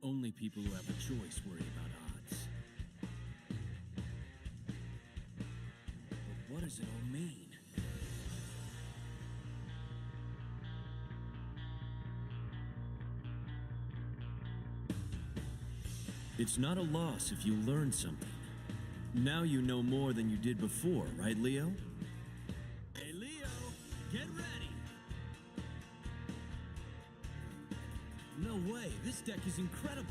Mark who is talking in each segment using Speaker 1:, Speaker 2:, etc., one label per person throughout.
Speaker 1: Only people who have a choice worry about odds. But what does it all mean? It's not a loss if you learn something. Now you know more than you did before, right, Leo? Hey, Leo, get ready! No way, this deck is incredible!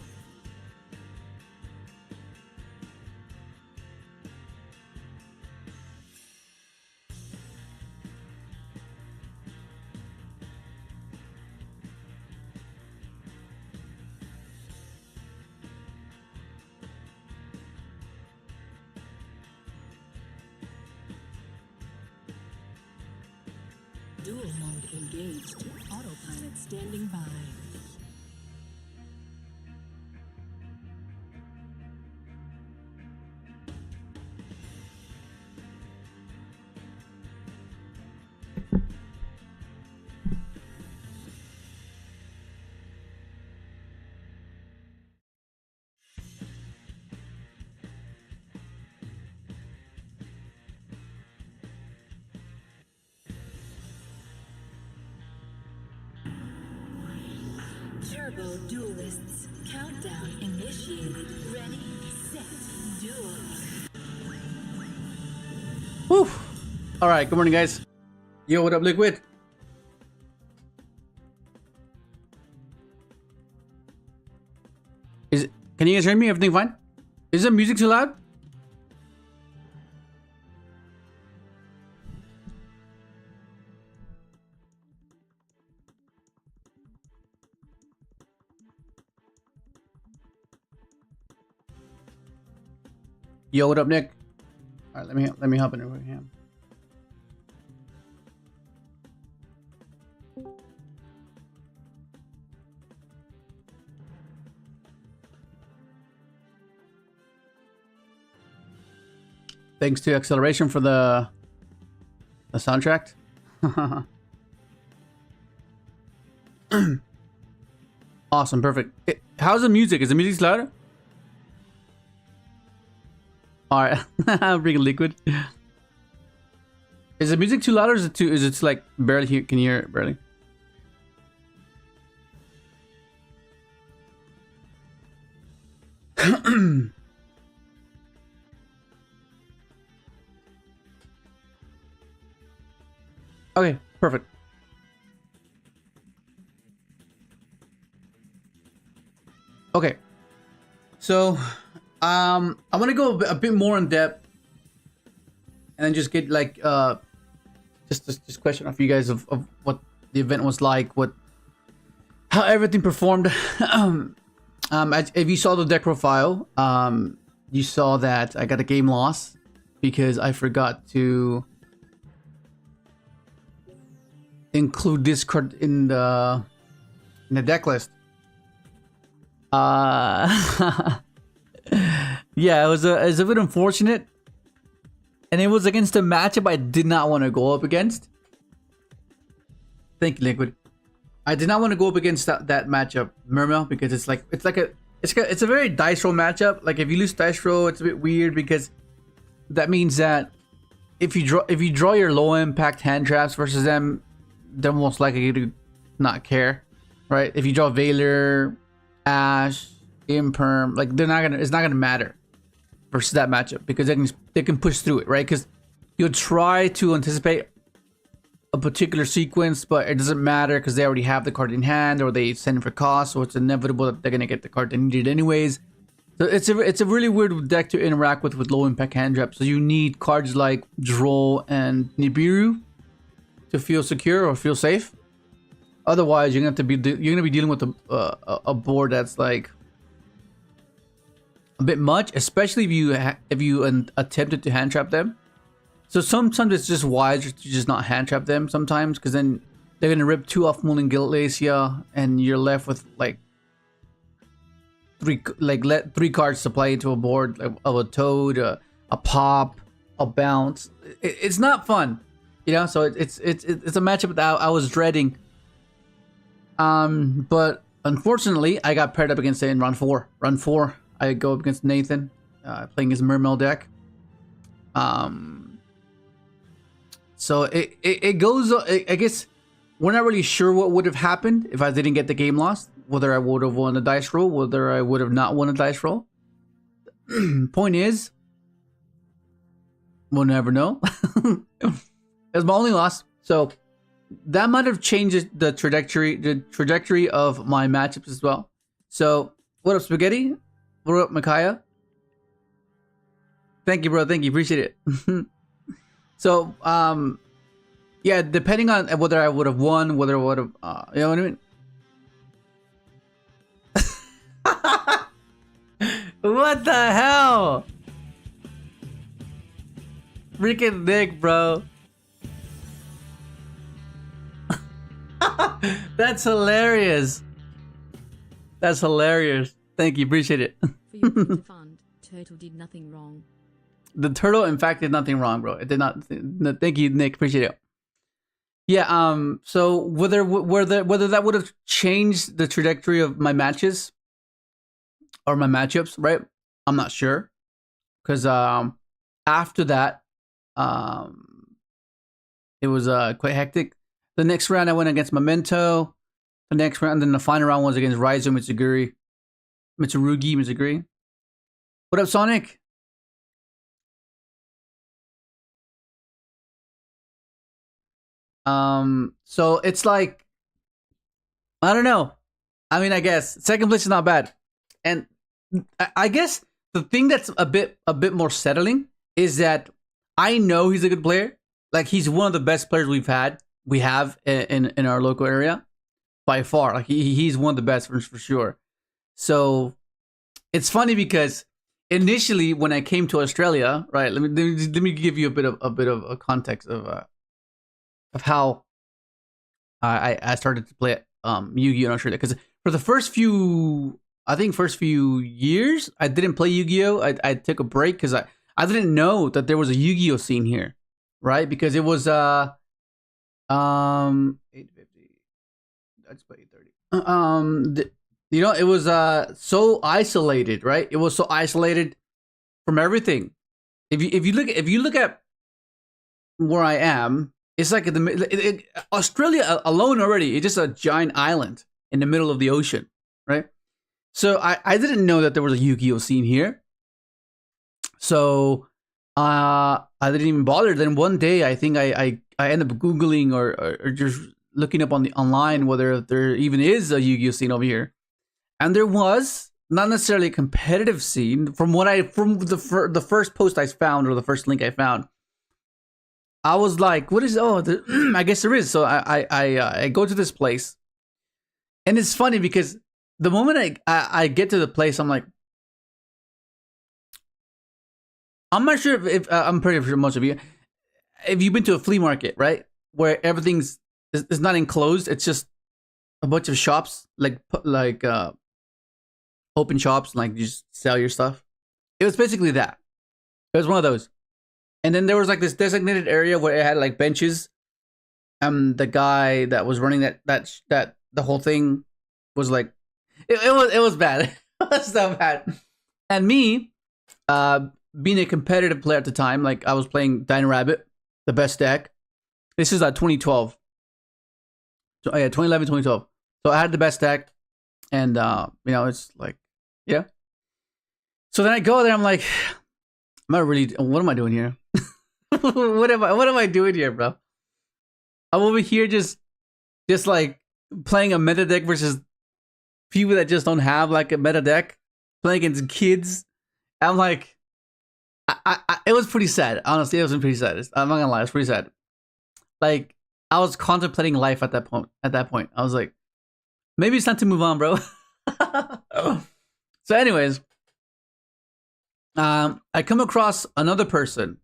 Speaker 2: Duel mode engaged. Autopilot standing by. Turbo Duelists. Countdown initiated. Ready, set, duel.
Speaker 3: Woo! Alright, good morning, guys. Yo, what up, Liquid? Can you guys hear me? Everything fine? Is the music too loud? Yo, what up, Nick? All right, let me hop in over here. Thanks to Acceleration for the soundtrack. Awesome, perfect. How's the music? Is the music louder? Alright, bring Liquid. Is the music too loud or is it like barely can you hear it barely? Okay, perfect. Okay. So I want to go a bit more in depth, and then just get like just question off you guys of what the event was like, how everything performed. If you saw the deck profile, you saw that I got a game loss because I forgot to include this card in the deck list. Yeah, it was a bit unfortunate, and it was against a matchup I did not want to go up against. Thank you, Liquid. I did not want to go up against that matchup, Mermail, because it's a very dice roll matchup. Like if you lose dice roll, it's a bit weird because that means that if you draw your low impact hand traps versus them, they're most likely to not care, right? If you draw Veiler, Ash, Imperm, like it's not gonna matter versus that matchup because they can push through it, right? Because you'll try to anticipate a particular sequence, but it doesn't matter because they already have the card in hand or they send for cost, so it's inevitable that they're gonna get the card they needed anyways. So it's a really weird deck to interact with low impact hand traps. So you need cards like Droll and Nibiru to feel secure or feel safe. Otherwise, you're gonna be dealing with a board that's like a bit much, especially if you attempted to hand trap them. So sometimes it's just wise to just not hand trap them sometimes, because then they're gonna rip 2 off Moon and Galacia, and you're left with like three cards to play into a board of a Toad, a Pop, a Bounce. It's not fun, you know. So it's a matchup that I was dreading. But Unfortunately, I got paired up against it in round 4. Round 4, I go up against Nathan, playing his Mermail deck. So it goes. I guess we're not really sure what would have happened if I didn't get the game lost. Whether I would have won a dice roll, whether I would have not won a dice roll. Point is, we'll never know. It was my only loss, so that might have changed the trajectory of my matchups as well. So, what up, Spaghetti? What up, Micaiah? Thank you, bro. Thank you. Appreciate it. So, yeah, depending on whether I would have won, whether I would have, you know what I mean? What the hell? Freaking Nick, bro. That's hilarious. That's hilarious. Thank you. Appreciate it.
Speaker 2: For your fund, Turtle did nothing wrong.
Speaker 3: The turtle, in fact, did nothing wrong, bro. It did not. No, thank you, Nick. Appreciate it. Yeah. So whether that would have changed the trajectory of my matches or my matchups, right? I'm not sure, because after that, it was quite hectic. The next round I went against Memento. The next round, then the final round was against Raizo Mitsurugi. What up, Sonic? So it's like, I don't know. I mean, I guess second place is not bad, and I guess the thing that's a bit more settling is that I know he's a good player. Like, he's one of the best players we have in our local area by far. Like, he's one of the best for sure. So it's funny because initially when I came to Australia, right? Let me give you a bit of a context of how I started to play Yu-Gi-Oh in Australia, because for the first few years I didn't play Yu-Gi-Oh. I took a break because I didn't know that there was a Yu-Gi-Oh scene here, right? Because it was 850. That's about 830. You know, it was so isolated, right? It was so isolated from everything. If you look at where I am, it's like Australia alone already. It's just a giant island in the middle of the ocean, right? So I didn't know that there was a Yu-Gi-Oh scene here. So I didn't even bother. Then one day, I think I ended up Googling or just looking up online whether there even is a Yu-Gi-Oh scene over here. And there was not necessarily a competitive scene from the first post I found, or the first link I found. I was like, what is, I guess there is. So I go to this place, and it's funny because the moment I get to the place, I'm like, I'm not sure if I'm pretty sure most of you, if you've been to a flea market, right, where everything's it's not enclosed, it's just a bunch of shops, like open shops, like you just sell your stuff. It was basically that. It was one of those. And then there was like this designated area where it had like benches. The guy that was running that the whole thing was like, it was bad. It was so bad. And me, being a competitive player at the time, like I was playing Dino Rabbit, the best deck. This is 2012. So yeah, 2011, 2012. So I had the best deck, and you know, it's like, yeah. So then I go there, I'm like, what am I doing here? what am I doing here, bro? I'm over here just like playing a meta deck versus people that just don't have like a meta deck, playing against kids. I'm like, it was pretty sad. Honestly, it was pretty sad. I'm not gonna lie, it was pretty sad. Like, I was contemplating life at that point. I was like, maybe it's time to move on, bro. So anyways, I come across another person,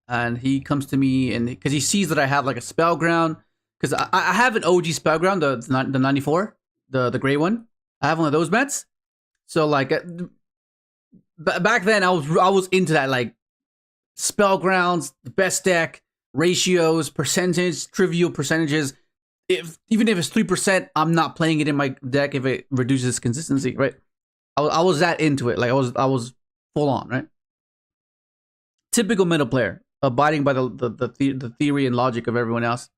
Speaker 3: and he comes to me, and because he sees that I have like a spell ground, because I have an OG spell ground, the 94, the gray one. I have one of those mets. So like back then, I was into that, like spell grounds, the best deck, ratios, trivial percentages. even if it's 3%, I'm not playing it in my deck if it reduces consistency, right? I was that into it. Like I was full on, right? Typical meta player, abiding by the theory and logic of everyone else.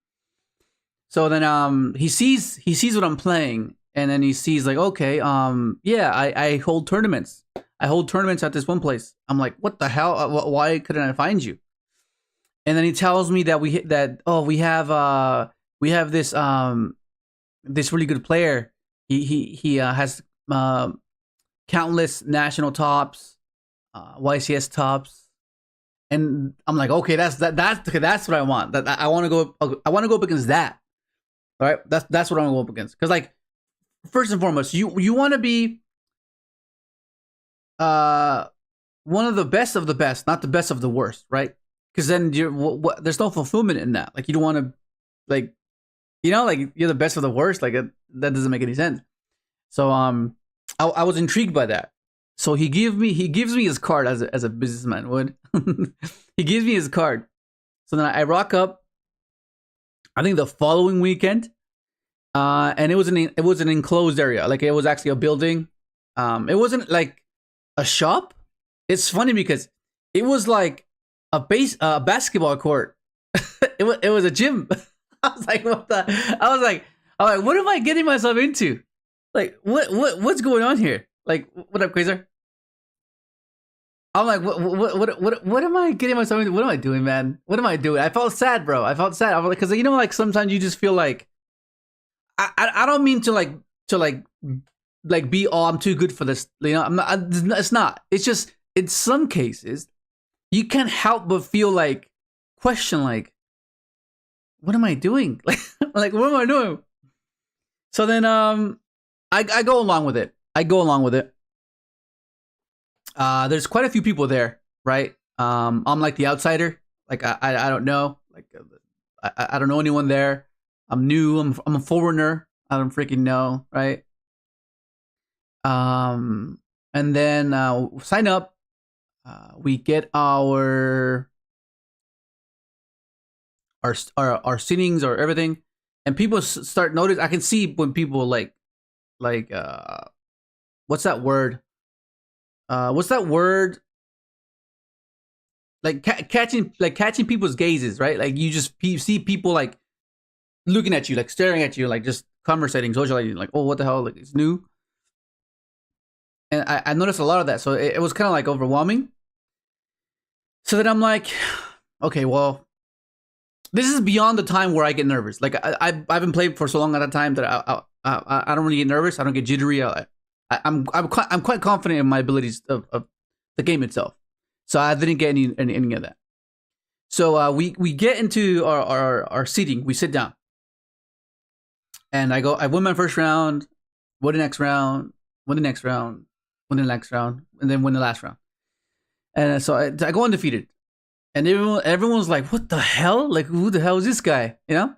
Speaker 3: So then he sees what I'm playing, and then he sees like, okay, yeah, I hold tournaments. I hold tournaments at this one place. I'm like, what the hell? Why couldn't I find you? And then he tells me that we have this really good player. He has countless national tops, YCS tops, and I'm like, okay, that's what I want. I want to go up against that. All right, that's what I'm going to go up against. Because like, first and foremost, you want to be one of the best, not the best of the worst, right? Because then there's no fulfillment in that. Like you don't want to, like, like you're the best of the worst. Like that doesn't make any sense. So I was intrigued by that. So he gives me his card as a businessman would. He gives me his card. So then I rock up. I think the following weekend, and it was an enclosed area. Like it was actually a building. It wasn't like a shop. It's funny because it was like a basketball court. it was a gym. I was like, what am I getting myself into? Like, what's going on here? Like, what up, Quasar? I'm like, what am I getting myself into? What am I doing, man? What am I doing? I felt sad, bro. I felt sad. I was like, because like sometimes you just feel like, I don't mean to be, oh, I'm too good for this. I'm not. It's not. It's just in some cases, you can't help but feel like question like, what am I doing? Like what am I doing? So then I go along with it. There's quite a few people there, right? I'm like the outsider. Like I don't know. Like I don't know anyone there. I'm new. I'm a foreigner. I don't freaking know, right? And then sign up. We get our sittings or everything, and people start notice. I can see when people like what's that word? Like catching people's gazes, right? Like you just see people like looking at you, like staring at you, like just conversating, socializing, like, oh, what the hell? Like it's new. And I noticed a lot of that, so it was kind of like overwhelming. So then I'm like, okay, well, this is beyond the time where I get nervous. Like I've been playing for so long at a time that I don't really get nervous. I don't get jittery. I'm quite confident in my abilities of the game itself. So I didn't get any of that. So we get into our seating. We sit down, and I win my first round, win the next round, win the next round, win the next round, and then win the last round. And so I go undefeated. And everyone's like, what the hell? Like, who the hell is this guy? You know?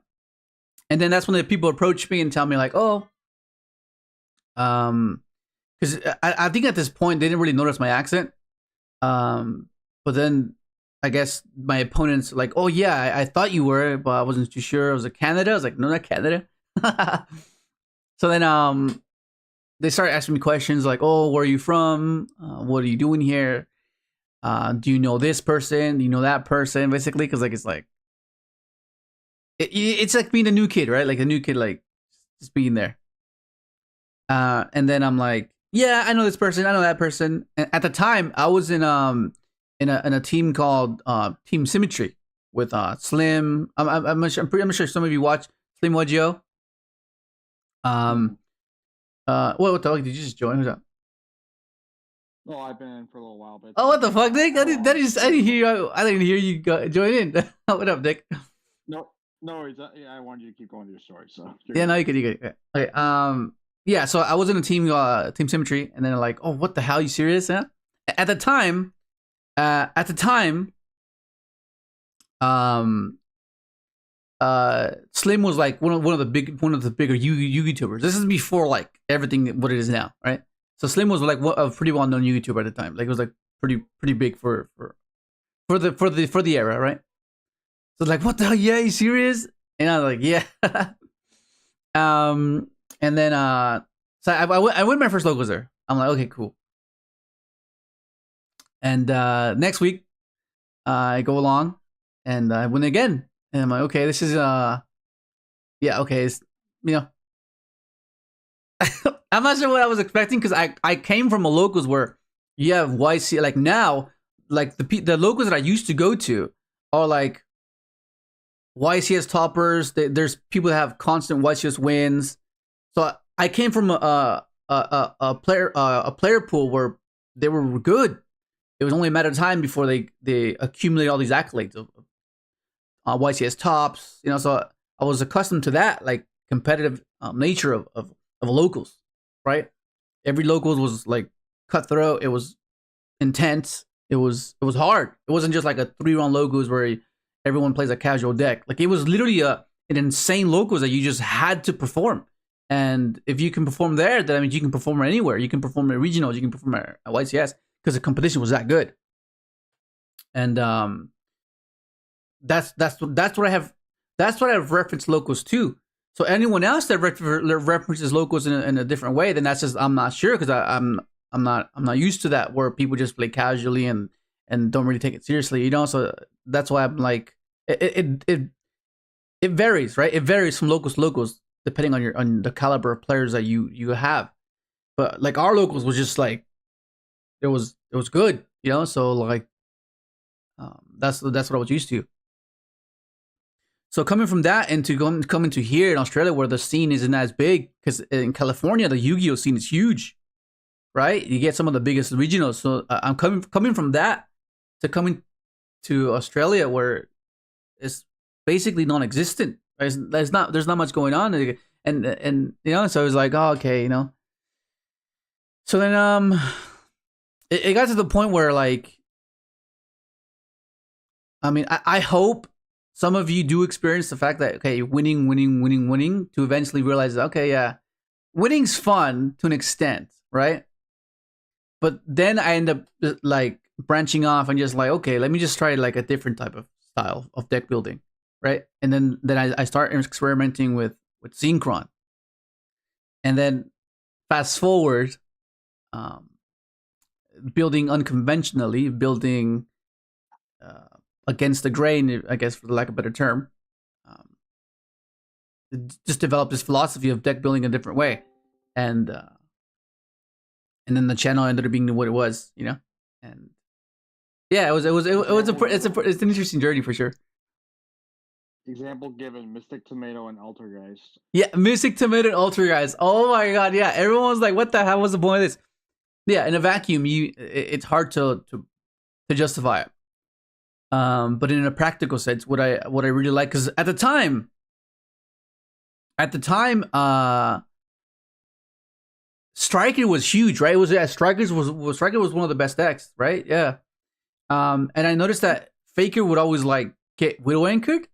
Speaker 3: And then that's when the people approach me and tell me like, oh, because I think at this point they didn't really notice my accent. But then I guess my opponents like, oh yeah, I thought you were, but I wasn't too sure. I was like, Canada? I was like, no, not Canada. So then they started asking me questions like, oh, where are you from? What are you doing here? Do you know this person? Do you know that person? Basically, because like it's like it's like being a new kid, right? Like a new kid, like just being there. And then I'm like, yeah, I know this person, I know that person. And at the time, I was in a team called Team Symmetry with Slim. I'm sure some of you watch Slim Yugioh. What the fuck? Did you just join? Who's up?
Speaker 4: Oh, I've been in for a little while, but
Speaker 3: oh, what the fuck, Nick? I didn't hear you join in. What up, Nick?
Speaker 4: No worries. I wanted you to keep going to your story. So
Speaker 3: yeah, no, you could. Okay. Yeah. So I was in a team, Team Symmetry, and then they're like, "Oh, what the hell? Are you serious?" Huh? At the time, Slim was like one of the bigger YouTubers. This is before like everything what it is now, right? So Slim was like a pretty well known YouTuber at the time. Like it was like pretty big for the era, right? So like, what the hell? Yeah, you serious? And I was like, yeah. And then so I win my first locals there. I'm like, okay, cool. And next week, I go along and I win again. And I'm like, okay, this is yeah, okay, it's, you know, I'm not sure what I was expecting because I came from a locals where you have YC, like now, like the locals that I used to go to are like YCS toppers. There's people that have constant YCS wins. So I came from a player pool where they were good. It was only a matter of time before they accumulate all these accolades of YCS tops. You know, so I was accustomed to that, like competitive nature of locals, right? Every locals was like cutthroat. It was intense. It was hard. It wasn't just like a 3-round locals where everyone plays a casual deck. Like it was literally an insane locals that you just had to perform. And if you can perform there, then I mean you can perform anywhere. You can perform at regionals. You can perform at YCS because the competition was that good. And that's what I have. That's what I've referenced locals to. So anyone else that references locals in a different way, then that's just I'm not sure because I'm not used to that where people just play casually and don't really take it seriously, you know. So that's why I'm like it varies, right? It varies from locals to locals depending on the caliber of players that you have. But like our locals was just like it was good, you know. So like that's what I was used to. So coming from that into coming to here in Australia where the scene isn't as big, because in California the Yu-Gi-Oh scene is huge, right? You get some of the biggest regionals. So I'm coming from that to coming to Australia where it's basically non-existent. Right? There's not much going on, and you know. So I was like, oh, okay, you know. So then it got to the point where like, I mean, I hope some of you do experience the fact that, okay, winning to eventually realize that, okay, yeah, winning's fun to an extent, right? But then I end up like branching off and just like, okay, let me just try like a different type of style of deck building, right? And then I start experimenting with Synchron. And then fast forward, building unconventionally, building against the grain, I guess, for the lack of a better term. Just developed this philosophy of deck building a different way, and then the channel ended up being what it was, you know. And yeah, it's an interesting journey for sure.
Speaker 4: Example given: Mystic Tomato and Altergeist.
Speaker 3: Yeah, Mystic Tomato and Altergeist. Oh my god, yeah. Everyone was like, "What the hell was the point of this?" Yeah, in a vacuum, it's hard to justify it. But in a practical sense, what I really like, because at the time, Striker was huge, right? It was Striker was one of the best decks, right? Yeah. And I noticed that Faker would always like get Widow Anchored,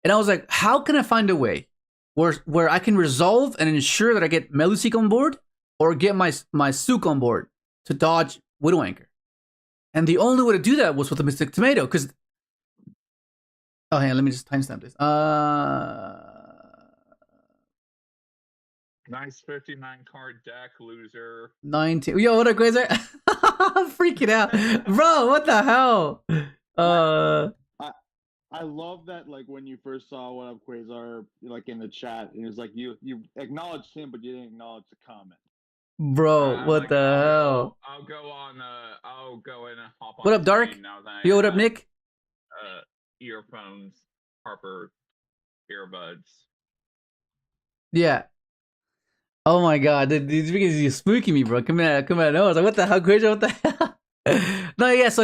Speaker 3: and I was like, how can I find a way where I can resolve and ensure that I get Meluseek on board or get my Sook on board to dodge Widow Anchor? And the only way to do that was with the Mystic Tomato, because oh, hang on, let me just timestamp this.
Speaker 5: Nice 59 card deck, loser.
Speaker 3: 19. Yo, what a crazy! I'm freaking out, bro. What the hell?
Speaker 4: I love that, like, when you first saw What Up Quasar, like, in the chat, and it was like, you acknowledged him, but you didn't acknowledge the comment.
Speaker 3: Bro, what
Speaker 5: like,
Speaker 3: the hell?
Speaker 5: I'll go in and hop on.
Speaker 3: What up, Dark? Yo, what up, Nick?
Speaker 5: Earphones, Harper, earbuds.
Speaker 3: Yeah. Oh my god, these because you're spooking me, bro. Come out. No, I was like, what the hell, crazy? What the hell? No, yeah. So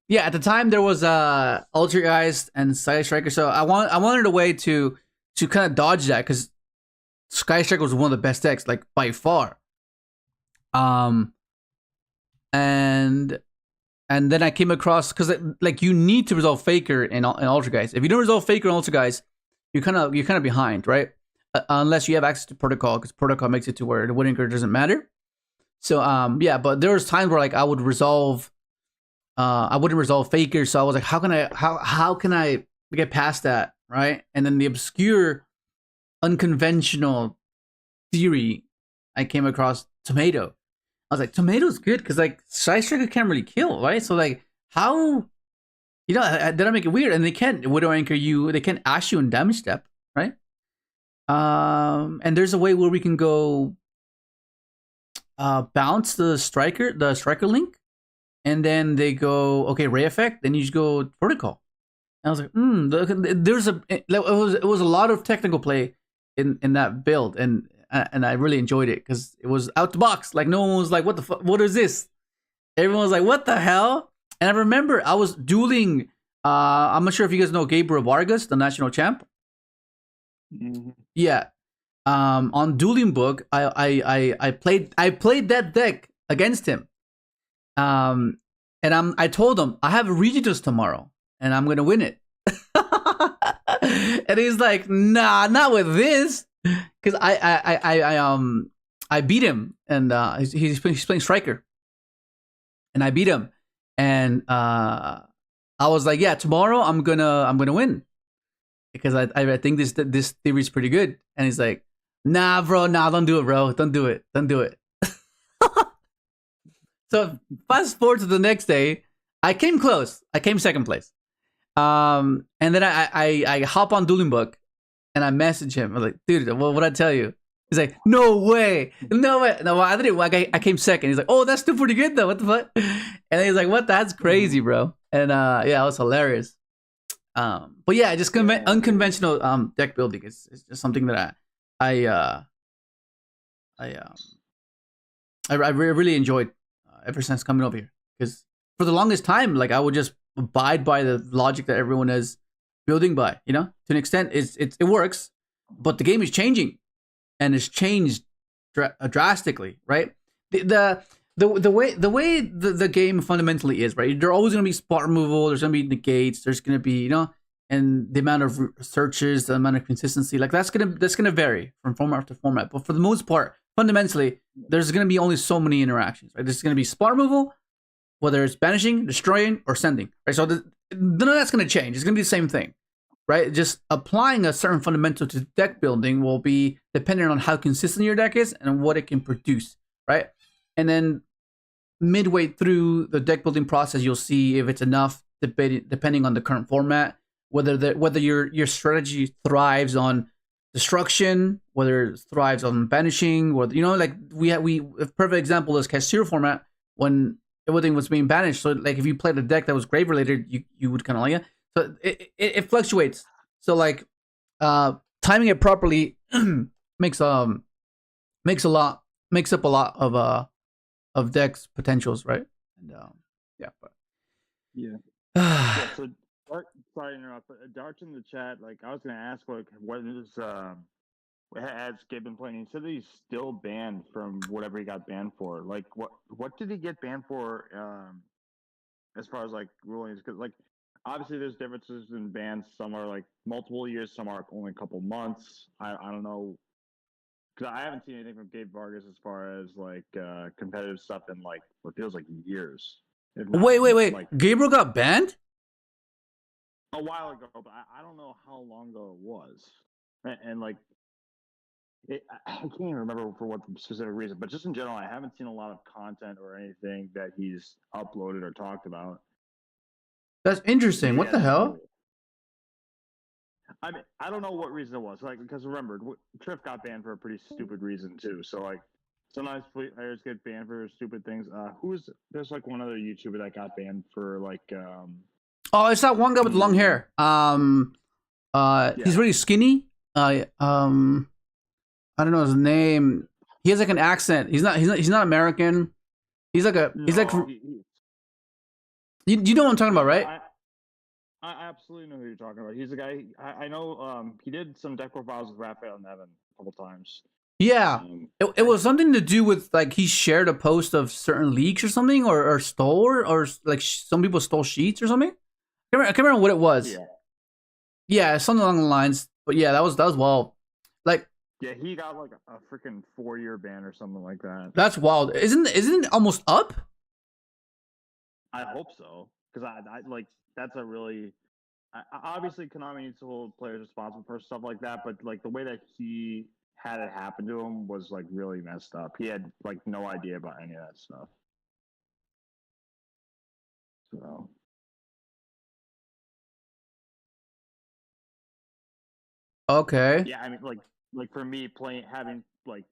Speaker 3: yeah. At the time, there was Altergeist and Sky Striker. So I wanted a way to kind of dodge that, because Sky Striker was one of the best decks, like by far. And then I came across, because like you need to resolve Faker and Altergeist. If you don't resolve Faker and Altergeist, you're kind of behind, right? Unless you have access to Protocol, because Protocol makes it to where the winning card doesn't matter. So yeah, but there was times where like I wouldn't resolve Faker, so I was like, how can I get past that, right? And then the obscure unconventional theory, I came across tomato. I was like, tomato's good because like side striker can't really kill, right? So like, how, did I make it weird? And they can't widow anchor you. They can't ash you in damage step, right? And there's a way where we can go bounce the striker link, and then they go okay ray effect. Then you just go vertical. And I was like, it was a lot of technical play in that build, and I really enjoyed it because it was out the box. Like no one was like, what the fuck? What is this? Everyone was like, what the hell? And I remember I was dueling. I'm not sure if you guys know Gabriel Vargas, the national champ.
Speaker 4: Mm-hmm.
Speaker 3: Yeah. On dueling book, I played that deck against him. And I told him I have a Regitus tomorrow and I'm gonna win it. And he's like, nah, not with this, because I beat him, and he's playing striker, and I beat him, and I was like, yeah, tomorrow I'm gonna win, because I think this theory is pretty good. And he's like, nah, bro, nah, don't do it, bro, don't do it. So fast forward to the next day, I came close. I came second place. And then I hop on Dueling Book and I message him. I was like, dude, what'd I tell you? He's like, no way. No, I didn't. I came second. He's like, oh, that's still pretty good though. What the fuck? And he's like, what? That's crazy, bro. And yeah, it was hilarious. But yeah, just unconventional deck building is just something that I really enjoyed ever since coming over here. Because for the longest time, like I would just abide by the logic that everyone is building by. To an extent, it works, but the game is changing, and it's changed drastically, right? The way the game fundamentally is, right? There's always going to be spot removal. There's going to be negates. There's going to be and the amount of searches, the amount of consistency, like that's gonna vary from format to format. But for the most part, fundamentally, there's gonna be only so many interactions, right? There's gonna be spot removal, whether it's banishing, destroying, or sending, right? So none of that's gonna change. It's gonna be the same thing, right? Just applying a certain fundamental to deck building will be dependent on how consistent your deck is and what it can produce, right? And then midway through the deck building process, you'll see if it's enough, depending on the current format. Whether your strategy thrives on destruction, whether it thrives on banishing, whether like a perfect example is Castillo format when everything was being banished. So like if you played a deck that was grave related, you would kind of like it. So it fluctuates. So like timing it properly makes up a lot of decks potentials, right? And yeah, but
Speaker 4: yeah. Yeah, so sorry to interrupt, but Dart's in the chat. Like, I was gonna ask, like, what is has Gabe been playing? He said that he's still banned from whatever he got banned for. Like, what did he get banned for? As far as like rulings, because like obviously there's differences in bans. Some are like multiple years, some are only a couple months. I don't know, because I haven't seen anything from Gabe Vargas as far as like competitive stuff in like what feels like years.
Speaker 3: Wait. Like, Gabriel got banned?
Speaker 4: A while ago, but I don't know how long ago it was. And like, I can't even remember for what specific reason, but just in general, I haven't seen a lot of content or anything that he's uploaded or talked about.
Speaker 3: That's interesting. What the hell?
Speaker 4: I mean, I don't know what reason it was. Like, because remember, Triff got banned for a pretty stupid reason too. So like, sometimes players get banned for stupid things. There's like one other YouTuber that got banned for like.
Speaker 3: Oh, it's that one guy with long hair. He's really skinny. I don't know his name. He has like an accent. He's not American. You know what I'm talking about, right?
Speaker 4: I absolutely know who you're talking about. He's a guy I know. He did some deck profiles with Raphael and Evan a couple times.
Speaker 3: Yeah, it was something to do with like he shared a post of certain leaks or something, or stole or like some people stole sheets or something. I can't remember what it was. Yeah, something along the lines. But yeah, that was wild. Like,
Speaker 4: yeah, he got like a freaking 4-year ban or something like that.
Speaker 3: That's wild. Isn't it almost up?
Speaker 4: I hope so, because I like that's a really obviously Konami needs to hold players responsible for stuff like that. But like the way that he had it happen to him was like really messed up. He had like no idea about any of that stuff. So
Speaker 3: Okay.
Speaker 4: yeah, I mean, like for me, having like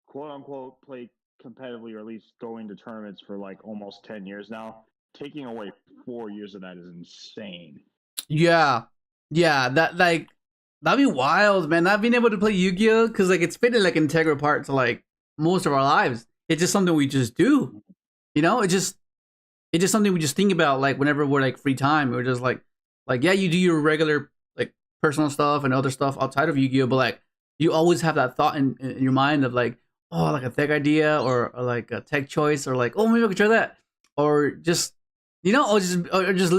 Speaker 4: quote unquote played competitively, or at least going to tournaments for like almost 10 years now, taking away 4 years of that is insane.
Speaker 3: Yeah. Yeah. That'd be wild, man. Not being able to play Yu-Gi-Oh, because like it's been like an integral part to like most of our lives. It's just something we just do. You know, it's just something we just think about like whenever we're like free time. We're just like yeah, you do your regular like personal stuff and other stuff outside of Yu-Gi-Oh, but like you always have that thought in your mind of like, oh, like a tech idea or like a tech choice or like, oh, maybe I could try that, or just or just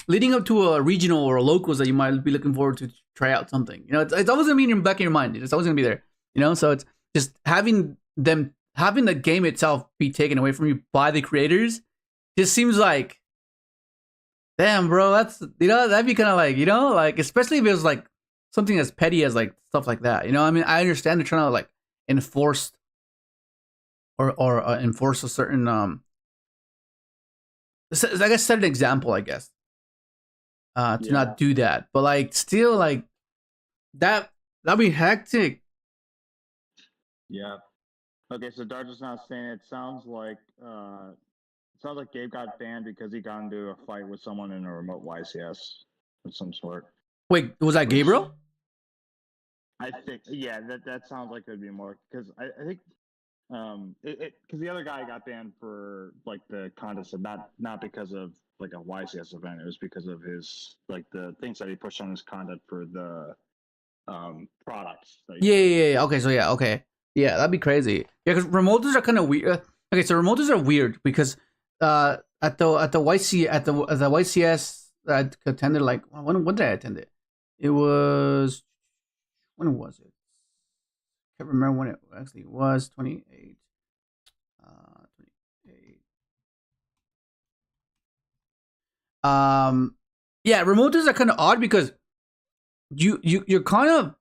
Speaker 3: leading up to a regional or a locals that you might be looking forward to try out something. You know, it's always gonna be in your back of your mind. It's always gonna be there. You know, so it's just having the game itself be taken away from you by the creators just seems like, damn, bro, that's, that'd be kind of like, like, especially if it was like something as petty as like stuff like that. You know, I mean, I understand they're trying to like enforce or enforce a certain I guess set an example, I guess, to not do that, but like still like that'd be hectic.
Speaker 4: Yeah. Okay, so Dart is not saying it sounds like Gabe got banned because he got into a fight with someone in a remote YCS of some sort.
Speaker 3: Wait, was that Gabriel?
Speaker 4: I think, yeah, that sounds like it would be more, because I think because the other guy got banned for like the contest, not because of like a YCS event. It was because of his like the things that he pushed on his content for the products.
Speaker 3: Yeah. Okay, so yeah, okay, yeah, that'd be crazy. Yeah, because remoters are kind of weird. Okay, so remoters are weird because at the YCS I attended, like when did I attend it? It was, when was it? Can't remember when it actually was. 28. 28. Yeah, remoters are kind of odd because you're kind of,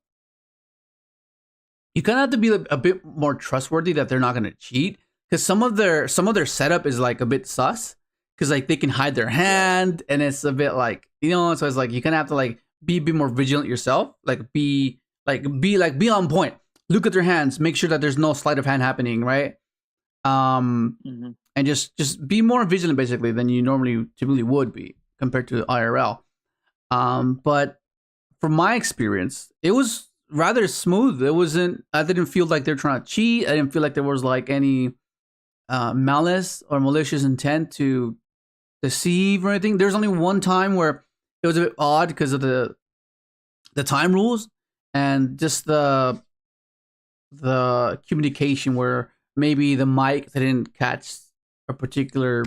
Speaker 3: you kind of have to be a bit more trustworthy that they're not going to cheat, because some of their setup is like a bit sus, because like they can hide their hand and it's a bit like, so it's like you kind of have to like be a bit more vigilant yourself, like be on point, look at their hands, make sure that there's no sleight of hand happening, right? And just be more vigilant basically than you typically would be compared to IRL. But from my experience, it was rather smooth. I didn't feel like they're trying to cheat. I didn't feel like there was like any malice or malicious intent to deceive or anything. There's only one time where it was a bit odd because of the time rules and just the communication, where maybe the mic didn't catch a particular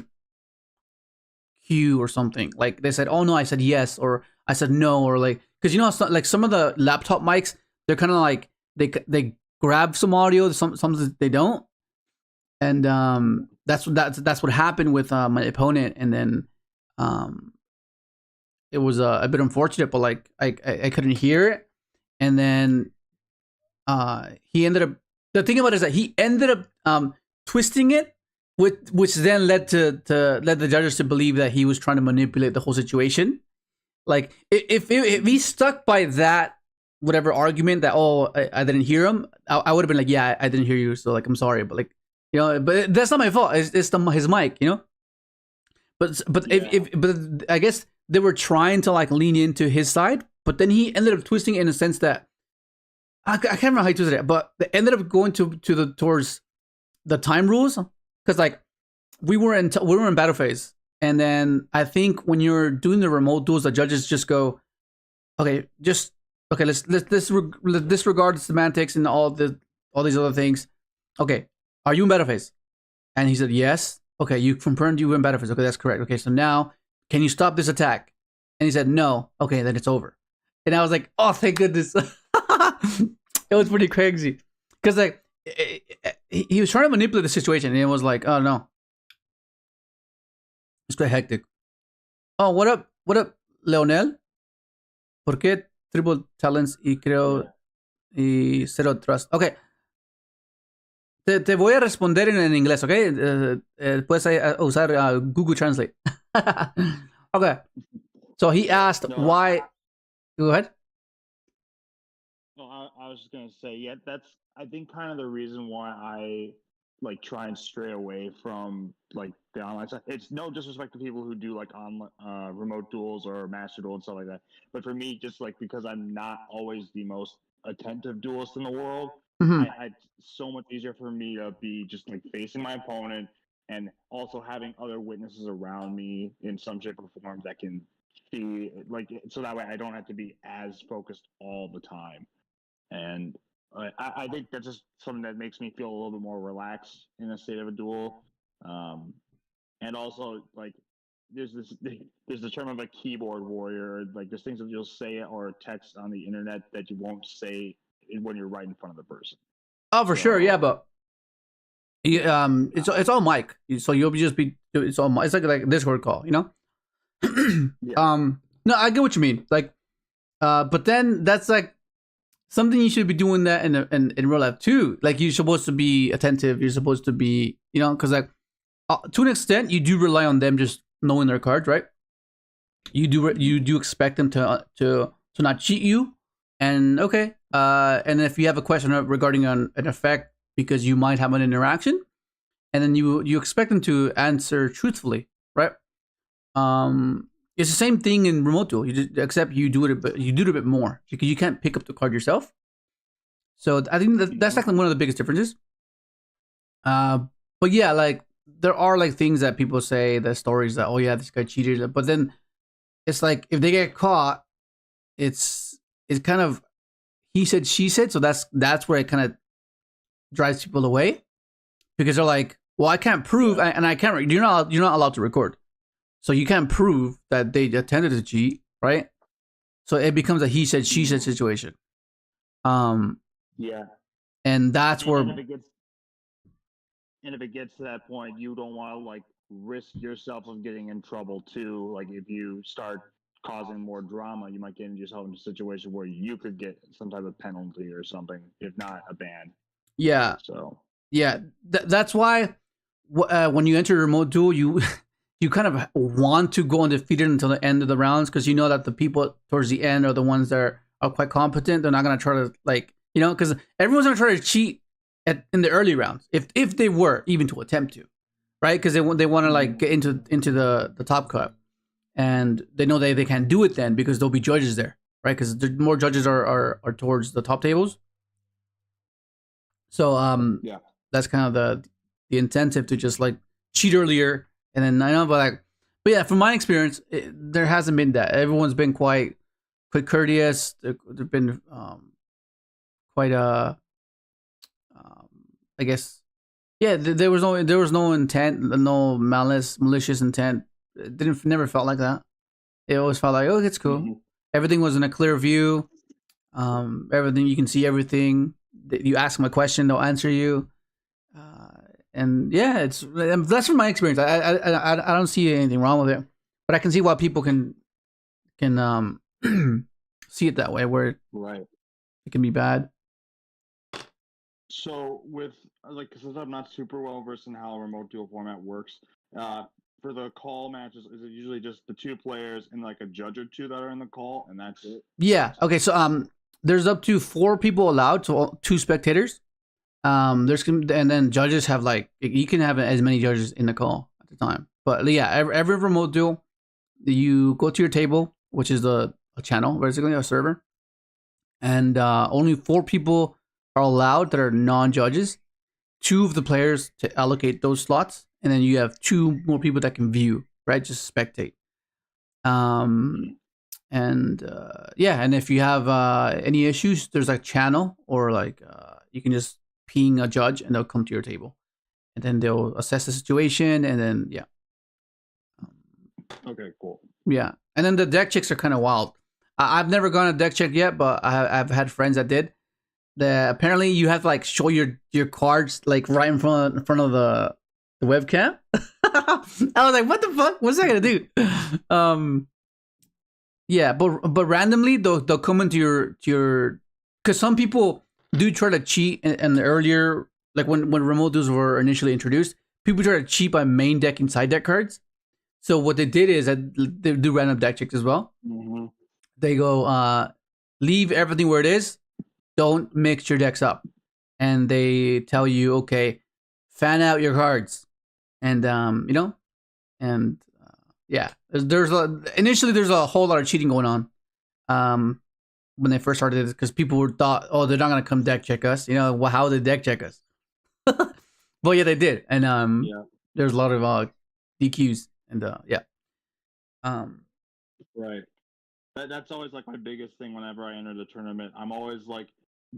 Speaker 3: cue or something. Like they said, "Oh no," I said yes, or I said no, or like, because it's not, like some of the laptop mics, they're kind of like they grab some audio, some they don't, and that's what happened with my opponent, and then it was a bit unfortunate, but like I couldn't hear it, and then he ended up, the thing about it is that he ended up twisting it, which then led to led the judges to believe that he was trying to manipulate the whole situation. Like if he stuck by that whatever argument that, oh, I didn't hear him, I would have been like, yeah, I didn't hear you, so like I'm sorry, but like, but that's not my fault. It's his mic, But but I guess they were trying to like lean into his side, but then he ended up twisting it in a sense that I can't remember how he twisted it, but they ended up going towards the time rules, because like we were in battle phase, and then I think when you're doing the remote duels, the judges just go, okay, let's disregard the semantics and all these other things. Okay, are you in battle phase? And he said yes. Okay, you confirmed you were in battle phase. Okay, that's correct. Okay, so now can you stop this attack? And he said no. Okay, then it's over. And I was like, oh, thank goodness. It was pretty crazy, because like he was trying to manipulate the situation, and it was like, oh no, it's quite hectic. Oh, what up, Leonel? ¿Por qué triple talents? Y creo y cero trust. Okay. Te voy a responder en inglés, ¿ok? Puedes usar Google Translate. Okay. So he asked
Speaker 4: No,
Speaker 3: why. Go ahead.
Speaker 4: No, I was just gonna say, yeah, that's I think kind of the reason why I like try and stray away from like the online stuff. It's no disrespect to people who do like on remote duels or master duel and stuff like that, but for me, just like because I'm not always the most attentive duelist in the world,
Speaker 3: Mhm.
Speaker 4: it's so much easier for me to be just like facing my opponent and also having other witnesses around me in some shape or form that can see like so that way I don't have to be as focused all the time. And I think that's just something that makes me feel a little bit more relaxed in a state of a duel. And also, like, there's this there's the term of a keyboard warrior. Like, there's things that you'll say or text on the internet that you won't say when you're right in front of the person.
Speaker 3: Oh, for sure, yeah, but it's all mic, so you'll just be it's all it's like a Discord call, you know.
Speaker 4: Yeah.
Speaker 3: No, I get what you mean. Like, but then that's like something you should be doing that in real life too. Like you're supposed to be attentive. You're supposed to be, you know, because like to an extent you do rely on them just knowing their cards, right? You do expect them to not cheat you, and okay, and if you have a question regarding an effect because you might have an interaction, and then you expect them to answer truthfully, right? It's the same thing in remote duel. Except you do it a bit more because you can't pick up the card yourself. So I think that's like one of the biggest differences. But yeah, like there are like things that people say, the stories that oh yeah this guy cheated, but then it's like if they get caught, it's kind of he said she said. So that's where it kind of drives people away because they're like, well I can't prove and I can't. You're not allowed to record. So you can't prove that they attended to cheat, right? So it becomes a he said, she said situation.
Speaker 4: Yeah.
Speaker 3: And that's where.
Speaker 4: And if it gets to that point, you don't want to like risk yourself of getting in trouble too. Like if you start causing more drama, you might get yourself into a situation where you could get some type of penalty or something, if not a ban.
Speaker 3: Yeah.
Speaker 4: So.
Speaker 3: Yeah, that's why when you enter a remote duel, you you kind of want to go undefeated until the end of the rounds because you know that the people towards the end are the ones that are quite competent. They're not going to try to like, you know, because everyone's going to try to cheat in the early rounds if they were even to attempt to, right? Because they want to like get into the top cut, and they know they can't do it then because there'll be judges there, right? Because more judges are towards the top tables. So
Speaker 4: yeah,
Speaker 3: that's kind of the incentive to just like cheat earlier. And then I know, but yeah, from my experience, there hasn't been that. Everyone's been quite courteous. They've been quite I guess, yeah. There was no intent, no malicious intent. It never felt like that. It always felt like, oh, it's cool. Mm-hmm. Everything was in a clear view. Everything you can see everything. You ask them a question, they'll answer you. And yeah, that's from my experience. I don't see anything wrong with it, but I can see why people can see it that way, where
Speaker 4: right,
Speaker 3: it can be bad.
Speaker 4: So with like, since I'm not super well versed in how a remote duel format works, for the call matches, is it usually just the two players and like a judge or two that are in the call, and that's it?
Speaker 3: Yeah. Okay. So there's up to 4 people allowed, so 2 spectators. And then judges have like you can have as many judges in the call at the time. But yeah, every remote duel, you go to your table, which is a channel, basically a server, and only 4 people are allowed that are non-judges. 2 of the players to allocate those slots, and then you have 2 more people that can view, right? Just spectate. And yeah, and if you have any issues, there's a channel or like you can just ping a judge and they'll come to your table, and then they'll assess the situation, and then yeah.
Speaker 4: Okay, cool.
Speaker 3: Yeah, and then the deck checks are kind of wild. I've never gone a deck check yet, but I've had friends that did. Apparently you have to like show your cards like right in front of the webcam. I was like, what the fuck? What's that gonna do? Yeah, but randomly they'll come into your because some people do try to cheat in the earlier, like when remote duels were initially introduced, people try to cheat by main deck and side deck cards. So what they did is that they do random deck checks as well.
Speaker 4: Mm-hmm.
Speaker 3: They go, leave everything where it is. Don't mix your decks up. And they tell you, okay, fan out your cards. And, you know, and yeah, initially there's a whole lot of cheating going on. When they first started it, because people thought, oh, they're not going to come deck check us. You know, well, how did they deck check us? Well, yeah, they did. And there's a lot of DQs. And yeah.
Speaker 4: Right. That's always like my biggest thing whenever I enter the tournament. I'm always like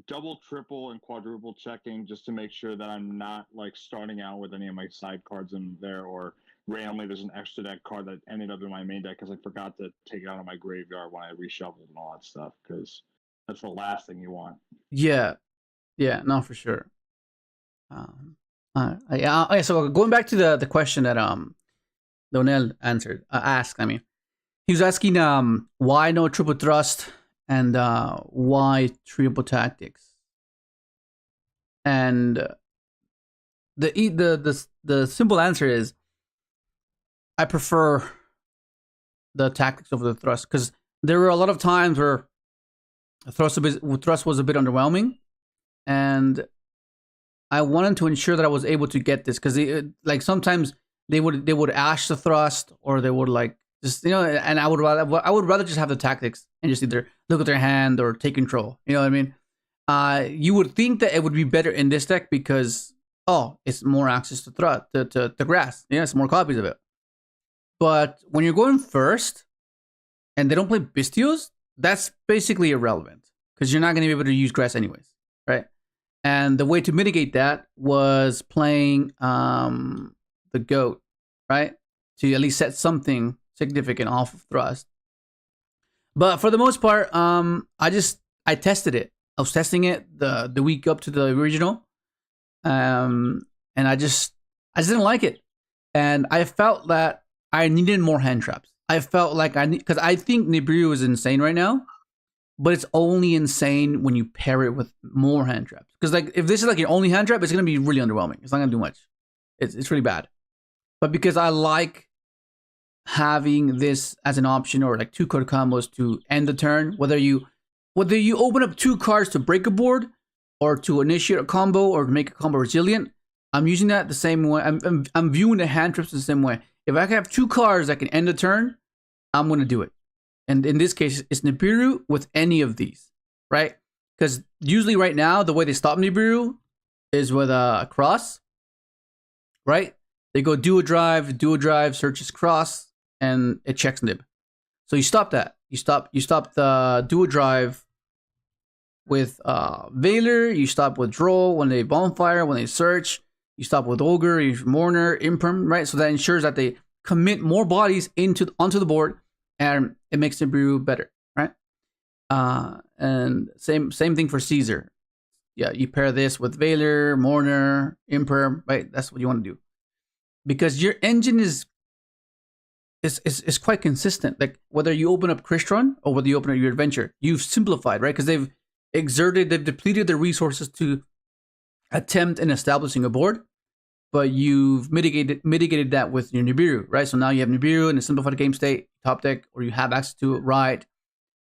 Speaker 4: double, triple, and quadruple checking just to make sure that I'm not like starting out with any of my side cards in there, or randomly there's an extra deck card that ended up in my main deck because I forgot to take it out of my graveyard when I reshuffled and all that stuff, because that's the last thing you want.
Speaker 3: Yeah. Yeah, no, for sure. Yeah, so going back to the question that Donell asked, I mean, he was asking why no triple thrust and why triple tactics. And the simple answer is I prefer the tactics over the thrust, because there were a lot of times where thrust was a bit underwhelming, and I wanted to ensure that I was able to get this, because like sometimes they would ash the thrust, or they would like just, you know, and I would rather just have the tactics and just either look at their hand or take control. You know what I mean? You would think that it would be better in this deck because it's more access to to grass. Yeah, it's more copies of it. But when you're going first and they don't play Bestios, that's basically irrelevant because you're not going to be able to use grass anyways, right? And the way to mitigate that was playing the goat, right? To at least set something significant off of thrust. But for the most part, I tested it. I was testing it the week up to the original, and I just didn't like it, and I felt that I needed more hand traps. I felt like because I think Nibiru is insane right now, but it's only insane when you pair it with more hand traps. Because like if this is like your only hand trap, it's gonna be really underwhelming. It's not gonna do much. It's really bad. But because I like having this as an option, or like 2-card combos to end the turn, whether you open up 2 cards to break a board, or to initiate a combo, or to make a combo resilient, I'm using that the same way. I'm viewing the hand traps the same way. If I can have 2 cards that can end the turn, I'm gonna do it. And in this case, it's Nibiru with any of these, right? Because usually right now, the way they stop Nibiru is with a cross, right? They go dual drive, searches cross, and it checks Nib. So you stop that. You stop the dual drive with Veiler. You stop with Droll when they bonfire, when they search. You stop with Ogre, Mourner, Imperm, right? So that ensures that they commit more bodies onto the board, and it makes Nibiru better, right? And same thing for Caesar. Yeah, you pair this with Veiler, Mourner, Imperm, right? That's what you want to do, because your engine is quite consistent. Like whether you open up Crystron or whether you open up your adventure, you've simplified, right? Because they've depleted their resources to attempt in establishing a board, but you've mitigated that with your Nibiru, right? So now you have Nibiru in a simplified game state, top deck, or you have access to it, right?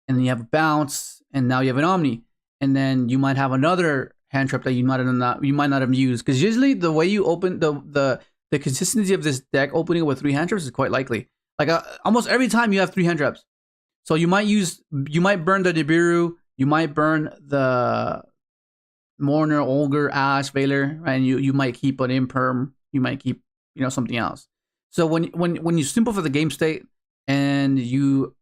Speaker 3: And then you have a bounce, and now you have an Omni, and then you might have another hand trap that you might not have used, because usually the way you open the consistency of this deck opening with 3 hand traps is quite likely. Like almost every time you have 3 hand traps, so you might burn the Nibiru, you might burn the Mourner, Ogre, Ash, Veiler, and you might keep an Imperm, you might keep something else. So when you simplify the game state and you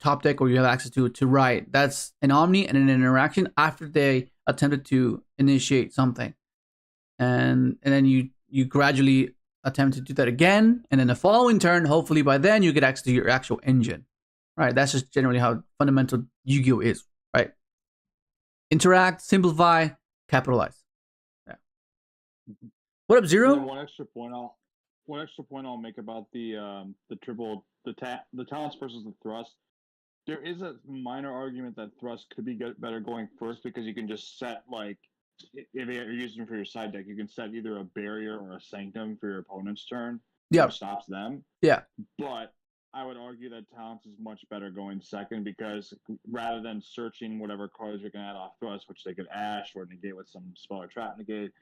Speaker 3: top deck, or you have access to right, that's an Omni and an interaction after they attempted to initiate something, and then you gradually attempt to do that again, and then the following turn, hopefully by then you get access to your actual engine, right? That's just generally how fundamental Yu-Gi-Oh is, right? Interact, simplify, capitalize. Yeah. What up, Zero?
Speaker 4: One extra point I'll make about the talents versus the thrust. There is a minor argument that thrust could be better going first because you can just set like if you're using for your side deck, you can set either a barrier or a sanctum for your opponent's turn,
Speaker 3: Yeah.
Speaker 4: which stops them.
Speaker 3: Yeah.
Speaker 4: But I would argue that talents is much better going second because rather than searching whatever cards you're going to add off thrust, which they could ash or negate with some spell or trap negate,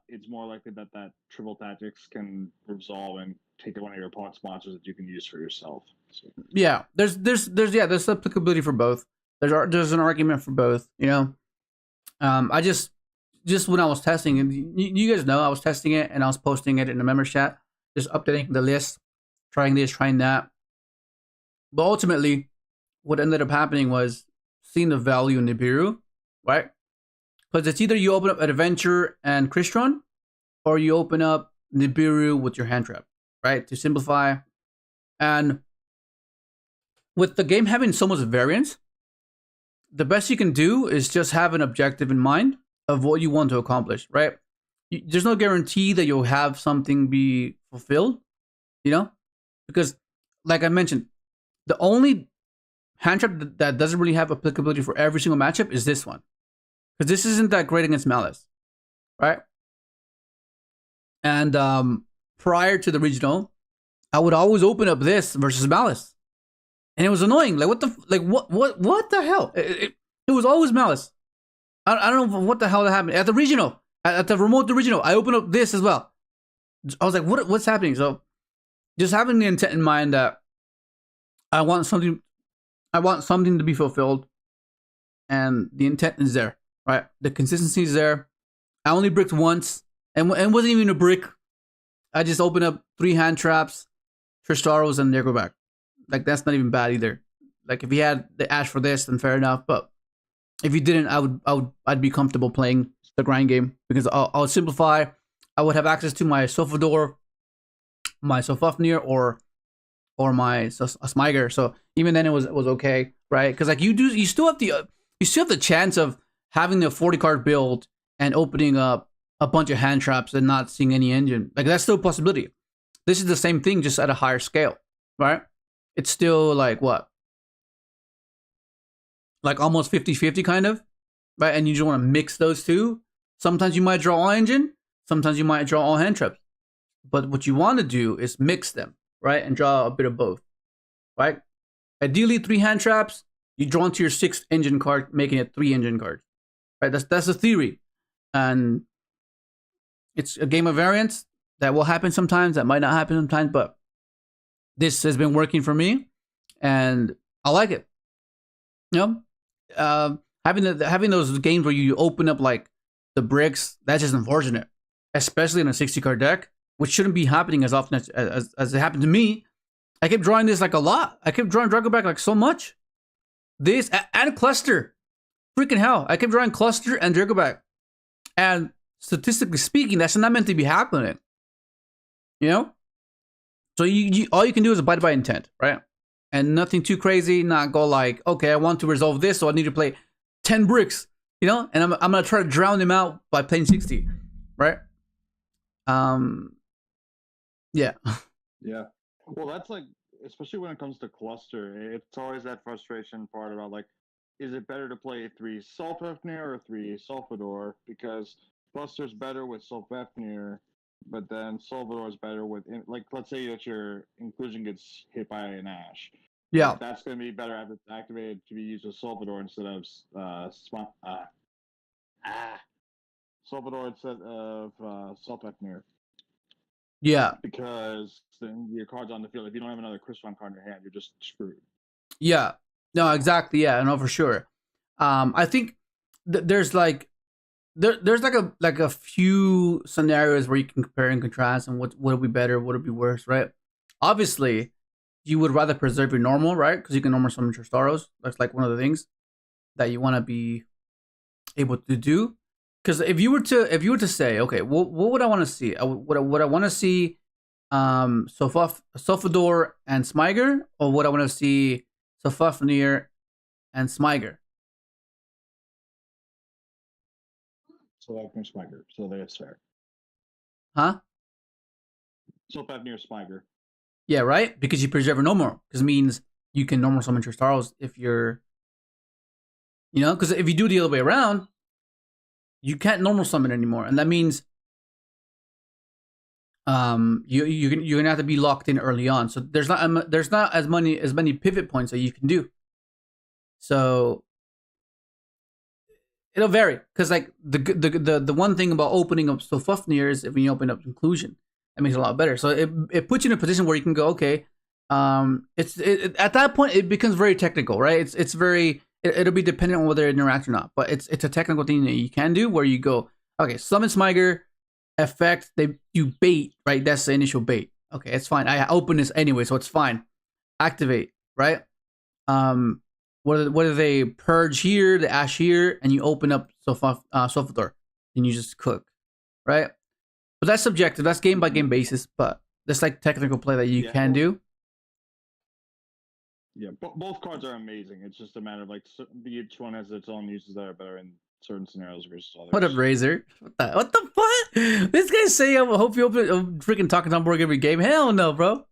Speaker 4: it's more likely that triple tactics can resolve and take one of your opponent's monsters that you can use for yourself. So.
Speaker 3: Yeah, there's applicability for both. There's an argument for both. You know, I just when I was testing, and you guys know I was testing it and I was posting it in the members chat, just updating the list, trying this, trying that. But ultimately, what ended up happening was seeing the value in Nibiru, right? Because it's either you open up Adventure and Crystron, or you open up Nibiru with your hand trap, right? To simplify. And with the game having so much variance, the best you can do is just have an objective in mind of what you want to accomplish, right? There's no guarantee that you'll have something be fulfilled, you know? Because, like I mentioned, the only hand trap that doesn't really have applicability for every single matchup is this one. Because this isn't that great against maliss, right? And prior to the regional, I would always open up this versus maliss, and it was annoying. Like what the hell? It was always maliss. I don't know what the hell that happened at the regional, at the remote regional. I opened up this as well. I was like, what's happening? So just having the intent in mind that I want something to be fulfilled, and the intent is there. Right, the consistency is there. I only bricked once, and wasn't even a brick. I just opened up 3 hand traps, Tristaros, and there go back. Like that's not even bad either. Like if you had the ash for this, then fair enough. But if you didn't, I'd be comfortable playing the grind game because I'll simplify. I would have access to my sulfador, my sulfefnir, or my Smyger. So even then, it was okay, right? Because like you still have the chance of having the 40 card build and opening up a bunch of hand traps and not seeing any engine. Like that's still a possibility. This is the same thing, just at a higher scale, right? It's still like what? Like almost 50-50 kind of, right? And you just want to mix those two. Sometimes you might draw all engine, sometimes you might draw all hand traps. But what you want to do is mix them, right? And draw a bit of both, right? Ideally 3 hand traps, you draw into your 6th engine card, making it 3 engine cards. Right, that's the theory, and it's a game of variance. That will happen sometimes. That might not happen sometimes, but this has been working for me, and I like it. You know, having those games where you open up like the bricks, that's just unfortunate, especially in a 60 card deck, which shouldn't be happening as often as it happened to me. I kept drawing this like a lot. I kept drawing Dragoback like so much. This and cluster. Freaking hell. I kept drawing cluster and Dragoback. And statistically speaking, that's not meant to be happening. You know? So you all you can do is abide by intent, right? And nothing too crazy, not go like, okay, I want to resolve this, so I need to play 10 bricks, you know? And I'm gonna try to drown them out by playing 60, right? Yeah.
Speaker 4: Yeah. Well, that's like, especially when it comes to cluster, it's always that frustration part about like, is it better to play 3 sulfefnir or 3 sulfador? Because cluster's better with sulfefnir, but then sulfador is better with, like, let's say that your inclusion gets hit by an ash.
Speaker 3: Yeah.
Speaker 4: That's going to be better if it's activated to be used with sulfador instead of sulfador instead of sulfefnir.
Speaker 3: Yeah.
Speaker 4: Because then your card's on the field. If you don't have another Crystron card in your hand, you're just screwed.
Speaker 3: Yeah. No, exactly. Yeah, no, for sure. I think there's like there's like a few scenarios where you can compare and contrast, and what would be better, what would be worse, right? Obviously, you would rather preserve your normal, right? Because you can normal summon your Staros. That's like one of the things that you want to be able to do. Because if you were to say, okay, what would I want to see? Would I want to see Sulfador and Smyger, or would I want to see Sulfefnir and Smyger?
Speaker 4: Sulfefnir Smyger. So that's fair.
Speaker 3: Huh?
Speaker 4: Sulfefnir Smyger.
Speaker 3: Yeah, right? Because you preserve your normal. Because it means you can normal summon your Staros if you're, you know, because if you do the other way around, you can't normal summon anymore, and that means you're gonna have to be locked in early on. So there's not as many pivot points that you can do. So it'll vary, because like the one thing about opening up sulfefnir is if you open up inclusion, that makes it a lot better. So it puts you in a position where you can go, okay, at that point it becomes very technical, right? It'll be dependent on whether it interacts or not, but it's a technical thing that you can do where you go, okay, summon Smiger, effect, you bait, right? That's the initial bait. Okay, it's fine. I open this anyway, so it's fine. Activate, right? Whether they purge here, the ash here, and you open up sulfador, and you just cook, right? But that's subjective. That's game by game basis. But that's like technical play that you can do.
Speaker 4: Yeah, both cards are amazing. It's just a matter of like each one has its own uses that are better in certain scenarios versus others.
Speaker 3: What up, Razor? What the fuck? This guy's saying, I hope you open freaking talking on board every game. Hell no, bro.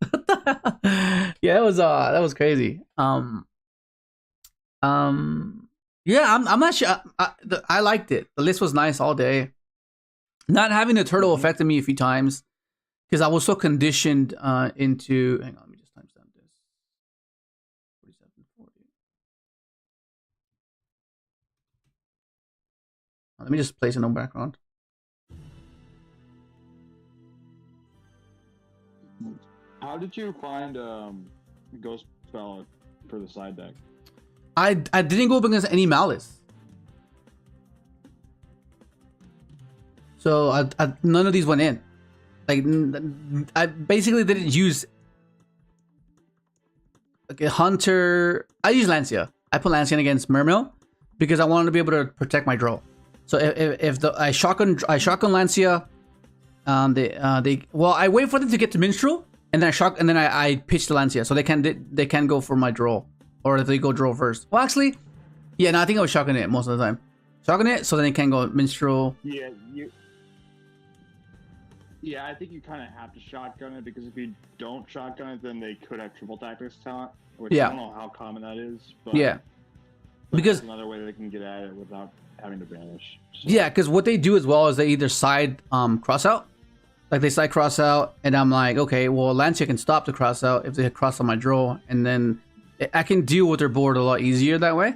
Speaker 3: Yeah, that was crazy. Yeah, I'm not sure. I liked it. The list was nice all day. Not having the turtle affected me a few times because I was so conditioned into. Hang on, let me just timestamp this. 47:40. Let me just place it on background.
Speaker 4: How did you find Ghost Spell for the side deck?
Speaker 3: I didn't go up against any malice. So none of these went in. Like I basically didn't use like a hunter. I use Lancia. I put Lancia against Mermail because I wanted to be able to protect my draw. So if I shotgun Lancia, I wait for them to get to minstrel and then I pitch the Lancia so they can go for my draw. Or if they go draw first. Well, actually, yeah, no, I think I was shotgun it most of the time. Shotgun it, so then they can go minstrel.
Speaker 4: Yeah, I think you kind of have to shotgun it because if you don't shotgun it, then they could have triple tactics talent, which I don't know how common that is. But,
Speaker 3: yeah, because
Speaker 4: that's another way they can get at it without having to banish. So.
Speaker 3: Yeah, because what they do as well is they either side crossout, like they side crossout, and I'm like, okay, well, Lancia can stop the crossout if they cross on my draw, and then I can deal with their board a lot easier that way.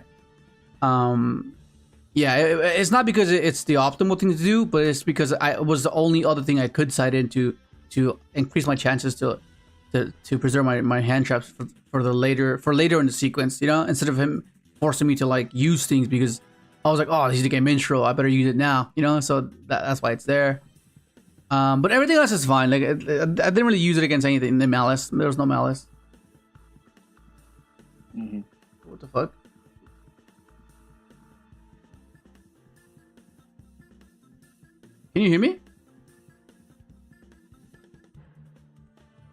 Speaker 3: Yeah, it's not because it's the optimal thing to do, but it's because it was the only other thing I could side into to increase my chances to preserve my hand traps for later in the sequence. You know, instead of him forcing me to like use things because I was like, oh, he's the game intro, I better use it now. You know, so that's why it's there. But everything else is fine. Like I didn't really use it against anything. The malice, there was no malice. What the fuck? Can you hear me?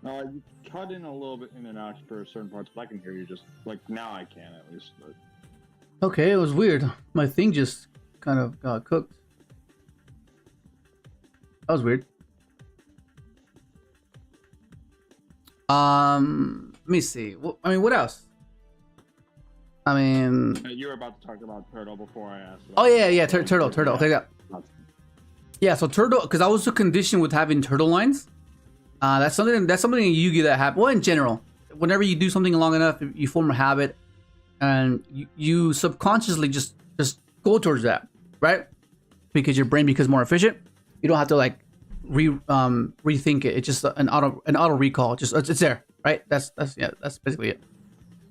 Speaker 4: You cut in a little bit in and out for certain parts, but I can hear you just like now. I can at least. But...
Speaker 3: Okay, it was weird. My thing just kind of got cooked. That was weird. Let me see. I mean, what else? I mean,
Speaker 4: you were about to talk about turtle before I asked.
Speaker 3: Oh yeah, turtle. Okay, yeah. Yeah, so turtle, because I was so conditioned with having turtle lines. That's something in Yu-Gi-Oh that happens. Well, in general, whenever you do something long enough, you form a habit, and you subconsciously just go towards that, right? Because your brain becomes more efficient. You don't have to like rethink it. It's just an auto recall. Just it's there, right? That's basically it.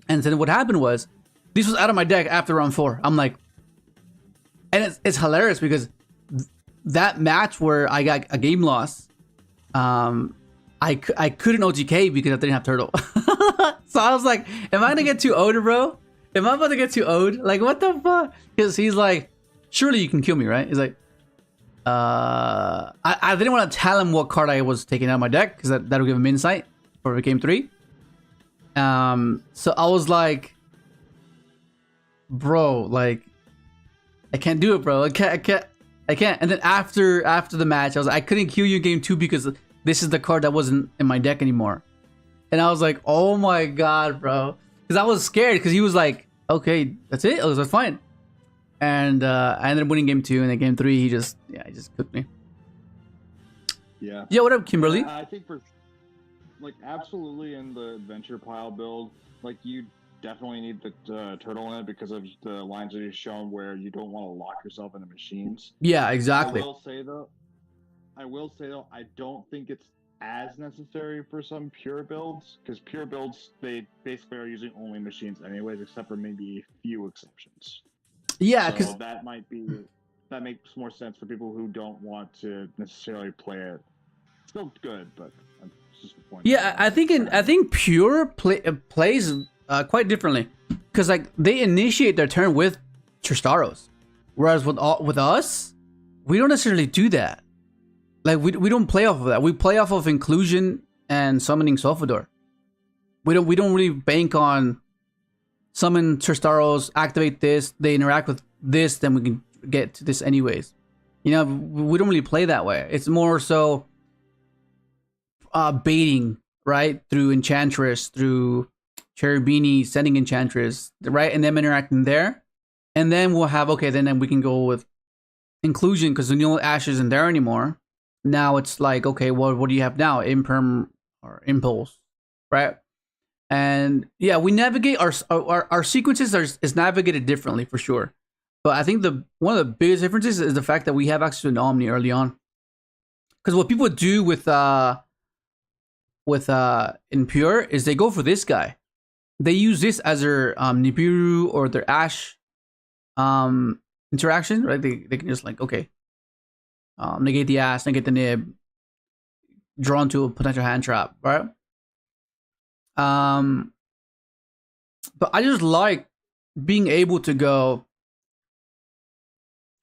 Speaker 3: And then what happened was, this was out of my deck after round 4. I'm like, and it's hilarious because that match where I got a game loss, I couldn't OTK because I didn't have turtle. So I was like, am I gonna get too owed, bro? Am I about to get too owed? Like, what the fuck? Because he's like, surely you can kill me, right? He's like, I didn't want to tell him what card I was taking out of my deck because that'll give him insight for game 3. So I was like, bro, like, I can't do it, bro. I can't. And then after the match, I was like, I couldn't kill you in game 2 because this is the card that wasn't in my deck anymore. And I was like, oh my god, bro. Because I was scared because he was like, okay, that's it. I was like, fine. And I ended up winning game 2, and then game 3, he just cooked me.
Speaker 4: Yeah.
Speaker 3: Yeah, what up, Kimberly?
Speaker 4: I think for absolutely in the adventure pile build, you definitely need the turtle in it because of the lines that you've shown where you don't want to lock yourself into machines.
Speaker 3: Yeah, exactly.
Speaker 4: I will say though, I don't think it's as necessary for some pure builds, because pure builds, they basically are using only machines anyways, except for maybe a few exceptions.
Speaker 3: Yeah,
Speaker 4: so that makes more sense for people who don't want to necessarily play it. It's still good, but it's just the point.
Speaker 3: Yeah, I think pure plays quite differently, because they initiate their turn with Tristaros, whereas with us, we don't necessarily do that. We don't play off of that. We play off of inclusion and summoning Sulfador. We don't really bank on summon Tristaros, activate this, they interact with this, then we can get to this anyways. We don't really play that way. It's more so baiting, right? Through Enchantress, through Cherubini, sending Enchantress, right? And them interacting there. And then we'll have, okay, then we can go with inclusion, because Ash isn't there anymore. Now it's like, okay, well, what do you have now? Imperm or Impulse, right? And yeah, we navigate our sequences is navigated differently for sure. But I think one of the biggest differences is the fact that we have access to an Omni early on. Because what people do with Impure is they go for this guy. They use this as their Nibiru or their Ash interaction, right? They can just okay. Negate the Ash, negate the Nib, drawn to a potential hand trap, right? But I just like being able to go,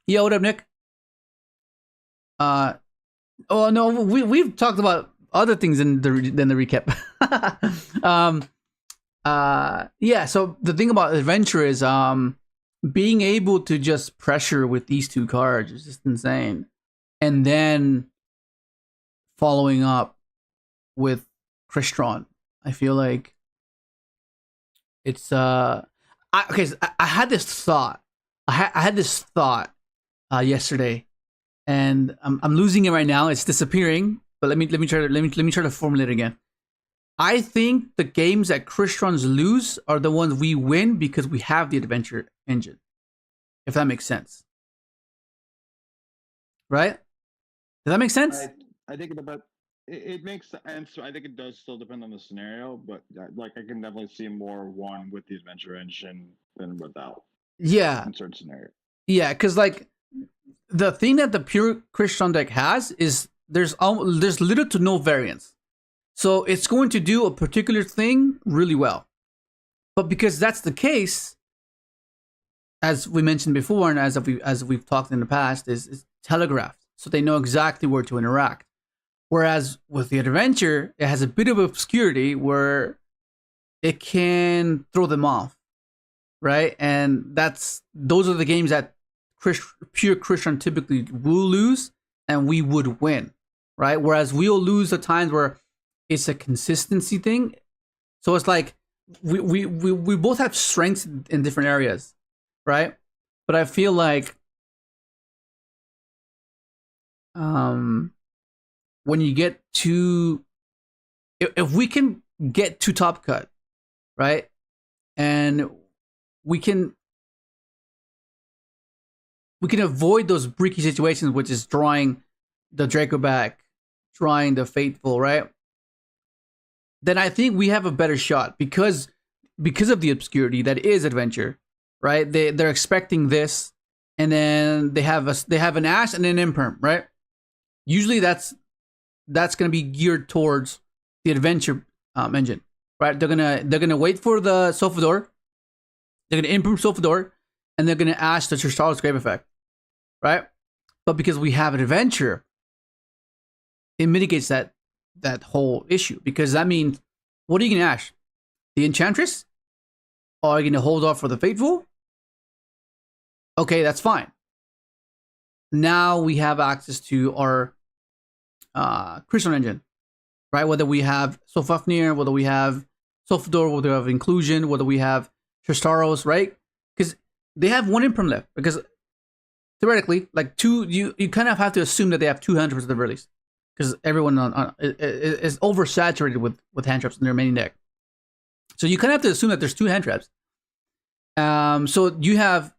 Speaker 3: yo, what up, Nick? Oh no, we've talked about other things than the recap. Yeah, so the thing about adventure is being able to just pressure with these 2 cards is just insane. And then following up with Crystron, I feel like it's I had this thought. I had this thought yesterday, and I'm losing it right now. It's disappearing. But let me try to formulate it again. I think the games that Crystrons lose are the ones we win because we have the adventure engine. If that makes sense, right? Does that make sense?
Speaker 4: I think it makes sense. I think it does still depend on the scenario, but I can definitely see more one with the adventure engine than without.
Speaker 3: Yeah.
Speaker 4: In certain scenario.
Speaker 3: Yeah, because the thing that the pure Crystron deck has is there's little to no variance, so it's going to do a particular thing really well. But because that's the case, as we mentioned before, and as we've talked in the past, is telegraphed. So they know exactly where to interact. Whereas with the adventure, it has a bit of obscurity where it can throw them off, right? And those are the games that pure Crystron typically will lose, and we would win, right? Whereas we'll lose the times where it's a consistency thing. So it's like we both have strengths in different areas, right? But I feel like when you get to, if we can get to top cut, right, and we can avoid those bricky situations, which is drawing the Draco back, drawing the Fateful, right, then I think we have a better shot because of the obscurity that is adventure, right? They're expecting this, and then they have an Ash and an Imperm, right? Usually that's going to be geared towards the adventure engine, right? They're gonna wait for the Sulfador, they're gonna improve Sulfador, and they're gonna Ash the Tristaros Grave Effect, right? But because we have an adventure, it mitigates that whole issue, because that means, what are you gonna Ash? The Enchantress? Or are you gonna hold off for the Fateful? Okay, that's fine. Now we have access to our Crystron engine, right? Whether we have sulfefnir, whether we have sulfador, whether we have inclusion, whether we have Tristaros, right? Because they have one imperm left. Because theoretically, like two, you kind of have to assume that they have 2 hand traps at the very least. Because everyone is oversaturated with hand traps in their main deck. So you kind of have to assume that there's 2 hand traps. So you have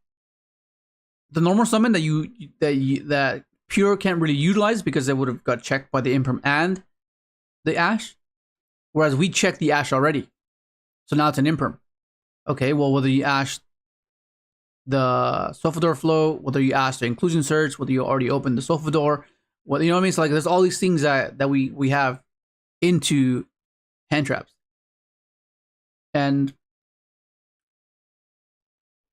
Speaker 3: the normal summon that Pure can't really utilize because they would have got checked by the Imperm and the Ash. Whereas we checked the Ash already. So now it's an Imperm. Okay, well, whether you Ash the Sulfador flow, whether you Ash the inclusion search, whether you already opened the Sulfador, what you know what I mean? So like there's all these things that we have into hand traps. And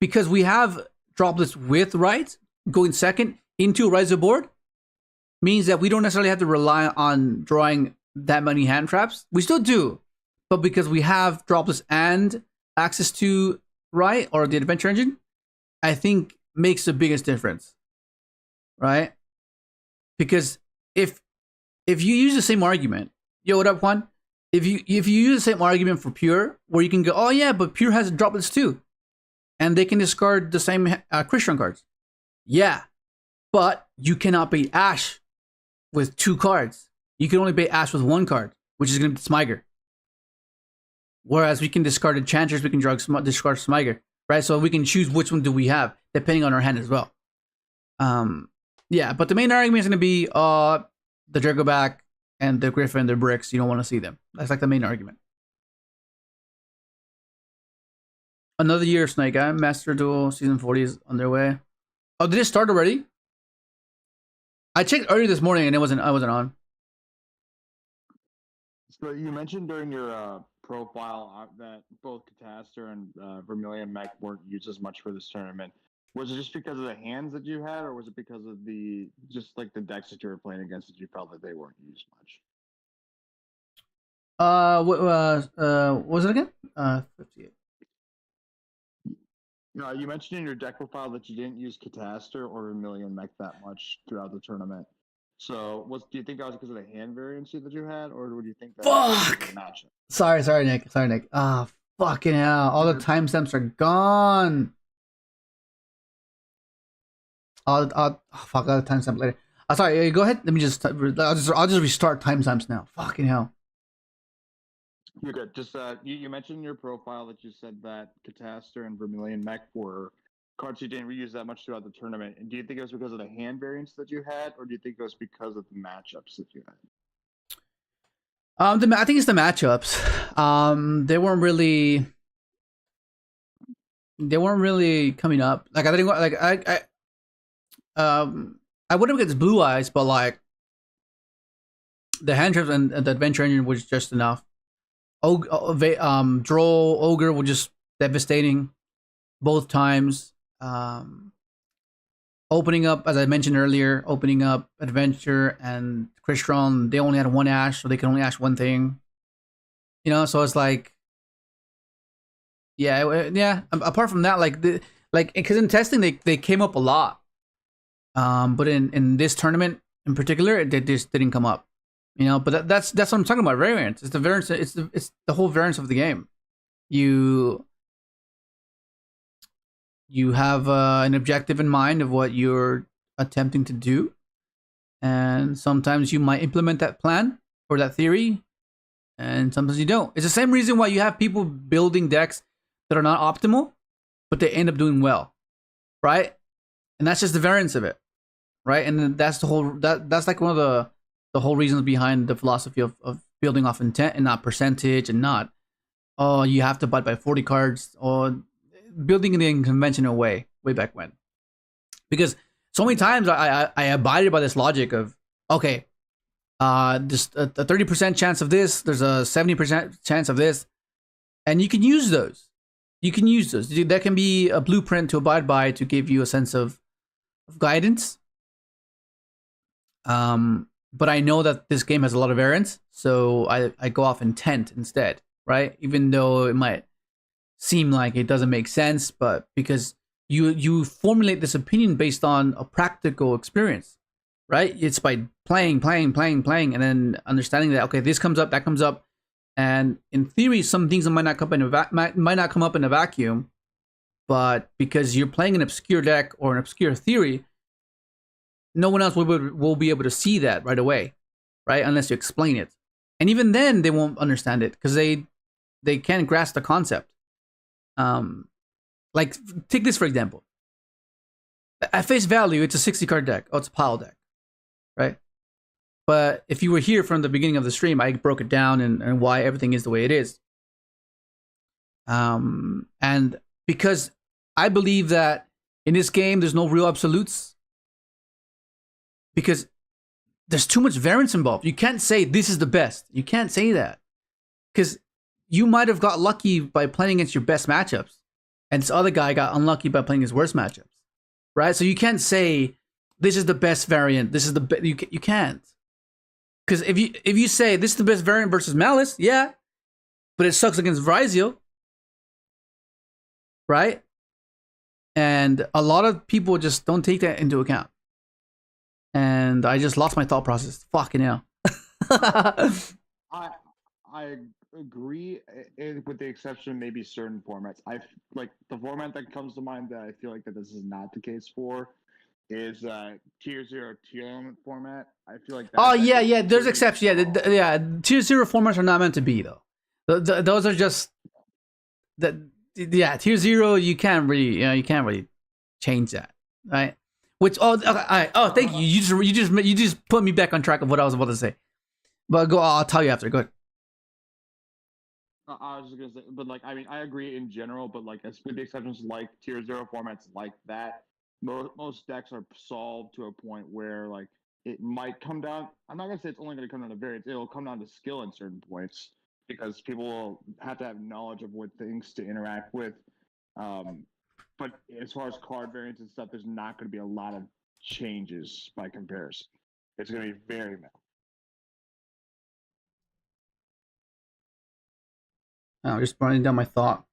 Speaker 3: because we have droplets with Rights going second into a Rise board, means that we don't necessarily have to rely on drawing that many hand traps. We still do, but because we have droplets and access to Right or the Adventure Engine, I think makes the biggest difference, right? Because if you use the same argument, yo, what up, Juan? If you use the same argument for Pure, where you can go, oh yeah, but Pure has droplets too, and they can discard the same Crystron cards. Yeah, but you cannot bait Ash with 2 cards. You can only bait Ash with 1 card, which is going to be Smyger. Whereas we can discard Enchanters, we can discard Smyger, right? So we can choose which one do we have, depending on our hand as well. Yeah, but the main argument is going to be the Dragoback and the Griffin, the bricks. You don't want to see them. That's like the main argument. Another year of Snake Eye. Master Duel Season 40 is on their way. Oh, did it start already? I checked earlier this morning and I wasn't on.
Speaker 4: So you mentioned during your profile that both Catastor and Vermilion Mech weren't used as much for this tournament. Was it just because of the hands that you had, or was it because of the decks that you were playing against that you felt that they weren't used much?
Speaker 3: What was it again? 58.
Speaker 4: You mentioned in your deck profile that you didn't use Catastor or Vermilion Mech that much throughout the tournament. So, do you think that was because of the hand variance that you had, or do you think that
Speaker 3: Fuck! Sorry, Nick. Ah, fucking hell. All the timestamps are gone. I'll fuck, I'll timestamp later. Sorry, go ahead. Let me just, I'll just restart timestamps now. Fucking hell.
Speaker 4: You're good. Just, you mentioned in your profile that you said that Catastor and Vermilion Mech were cards you didn't reuse that much throughout the tournament. And do you think it was because of the hand variance that you had, or do you think it was because of the matchups that you had?
Speaker 3: I think it's the matchups. They weren't really coming up. Like I didn't like I would have against Blue Eyes, but like the hand traps and the Adventure Engine was just enough. Droll Ogre was just devastating both times. Opening up, as I mentioned earlier, opening up Adventure and Crystron, they only had 1 Ash, so they can only Ash 1 thing. You know, so it's like, yeah. Apart from that, because in testing they came up a lot, but in this tournament in particular, they just didn't come up. You know, but that's what I'm talking about. Variance. It's the variance. It's the whole variance of the game. You have an objective in mind of what you're attempting to do, and sometimes you might implement that plan or that theory, and sometimes you don't. It's the same reason why you have people building decks that are not optimal, but they end up doing well, right? And that's just the variance of it, right? And that's the whole that's like one of the whole reasons behind the philosophy of building off intent and not percentage, and not you have to buy by 40 cards, or building in the unconventional way back when. Because so many times I abided by this logic of, okay, just a 30% chance of this, there's a 70% chance of this, and you can use those. That can be a blueprint to abide by to give you a sense of guidance. But I know that this game has a lot of variance, so I go off intent instead, right? Even though it might seem like it doesn't make sense, but because you formulate this opinion based on a practical experience, right? It's by playing, and then understanding that, okay, this comes up, that comes up, And in theory, some things might not come up in a vacuum, but because you're playing an obscure deck or an obscure theory, no one else will be able to see that right away, right? Unless you explain it. And even then, they won't understand it because they can't grasp the concept. Like, take this for example. At face value, it's a 60 card deck. Oh, it's a pile deck, right? But if you were here from the beginning of the stream, I broke it down and why everything is the way it is. And because I believe that in this game, there's no real absolutes. Because there's too much variance involved. You can't say this is the best. You can't say that. Because you might have got lucky by playing against your best matchups. And this other guy got unlucky by playing his worst matchups. Right? So you can't say this is the best variant. This is the best. You can't. Because if you say this is the best variant versus maliss, yeah. But it sucks against Yugioh. Right? And a lot of people just don't take that into account. And I just lost my thought process. Fucking hell.
Speaker 4: I agree, with the exception of maybe certain formats. Like the format that comes to mind that I feel like that this is not the case for is Tier 0 tier element format. I feel like
Speaker 3: oh yeah, there's exceptions. Yeah, Tier 0 formats are not meant to be though. Those are just that. Yeah, Tier 0 you can't really change that, right? Which thank you. You just put me back on track of what I was about to say. But go, I'll tell you after. Go ahead.
Speaker 4: I was just gonna say, but like, I mean, I agree in general, but like, as with the exceptions, like Tier 0 formats like that, most decks are solved to a point where like it might come down. I'm not gonna say it's only gonna come down to variance. It'll come down to skill in certain points because people will have to have knowledge of what things to interact with. But as far as card variants and stuff, there's not going to be a lot of changes by comparison. It's going to be very minimal.
Speaker 3: I'm just running down my thought.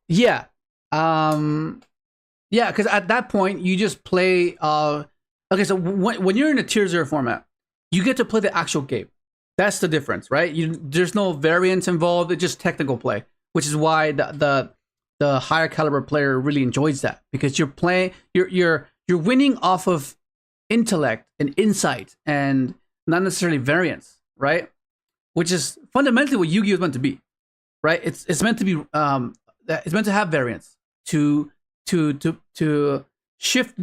Speaker 3: Yeah. Yeah, because at that point, you just play... okay, so when you're in a Tier 0 format, you get to play the actual game. That's the difference, right? There's no variance involved. It's just technical play, which is why the higher caliber player really enjoys that because you're playing, you're winning off of intellect and insight and not necessarily variance, right? Which is fundamentally what Yu-Gi-Oh is meant to be, right? It's meant to be it's meant to have variance to shift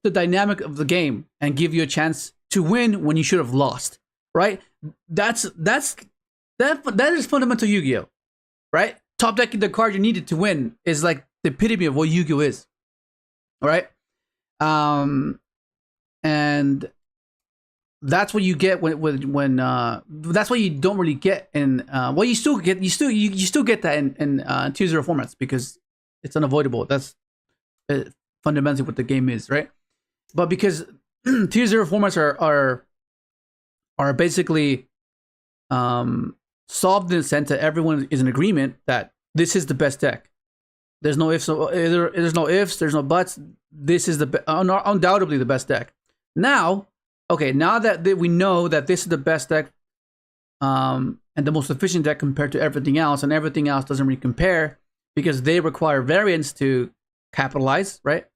Speaker 3: the dynamic of the game and give you a chance to win when you should have lost. Right? That is fundamental Yu-Gi-Oh! Right? Top decking the card you needed to win is like the epitome of what Yu-Gi-Oh! Is. Right? And that's what you get when that's what you don't really get in well you still get that in Tier 0 formats because it's unavoidable. That's fundamentally what the game is, right? But because Tier 0 formats are basically solved in the sense that everyone is in agreement that this is the best deck. There's no ifs, there's no ifs, there's no buts. This is undoubtedly the best deck. Now that we know that this is the best deck and the most efficient deck compared to everything else, and everything else doesn't really compare because they require variance to capitalize, right?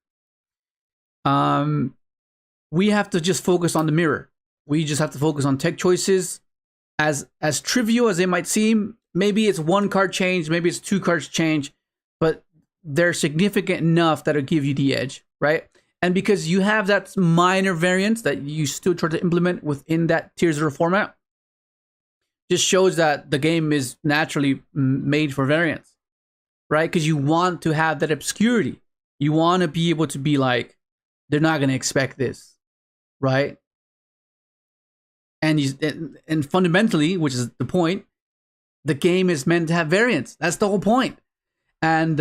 Speaker 3: We have to just focus on the mirror. We just have to focus on tech choices. As trivial as they might seem, maybe it's one card change, maybe it's two cards change, but they're significant enough that it'll give you the edge, right? And because you have that minor variance that you still try to implement within that Tier 0 format, just shows that the game is naturally made for variance, right? Because you want to have that obscurity. You want to be able to be like, they're not going to expect this, right? And fundamentally, which is the point, the game is meant to have variance. That's the whole point. And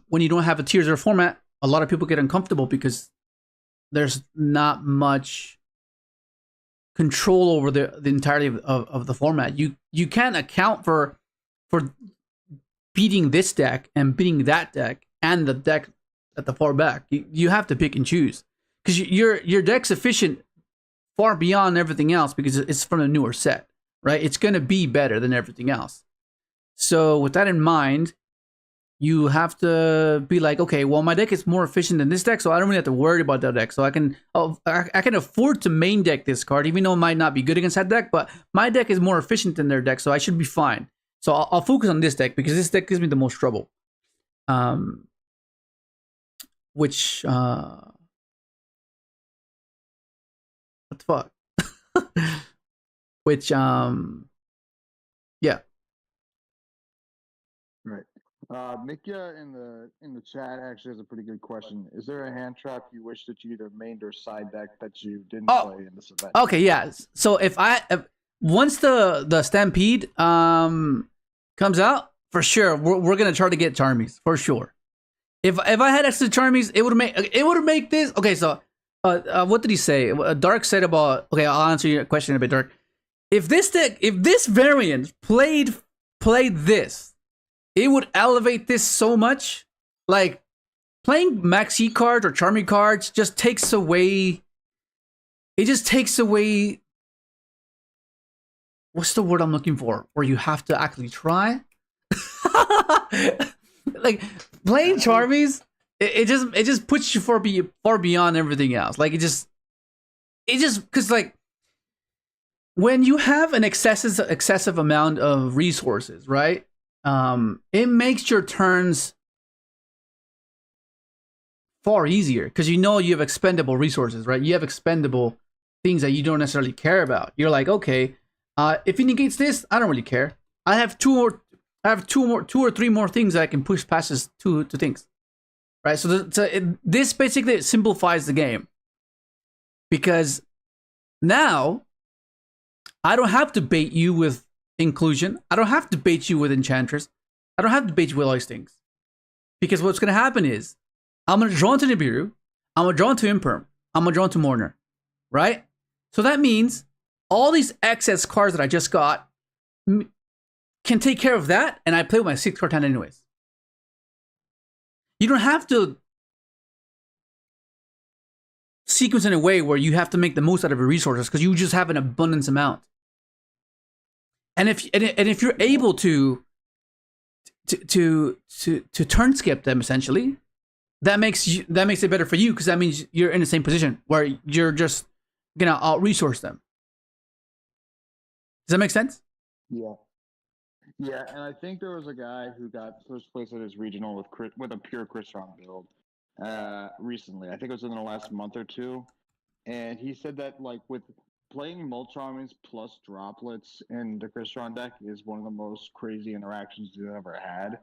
Speaker 3: when you don't have a Tier 0 format, a lot of people get uncomfortable because there's not much control over the entirety of the format. You can't account for beating this deck and beating that deck and the deck at the far back. You have to pick and choose because your deck's efficient far beyond everything else because it's from a newer set, right? It's going to be better than everything else. So with that in mind, you have to be like, okay, well, my deck is more efficient than this deck, so I don't really have to worry about that deck. So I can afford to main deck this card, even though it might not be good against that deck, but my deck is more efficient than their deck, so I should be fine. So I'll focus on this deck because this deck gives me the most trouble. Which what the fuck? Which yeah.
Speaker 4: Right. Mikia in the chat actually has a pretty good question. Is there a hand trap you wish that you either mained or side deck that you didn't play in this event?
Speaker 3: Okay, yeah. So if once the Stampede comes out, for sure we're gonna try to get Charmies for sure. If I had extra Charmies, it would make this okay. So what did he say? Dark said about okay. I'll answer your question a bit, Dark. If this variant played this, it would elevate this so much. Like playing Maxi cards or Charmy cards just takes away. It just takes away. What's the word I'm looking for? Where you have to actually try. Like playing Charmies, it just puts you far beyond everything else. Like it just because like when you have an excessive amount of resources, right? It makes your turns far easier because you know you have expendable resources, right? You have expendable things that you don't necessarily care about. You're like, okay, if he negates this, I don't really care. I have two or three more things that I can push past his two things, right? So this basically simplifies the game because now I don't have to bait you with inclusion. I don't have to bait you with enchantress. I don't have to bait you with all these things because what's going to happen is I'm going to draw into Nibiru. I'm going to draw into Imperm. I'm going to draw into Mourner, right? So that means all these excess cards that I just got can take care of that, and I play with my 6-card hand anyways. You don't have to sequence in a way where you have to make the most out of your resources because you just have an abundance amount. And if you're able to turn skip them essentially, that makes it better for you because that means you're in the same position where you're just gonna out resource them. Does that make sense?
Speaker 4: Yeah. Yeah, and I think there was a guy who got first place at his regional with a pure Crystron build recently. I think it was in the last month or two, and he said that like with playing Mulcharmings plus droplets in the Crystron deck is one of the most crazy interactions you've ever had,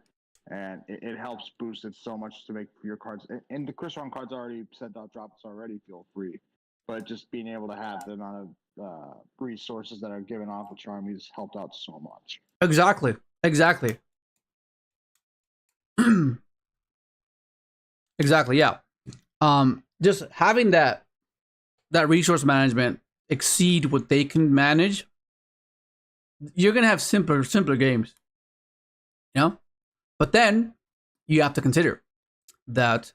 Speaker 4: and it helps boost it so much to make your cards. And the Crystron cards already sent out droplets already feel free, but just being able to have the amount of resources that are given off of Charmies helped out so much.
Speaker 3: Exactly. Exactly, yeah. Just having that resource management exceed what they can manage, you're gonna have simpler games. You know? But then you have to consider that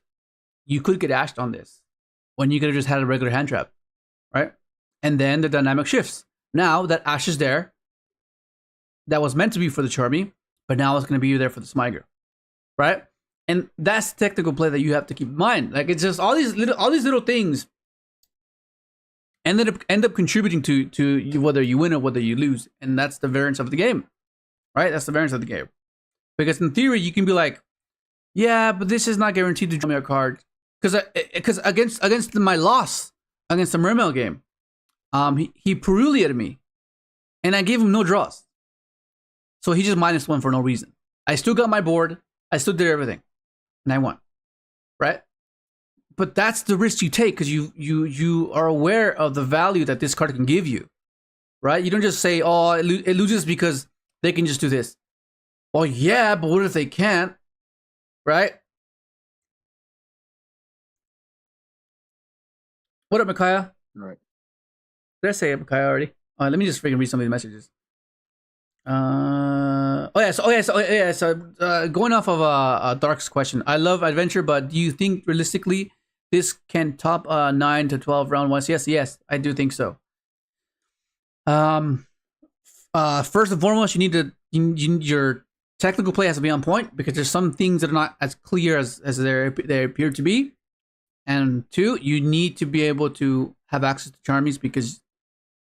Speaker 3: you could get ashed on this when you could have just had a regular hand trap, right? And then the dynamic shifts. Now that ash is there, that was meant to be for the Charmy, but now it's going to be there for the Smiger, right? And that's the technical play that you have to keep in mind. Like it's just all these little things end up contributing to whether you win or whether you lose, and that's the variance of the game, right? That's the variance of the game. Because in theory, you can be like, yeah, but this is not guaranteed to draw me a card because against my loss against the Mermail game, he Peruliated me, and I gave him no draws. So he just -1 for no reason. I still got my board. I still did everything. And I won. Right? But that's the risk you take because you are aware of the value that this card can give you. Right? You don't just say, oh, it loses because they can just do this. Well, yeah, but what if they can't? Right? What up, Micaiah?
Speaker 4: Right.
Speaker 3: Did I say it, Micaiah, already? Let me just freaking read some of the messages. So going off of Dark's question, I love adventure, but do you think realistically this can top 9 to 12 round ones? Yes, I do think so. Um, first and foremost, your technical play has to be on point because there's some things that are not as clear as they appear to be. And two, you need to be able to have access to charmies because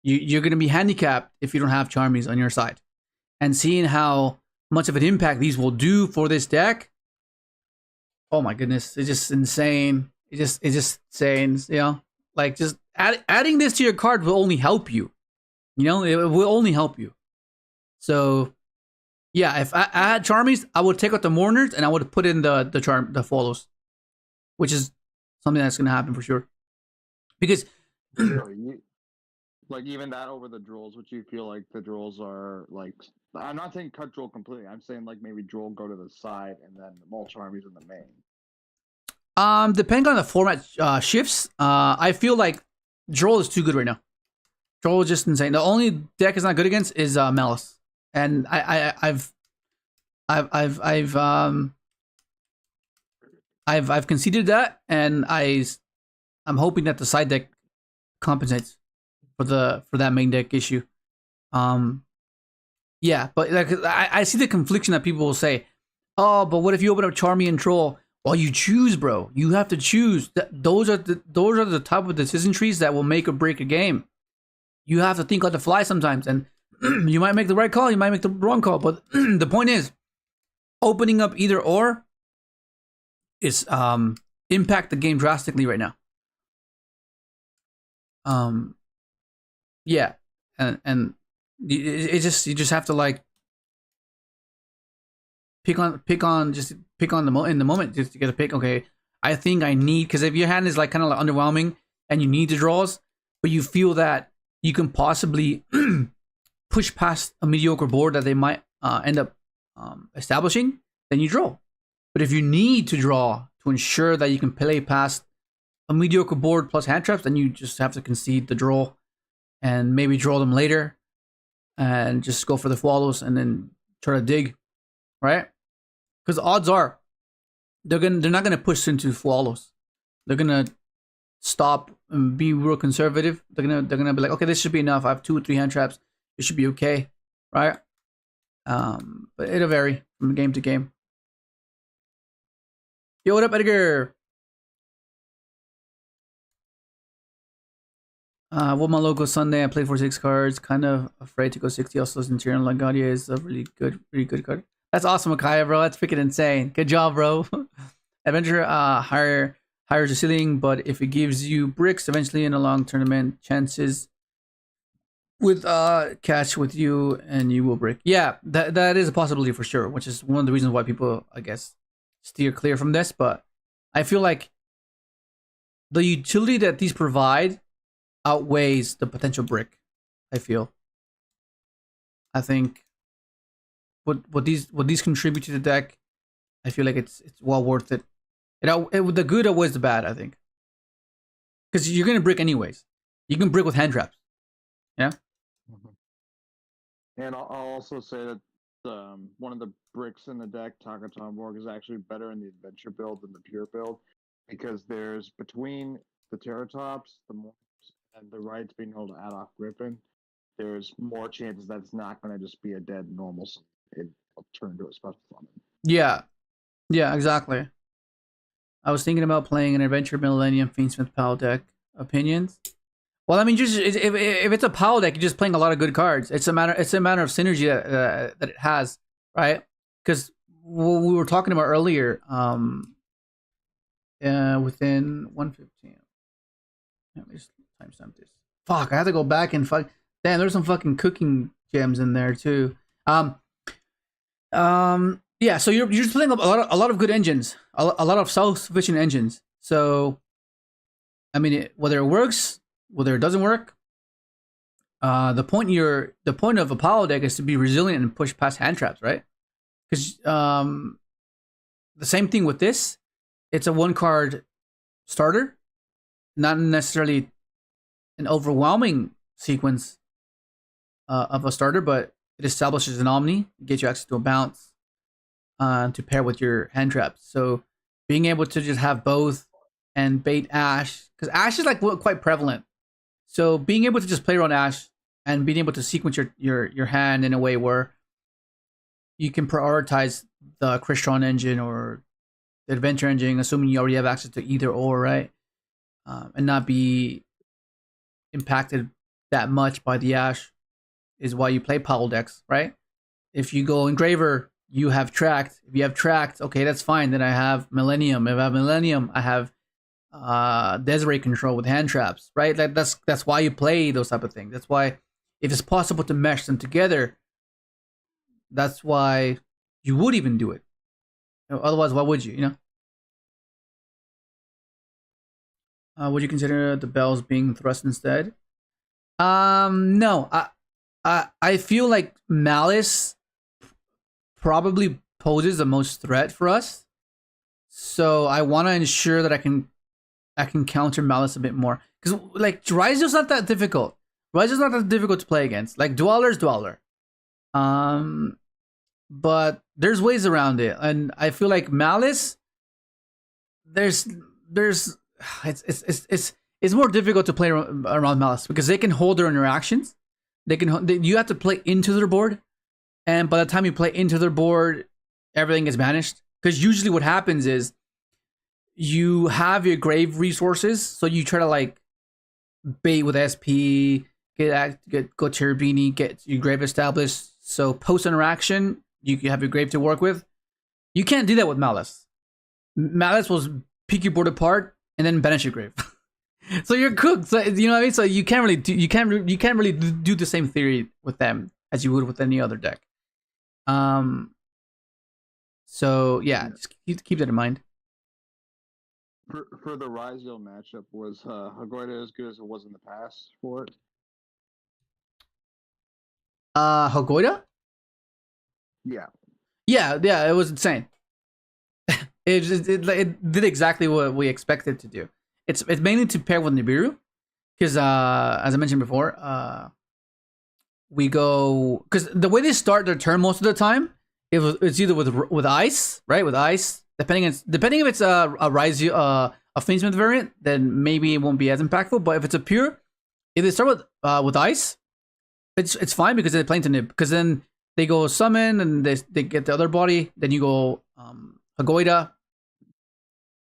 Speaker 3: you're going to be handicapped if you don't have charmies on your side. And seeing how much of an impact these will do for this deck, oh my goodness, it's just insane. It's just insane, you know? Like, just adding this to your card will only help you. You know, it will only help you. So, yeah, if I had charmies, I would take out the mourners and I would put in the follows, which is something that's going to happen for sure. Because
Speaker 4: Really, like even that over the duels, which you feel like the duels are like. I'm not saying cut duel completely. I'm saying like maybe duel go to the side and then the mulch armies in the main.
Speaker 3: Depending on the format shifts, I feel like Droll is too good right now. Droll is just insane. The only deck is not good against is Maliss, and I've conceded that, and I'm hoping that the side deck compensates for that main deck issue. Yeah, but like I see the confliction that people will say, oh, but what if you open up Charmy and Troll? Well, you choose, bro. You have to choose. Those are the type of decision trees that will make or break a game. You have to think on the fly sometimes, and you might make the right call, you might make the wrong call. But the point is, opening up either or is impact the game drastically right now. Yeah, and you just have to like pick on in the moment just to get a pick. Okay, I think I need, because if your hand is like kind of like underwhelming and you need the draws, but you feel that you can possibly push past a mediocre board that they might end up establishing, then you draw. But if you need to draw to ensure that you can play past a mediocre board plus hand traps, then you just have to concede the draw and maybe draw them later and just go for the follows and then try to dig, right? Because odds are they're not gonna push into follows. They're gonna stop and be real conservative. They're gonna be like, okay, this should be enough. I have 2 or 3 hand traps. It should be okay, right? But it'll vary from game to game. Yo, what up, Edgar? What my local Sunday, I played for 6 cards. Kind of afraid to go 60. Also, CENTURION LaGuardia is a really good card. That's awesome, Akaya, bro. That's freaking insane. Good job, bro. Adventure higher the ceiling, but if it gives you bricks eventually in a long tournament, chances with catch with you and you will break. Yeah, that is a possibility for sure, which is one of the reasons why people, I guess, steer clear from this. But I feel like the utility that these provide outweighs the potential brick. I think what these contribute to the deck, I feel like it's well worth it. The good outweighs the bad, I think, because you're gonna brick anyways. You can brick with hand traps. Yeah.
Speaker 4: And I'll also say that one of the bricks in the deck, Takatomborg, is actually better in the adventure build than the pure build, because there's between the Terratops, the Morphs, and the Rights being able to add off Griffin, there's more chances that it's not going to just be a dead normal. It'll turn into a special summon. Yeah,
Speaker 3: exactly. I was thinking about playing an Adventure Millennium Fiendsmith Pal deck. Opinions? Well, I mean, just if it's a Pal deck, you're just playing a lot of good cards. It's a matter of synergy that it has, right? Because what we were talking about earlier, within 115. Let me just timestamp this. Fuck, I have to go back and fuck. Damn, there's some fucking cooking gems in there too. Yeah, so you're just playing a lot of good engines, a lot of self-sufficient engines. So, I mean, whether it works, whether it doesn't work, the point of a power deck is to be resilient and push past hand traps, right? Because the same thing with this, it's a 1-card starter, not necessarily an overwhelming sequence of a starter, but it establishes an Omni, gets you access to a bounce. To pair with your hand traps. So being able to just have both and bait Ash, because Ash is like quite prevalent. So being able to just play around Ash and being able to sequence your hand in a way where you can prioritize the Crystron engine or the adventure engine, assuming you already have access to either or, right? And not be impacted that much by the Ash is why you play Powell decks, right? If you go Engraver, you have Tracked. If you have Tracked, okay, that's fine. Then I have Millennium. If I have Millennium, I have Desiree control with hand traps, right? That's why you play those type of things. That's why if it's possible to mesh them together, that's why you would even do it. Otherwise, why would you? You know. Would you consider the bells being thrust instead? No. I feel like maliss probably poses the most threat for us, so I want to ensure that I can counter maliss a bit more, because like Ryzel's not that difficult. Ryzel's not that difficult to play against. Like Dweller's Dweller, but there's ways around it, and I feel like maliss. There's it's more difficult to play around maliss because they can hold their interactions. You have to play into their board, and by the time you play into their board, everything is banished. Because usually what happens is you have your grave resources, so you try to like bait with SP, go Cherubini, get your grave established. So post interaction, you have your grave to work with. You can't do that with maliss. Maliss will pick your board apart and then banish your grave. So you're cooked. So, you know what I mean? So you can't really do the same theory with them as you would with any other deck. So yeah, just keep that in mind.
Speaker 6: For the Ryzel matchup, was Hagoita as good as it was in the past for it?
Speaker 3: Hagoita?
Speaker 6: Yeah.
Speaker 3: Yeah, it was insane. It did exactly what we expected to do. It's mainly to pair with Nibiru, because as I mentioned before, we go, because the way they start their turn most of the time, it's either with ice, right? With ice, depending if it's a Ryzel, a Fiendsmith variant, then maybe it won't be as impactful. But if it's a pure, if they start with ice, it's fine because they're playing to Nib. Because then they go summon and they get the other body. Then you go Hagoita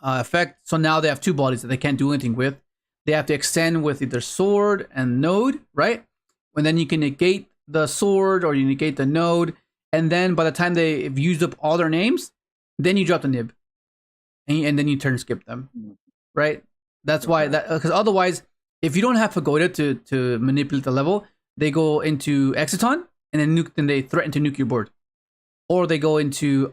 Speaker 3: effect. So now they have two bodies that they can't do anything with. They have to extend with either sword and node, right? And then you can negate the sword or you negate the node. And then by the time they've used up all their names, then you drop the nib. And then you turn skip them, right? That's why because otherwise, if you don't have Hagoita to manipulate the level, they go into Exiton and then they threaten to nuke your board, or they go into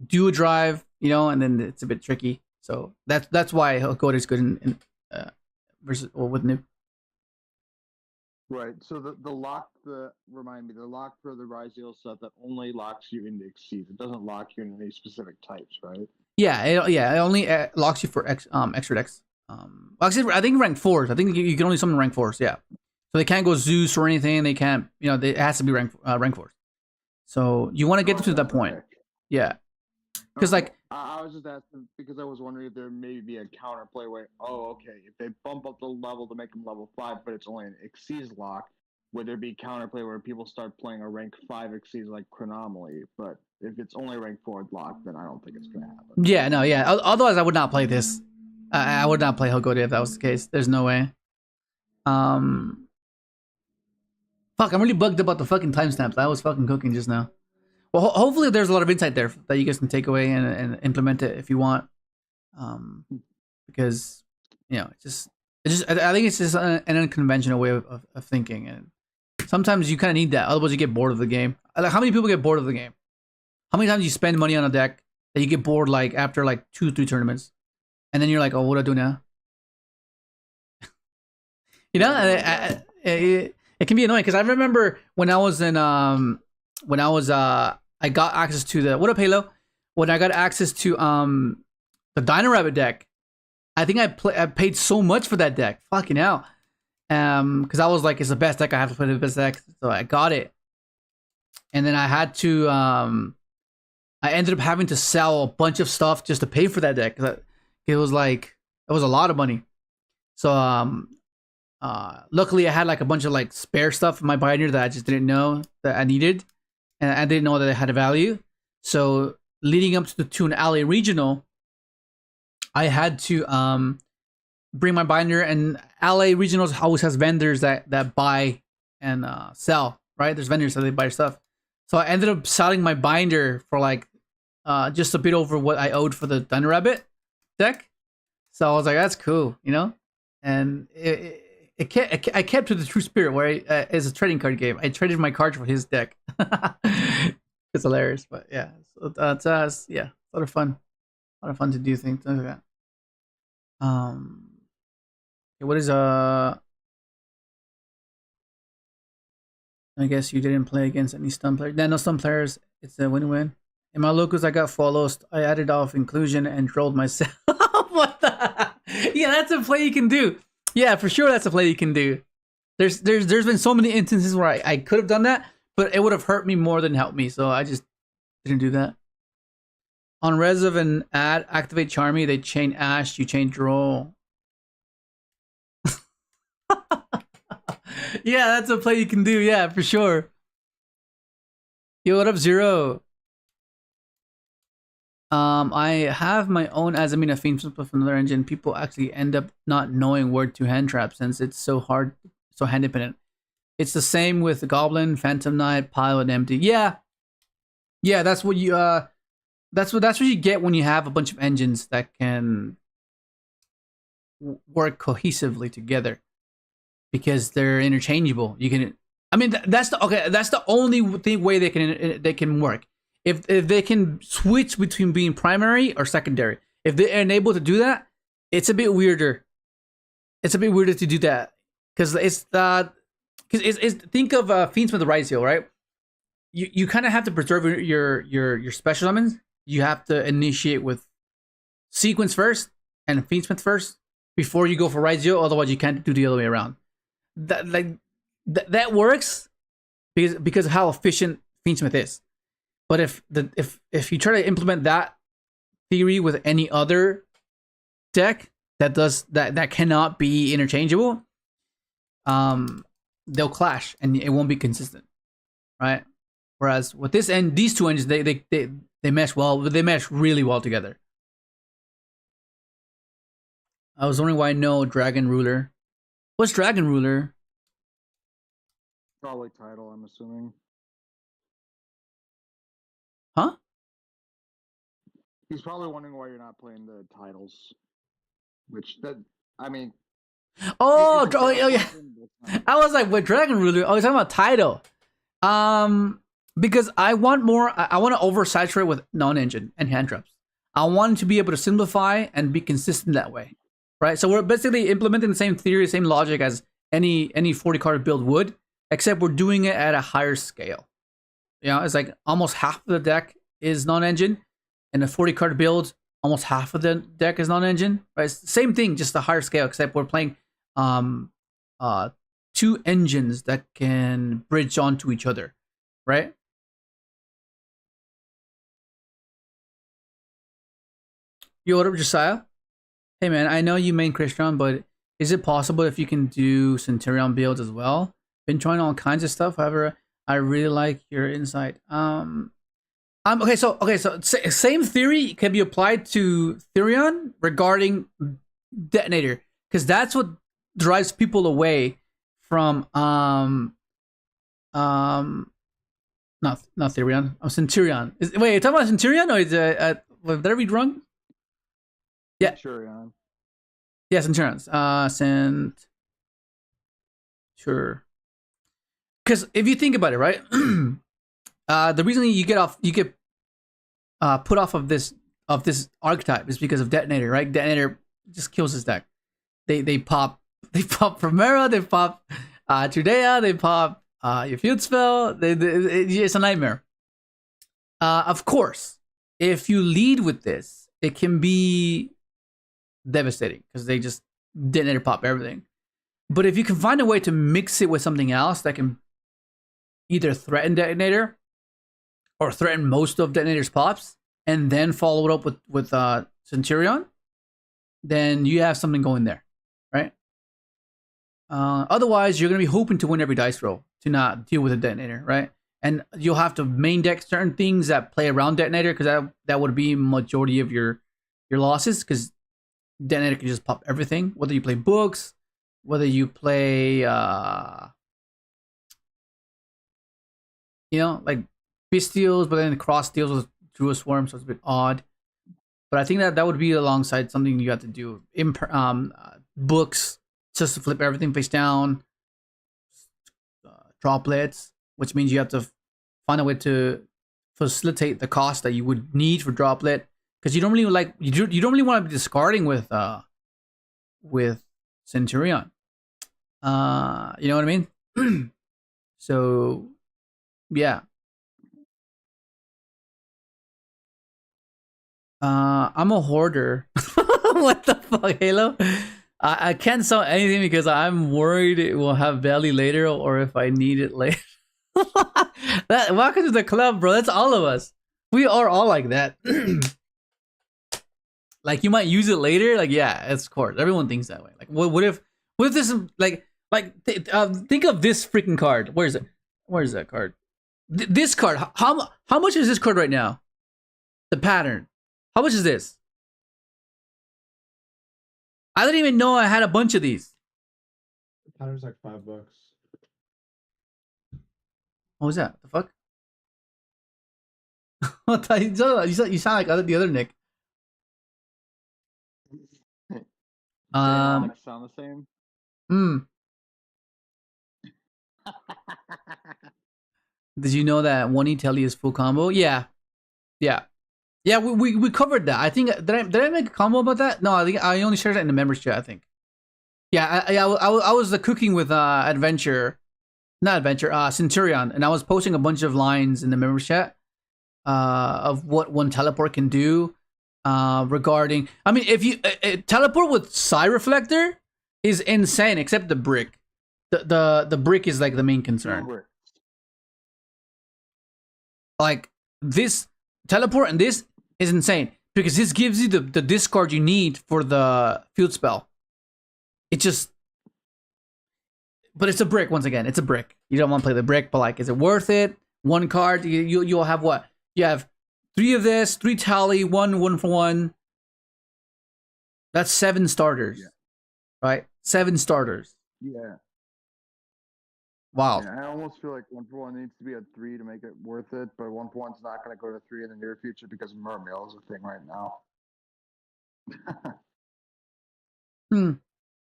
Speaker 3: Duo Drive, you know, and then it's a bit tricky. So that's why Hagoita is good in versus or with nib.
Speaker 6: Right. So the lock, the lock for the Ryzel stuff that only locks you into Exceeds. It doesn't lock you in any specific types, right?
Speaker 3: Yeah, it only locks you for extra decks. Actually, I think rank 4s. I think you can only summon rank 4s. Yeah, so they can't go Zeus or anything. They can't. You know, it has to be rank 4s. So you want to get to that point. Yeah, because like
Speaker 6: I was just asking because I was wondering if there may be a counterplay where if they bump up the level to make them level 5, but it's only an Exceeds lock. Would there be counterplay where people start playing a rank 5 Exceeds like Chronomaly? But if it's only rank 4 lock, then I don't think it's gonna happen.
Speaker 3: Yeah, no, yeah. Otherwise, I would not play this. I would not play Hagoita if that was the case. There's no way. Fuck, I'm really bugged about the fucking timestamps. I was fucking cooking just now. Well, hopefully there's a lot of insight there that you guys can take away and implement it if you want. Because you know, I think it's just an unconventional way of thinking, and sometimes you kind of need that. Otherwise, you get bored of the game. Like, how many people get bored of the game? How many times do you spend money on a deck that you get bored like after like 2-3 tournaments, and then you're like, oh, what do I do now? You know, it can be annoying because I remember when I was in I got access to the what up Halo when I got access to the Dino Rabbit deck. I think I paid so much for that deck. Fucking hell. Because I was like, it's the best deck. I have to play the best deck. So I got it. And then I had to, I ended up having to sell a bunch of stuff just to pay for that deck. It was like, it was a lot of money. So luckily I had like a bunch of like spare stuff in my binder that I just didn't know that I needed, and I didn't know that it had a value. So leading up to an LA regional, I had to bring my binder, and LA regionals always has vendors that buy and sell, right? There's vendors that they buy stuff. So I ended up selling my binder for like just a bit over what I owed for the Thunder Rabbit deck. So I was like, that's cool, you know? And I kept to the true spirit where it's a trading card game. I traded my cards for his deck. It's hilarious, but yeah, so it's yeah, a lot of fun. A lot of fun to do things like that. What is I guess you didn't play against any stun players. No stun players. It's a win-win. In my locals, I got follows. I added off inclusion and trolled myself. What the? Yeah, that's a play you can do. Yeah, for sure, that's a play you can do. There's been so many instances where I could have done that, but it would have hurt me more than helped me. So I just didn't do that. On res of an ad, activate Charmy. They chain Ash. You chain Droll. Yeah, that's a play you can do. Yeah, for sure. Yo, what up, Zero? I have my own Azamina theme from another engine. People actually end up not knowing where to hand trap since it's so hard, so hand dependent. It's the same with the Goblin, Phantom Knight, Pilot, Empty. Yeah, that's what you that's what you get when you have a bunch of engines that can work cohesively together because they're interchangeable. You can, I mean, that's the only way they can work. If they can switch between being primary or secondary, if they're unable to do that, it's a bit weirder. It's a bit weirder to do that because it's think of Fiends with the Rise-Heal, right? You kind of have to preserve your special summons. You have to initiate with Sequence first and Fiendsmith first before you go for Rise-Heal. Otherwise, you can't do the other way around. That works because of how efficient Fiendsmith is. But if you try to implement that theory with any other deck that cannot be interchangeable, they'll clash and it won't be consistent, right? Whereas with these two engines, they mesh well. They mesh really well together. I was wondering why no Dragon Ruler. What's Dragon Ruler?
Speaker 6: Probably title, I'm assuming.
Speaker 3: Huh?
Speaker 6: He's probably wondering why you're not playing the titles. I mean...
Speaker 3: Oh yeah. I was like, what Dragon Ruler? Oh, you're talking about title. Because I want more... I want to oversaturate with non-engine and hand traps. I want to be able to simplify and be consistent that way. Right? So we're basically implementing the same theory, same logic as any 40-card build would, except we're doing it at a higher scale. You know, it's like almost half of the deck is non-engine, and a 40-card build, almost half of the deck is non-engine. Right? It's the same thing, just a higher scale, except we're playing two engines that can bridge onto each other. Right? Yo, what up, Josiah? Hey man, I know you main Crystron, but is it possible if you can do Centurion builds as well? Been trying all kinds of stuff. However, I really like your insight. Okay, so same theory can be applied to Therion regarding Detonator, because that's what drives people away from not Therion. Centurion. Wait, you're talking about Centurion, or is did I read wrong? Yeah.
Speaker 6: Centurion.
Speaker 3: Yeah, Centurions. Sure. Because if you think about it, right, the reason you get put off of this archetype is because of Detonator, right? Detonator just kills his deck. They pop Primera, they pop Trudea, they pop your field spell. It's a nightmare. Of course, if you lead with this, it can be devastating because they just Detonator pop everything. But if you can find a way to mix it with something else that can either threaten Detonator or threaten most of Detonator's pops, and then follow it up with Centurion, then you have something going there, right? Otherwise, you're gonna be hoping to win every dice roll to not deal with a detonator, right? And you'll have to main deck certain things that play around detonator because that would be majority of your losses because detonator can just pop everything. Whether you play books, whether you play like Bestials, but then cross deals with Druid Swarm, so it's a bit odd. But I think that would be alongside something you have to do. Books, just to flip everything face down. Droplets, which means you have to find a way to facilitate the cost that you would need for droplet. Because you don't really you don't really want to be discarding with Centurion. You know what I mean? So yeah. I'm a hoarder. What the fuck, Halo? I can't sell anything because I'm worried it will have value later or if I need it later. Welcome to the club, bro. That's all of us. We are all like that. Like you might use it later. Like yeah, of course. Everyone thinks that way. Like what if this think of this freaking card. Where is it? Where is that card? This card. How much is this card right now? The pattern. How much is this? I didn't even know I had a bunch of these.
Speaker 7: The pattern's like $5.
Speaker 3: What was that? The fuck? What you sound like the other Nick.
Speaker 6: Sound the same.
Speaker 3: Did you know that one telly is full combo? Yeah. We covered that. I think did I make a combo about that? No, I think I only shared it in the members chat. I think. Yeah, I was cooking with Centurion, and I was posting a bunch of lines in the members chat of what one teleport can do regarding. I mean, if you teleport with Psi Reflector is insane, except the brick. The brick is like the main concern. Like this teleport and this is insane because this gives you the discard you need for the field spell. It just, but it's a brick once again. It's a brick. You don't want to play the brick, but like, is it worth it? One card, you'll have what? You have 3 of this, 3 tally, 1 for 1. That's 7 starters, right? 7 starters.
Speaker 6: Yeah.
Speaker 3: Wow.
Speaker 6: Yeah, I almost feel like 1 for 1 needs to be a 3 to make it worth it, but 1 for 1's not going to go to 3 in the near future because Mermail is a thing right now.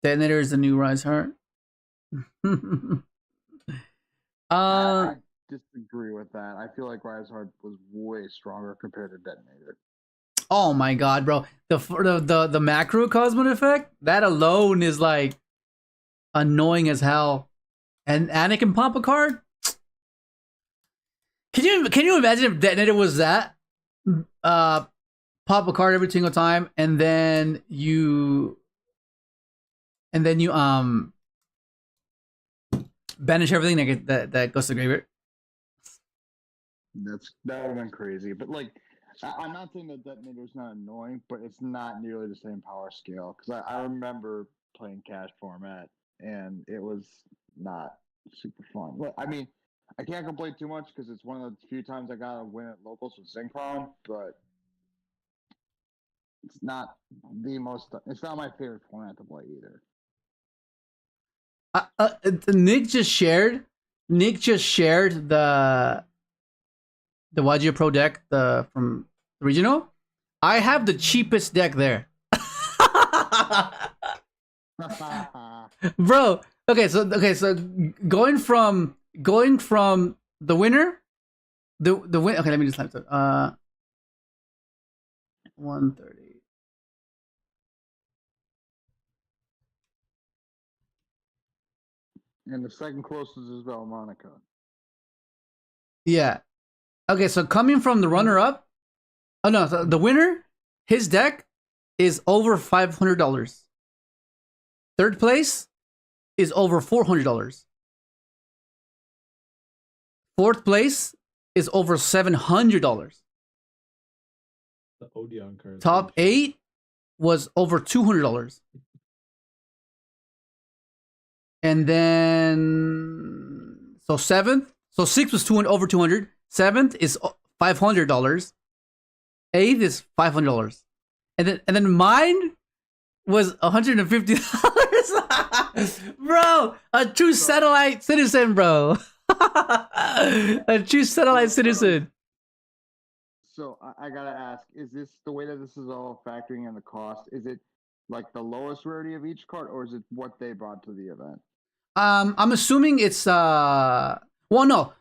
Speaker 3: Detonator is the new Rise Heart.
Speaker 6: I disagree with that. I feel like Rise Heart was way stronger compared to Detonator.
Speaker 3: Oh my god, bro! The macrocosm effect, that alone is like annoying as hell. And it can pop a card. Can you imagine if Detonator was that? Pop a card every single time, and then you banish everything that goes to graveyard.
Speaker 6: That would have been crazy. But like, I'm not saying that Detonator is not annoying, but it's not nearly the same power scale. Because I remember playing cash format, and it was not super fun. Well, I mean, I can't complain too much because it's one of the few times I got a win at locals with Synchron, but it's not the most. It's not my favorite format to play either.
Speaker 3: Nick just shared the Yugioh Pro deck from regional. I have the cheapest deck there. Bro, okay, so going from the winner, the win. Okay, let me just type it. 130.
Speaker 6: And the second closest is Monica.
Speaker 3: Yeah. Okay, so coming from the runner-up, oh no, the winner, his deck is over $500. Third place is over $400. Fourth place is over $700.
Speaker 7: The Odeon card.
Speaker 3: Top 8 was over $200. and then so seventh, so sixth was over 200. Seventh is $500. Eighth is $500, and then mine was $150. Bro, a true satellite citizen, bro. A true satellite citizen.
Speaker 6: So I gotta ask: is this the way that this is all factoring in the cost? Is it like the lowest rarity of each card, or is it what they brought to the event?
Speaker 3: I'm assuming it's well, no.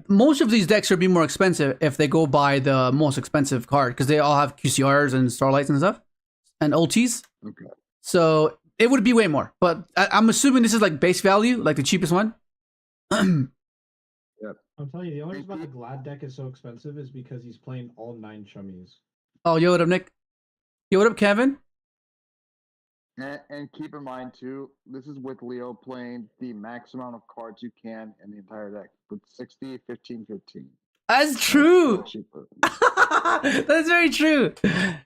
Speaker 3: Most of these decks are be more expensive if they go by the most expensive card because they all have QCRs and starlights and stuff and OTs.
Speaker 6: Okay.
Speaker 3: So it would be way more, but I'm assuming this is like base value, like the cheapest one.
Speaker 7: I'm telling you, the only reason why the Glad deck is so expensive is because he's playing all 9 chummies.
Speaker 3: Oh, yo, what up, Nick? Yo, what up, Kevin?
Speaker 6: And keep in mind too, this is with Leo playing the max amount of cards you can in the entire deck with 60, 15, 15.
Speaker 3: That's true.
Speaker 6: Cheaper.
Speaker 3: That's very true.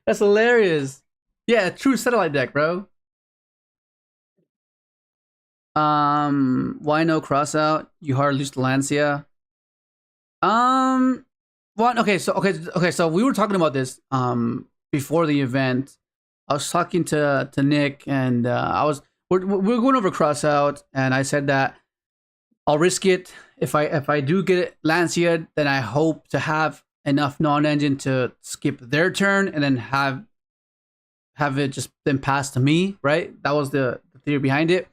Speaker 3: That's hilarious. Yeah, true satellite deck, bro. Why no crossout? You hard lose to Lancia. One. Okay, so we were talking about this before the event. I was talking to Nick, and we're going over crossout, and I said that I'll risk it if I do get Lancia, then I hope to have enough non-engine to skip their turn and then have it just then pass to me, right? That was the theory behind it,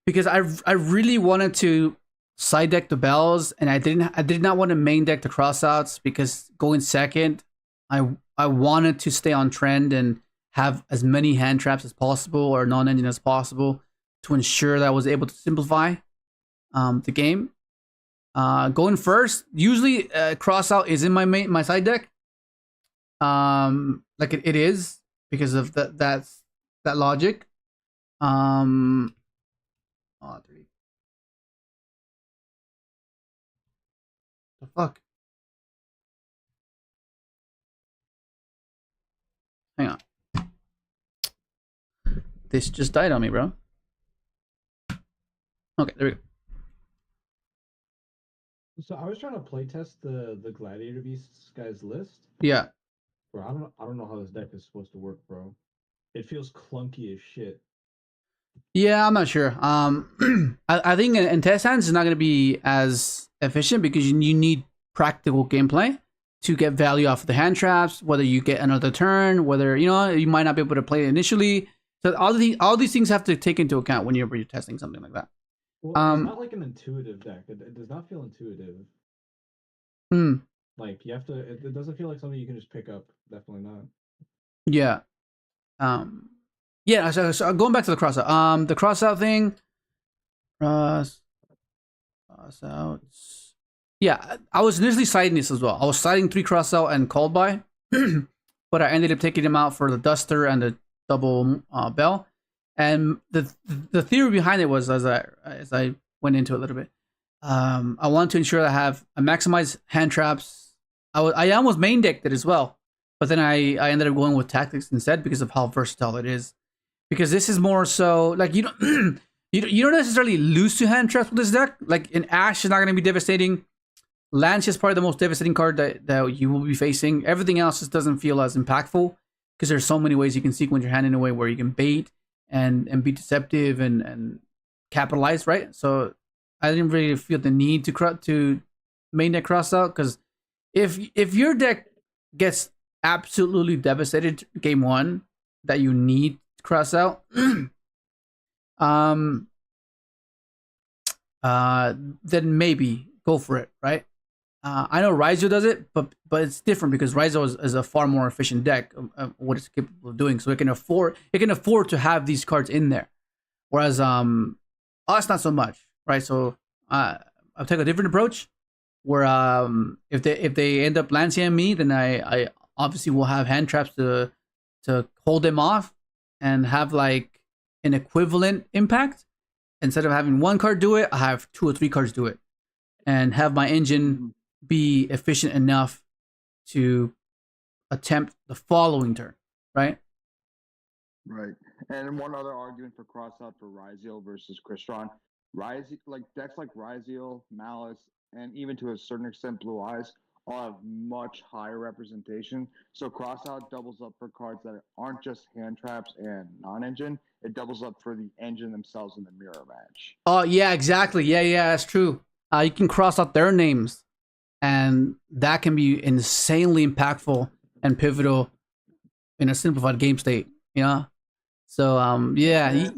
Speaker 3: because I really wanted to side deck the bells, and I did not want to main deck the crossouts because going second, I wanted to stay on trend and have as many hand traps as possible or non-engine as possible to ensure that I was able to simplify the game. Going first, usually crossout is in my side deck. Like it is because of that logic. Oh, 3. The fuck? Hang on. This just died on me, bro. Okay, there we go.
Speaker 7: So I was trying to playtest the Gladiator Beasts guy's list.
Speaker 3: Yeah.
Speaker 7: Bro, I don't know how this deck is supposed to work, bro. It feels clunky as shit.
Speaker 3: Yeah, I'm not sure. I think in test hands it's not going to be as efficient because you need practical gameplay to get value off of the hand traps, whether you get another turn, whether you might not be able to play it initially. So all these things have to take into account when you're testing something like that.
Speaker 7: Well, it's not like an intuitive deck. It does not feel intuitive. Like you have to. It doesn't feel like something you can just pick up. Definitely not.
Speaker 3: Yeah. Yeah. So going back to the crossout. The crossout thing. Crossouts. Yeah, I was initially siding this as well. I was siding 3 crossout and called by, but I ended up taking them out for the Duster and the double bell. And the theory behind it was, as I went into it a little bit, I wanted to ensure that I maximize hand traps. I almost main decked it as well, but then I ended up going with tactics instead because of how versatile it is. Because this is more so like you don't you don't necessarily lose to hand traps with this deck. Like in Ash is not going to be devastating. Lance is probably the most devastating card that you will be facing. Everything else just doesn't feel as impactful because there's so many ways you can sequence your hand in a way where you can bait and be deceptive and capitalize, right? So I didn't really feel the need to main deck cross out, because if your deck gets absolutely devastated game 1 that you need to cross out, then maybe go for it, right? I know Raizo does it, but it's different because Raizo is a far more efficient deck of what it's capable of doing. So it can afford to have these cards in there, whereas us not so much, right? So I'll take a different approach where if they end up lancing me, then I obviously will have hand traps to hold them off and have like an equivalent impact. Instead of having 1 card do it, I have 2 or 3 cards do it, and have my engine be efficient enough to attempt the following turn, right?
Speaker 6: Right. And one other argument for crossout for Ryziel versus Crystron. Like decks like Ryziel, Malice, and even to a certain extent Blue Eyes all have much higher representation. So crossout doubles up for cards that aren't just hand traps and non-engine. It doubles up for the engine themselves in the mirror match.
Speaker 3: Oh yeah, exactly. Yeah, that's true. You can cross out their names, and that can be insanely impactful and pivotal in a simplified game state. You know. So yeah.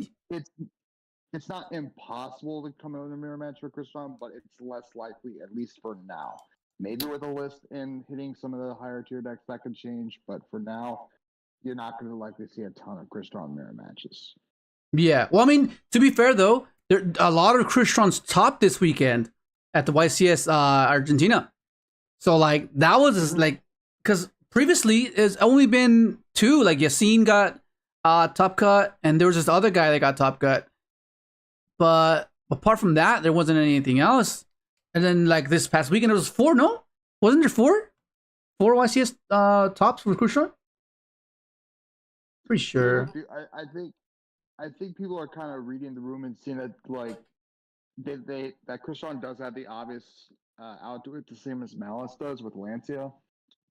Speaker 6: It's not impossible to come out in a mirror match for Crystron, but it's less likely, at least for now. Maybe with a list and hitting some of the higher tier decks that could change, but for now, you're not going to likely see a ton of Crystron mirror matches.
Speaker 3: Yeah. Well, I mean, to be fair though, there a lot of Crystron's top this weekend at the YCS Argentina. So like that was like because previously it's only been two. Like Yassine got top cut, and there was this other guy that got top cut. But apart from that, there wasn't anything else. And then like this past weekend, there was four. No, wasn't there four? Four YCS tops for Crystron. Pretty sure.
Speaker 6: I think people are kind of reading the room and seeing that like that Crystron does have the obvious outdo it the same as Malice does with Lancia.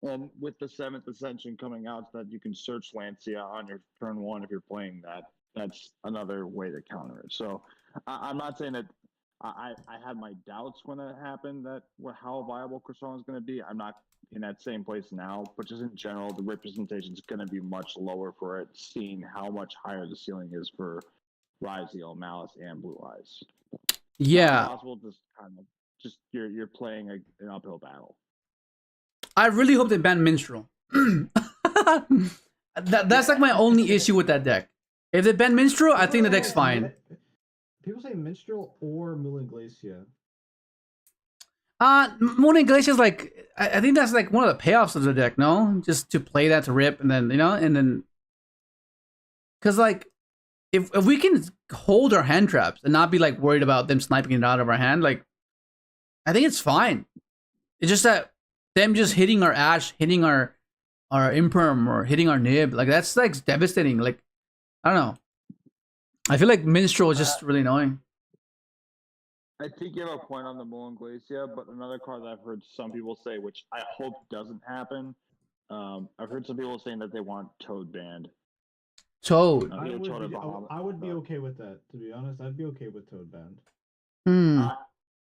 Speaker 6: And with the 7th Ascension coming out, so that you can search Lancia on your turn 1 if you're playing that. That's another way to counter it. So I'm not saying that I had my doubts when that happened, that how viable Crystron is going to be. I'm not in that same place now, but just in general, the representation is going to be much lower for it, seeing how much higher the ceiling is for Ryziel, Malice, and Blue Eyes.
Speaker 3: Yeah.
Speaker 6: It's possible, just you're playing an uphill battle.
Speaker 3: I really hope they ban Minstrel. That's like my only issue with that deck. If they ban Minstrel, I think the deck's fine.
Speaker 7: People say Minstrel or Moon Glacia.
Speaker 3: Moon Glacia is like I think that's like one of the payoffs of the deck. No, just to play that to rip, and then because like if we can hold our hand traps and not be like worried about them sniping it out of our hand, like I think it's fine. It's just that them just hitting our Ash, hitting our Imperm, or hitting our Nib, like that's like devastating. Like I don't know. I feel like Minstrel is just really annoying.
Speaker 4: I think you have a point on the Moon Glacia, but another card that I've heard some people say, which I hope doesn't happen, I've heard some people saying that they want Toad banned.
Speaker 3: Toad.
Speaker 7: I would be okay with that, to be honest. I'd be okay with Toad banned.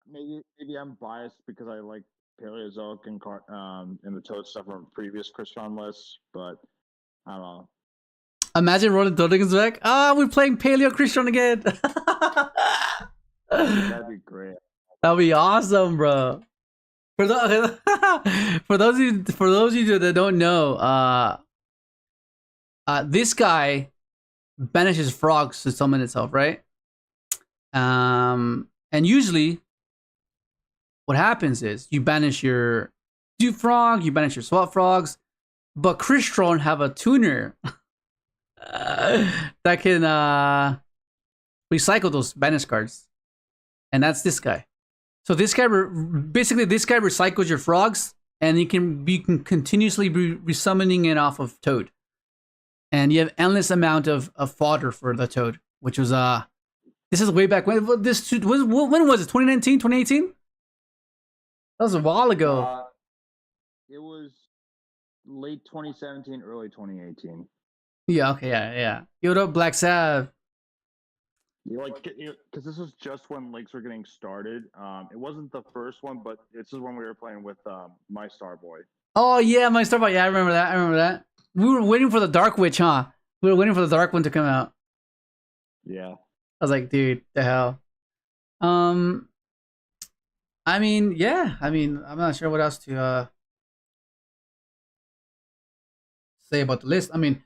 Speaker 4: Maybe I'm biased because I like Paleozoic and the Toad stuff from previous Crystron lists, but I don't know.
Speaker 3: Imagine rolling Toad against deck. We're playing Paleo Crystron again.
Speaker 4: That'd be great.
Speaker 3: That'd be awesome, bro. For those of you that don't know, this guy banishes frogs to summon itself, right? And usually, what happens is you banish your Dew Frog, you banish your Swap Frogs, but Crystron have a tuner that can recycle those banish cards. And that's this guy. So this guy, basically, this guy recycles your frogs, and you can continuously be resummoning it off of Toad, and you have endless amount of fodder for the Toad, which was this is way back when. When was it? 2019, 2018? That was a while ago.
Speaker 4: It was late 2017, early 2018.
Speaker 3: Yeah. Okay. Yeah. Yugioh, Black Sav.
Speaker 4: Because this was just when Lakes were getting started. It wasn't the first one, but this is when we were playing with My Star Boy.
Speaker 3: Oh yeah, My Star Boy. Yeah, I remember that. We were waiting for the Dark Witch, huh? We were waiting for the Dark one to come out.
Speaker 4: Yeah.
Speaker 3: I was like, dude, the hell. I mean, yeah. I mean, I'm not sure what else to say about the list. I mean,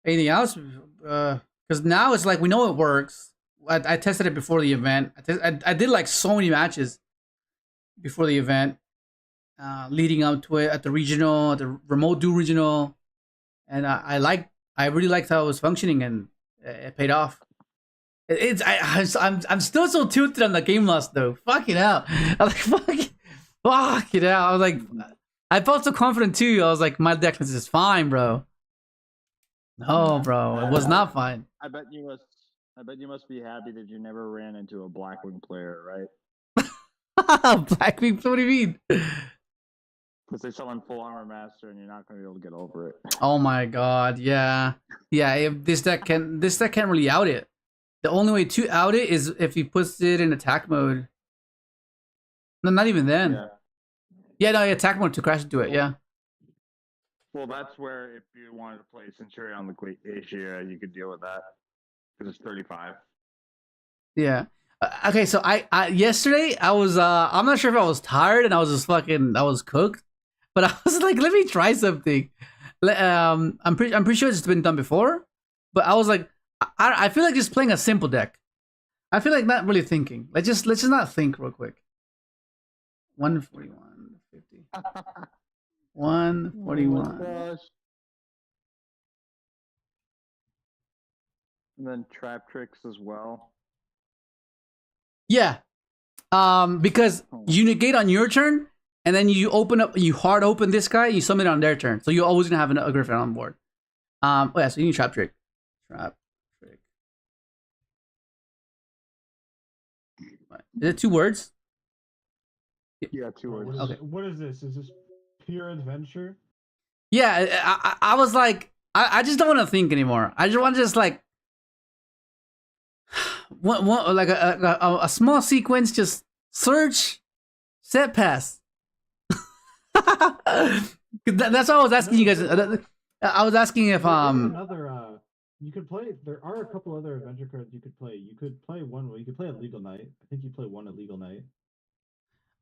Speaker 3: anything else? Because now it's like we know it works. I tested it before the event. I did like so many matches before the event, leading up to it at the regional, at the remote duel regional, and I really liked how it was functioning, and it paid off. I'm still so tilted on the game loss though. Fuck it out. I was like fuck it out. I was like, I felt so confident too. I was like, my deck is fine, bro. No, bro, it was not fun.
Speaker 4: I bet you must be happy that you never ran into a Blackwing player, right?
Speaker 3: Blackwing, what do you mean?
Speaker 4: Because they summon full armor master, and you're not going to be able to get over it.
Speaker 3: Oh my god, yeah. Yeah, if this deck can't really out it. The only way to out it is if he puts it in attack mode. No, not even then. Yeah, no, attack mode to crash into it, yeah.
Speaker 4: Well, that's where if you wanted to play Centurion on the Glacier, you could deal with that. Because it's 35.
Speaker 3: Yeah. Okay, so I yesterday I was I'm not sure if I was tired and I was cooked, but I was like, let me try something. I'm pretty sure it's been done before, but I was like, I feel like just playing a simple deck. I feel like not really thinking. Let's just not think real quick. 141, 50. 141.
Speaker 4: Oh my gosh. And then trap tricks as well.
Speaker 3: Yeah. Because you negate on your turn, and then you hard open this guy, you summon it on their turn. So you're always gonna have a Griffin on board. Oh yeah, so you need trap trick. Trap trick. Is it 2 words?
Speaker 4: Yeah, 2 words.
Speaker 3: Okay.
Speaker 7: What is this? Is this pure adventure?
Speaker 3: Yeah, I was like, I just don't want to think anymore. I just want to just like one like a small sequence, just search, set, pass. That's what I was asking you guys. I was asking if
Speaker 7: another you could play. There are a couple other adventure cards you could play. You could play one. You could play a Legal Knight. I think you play one at Legal Knight.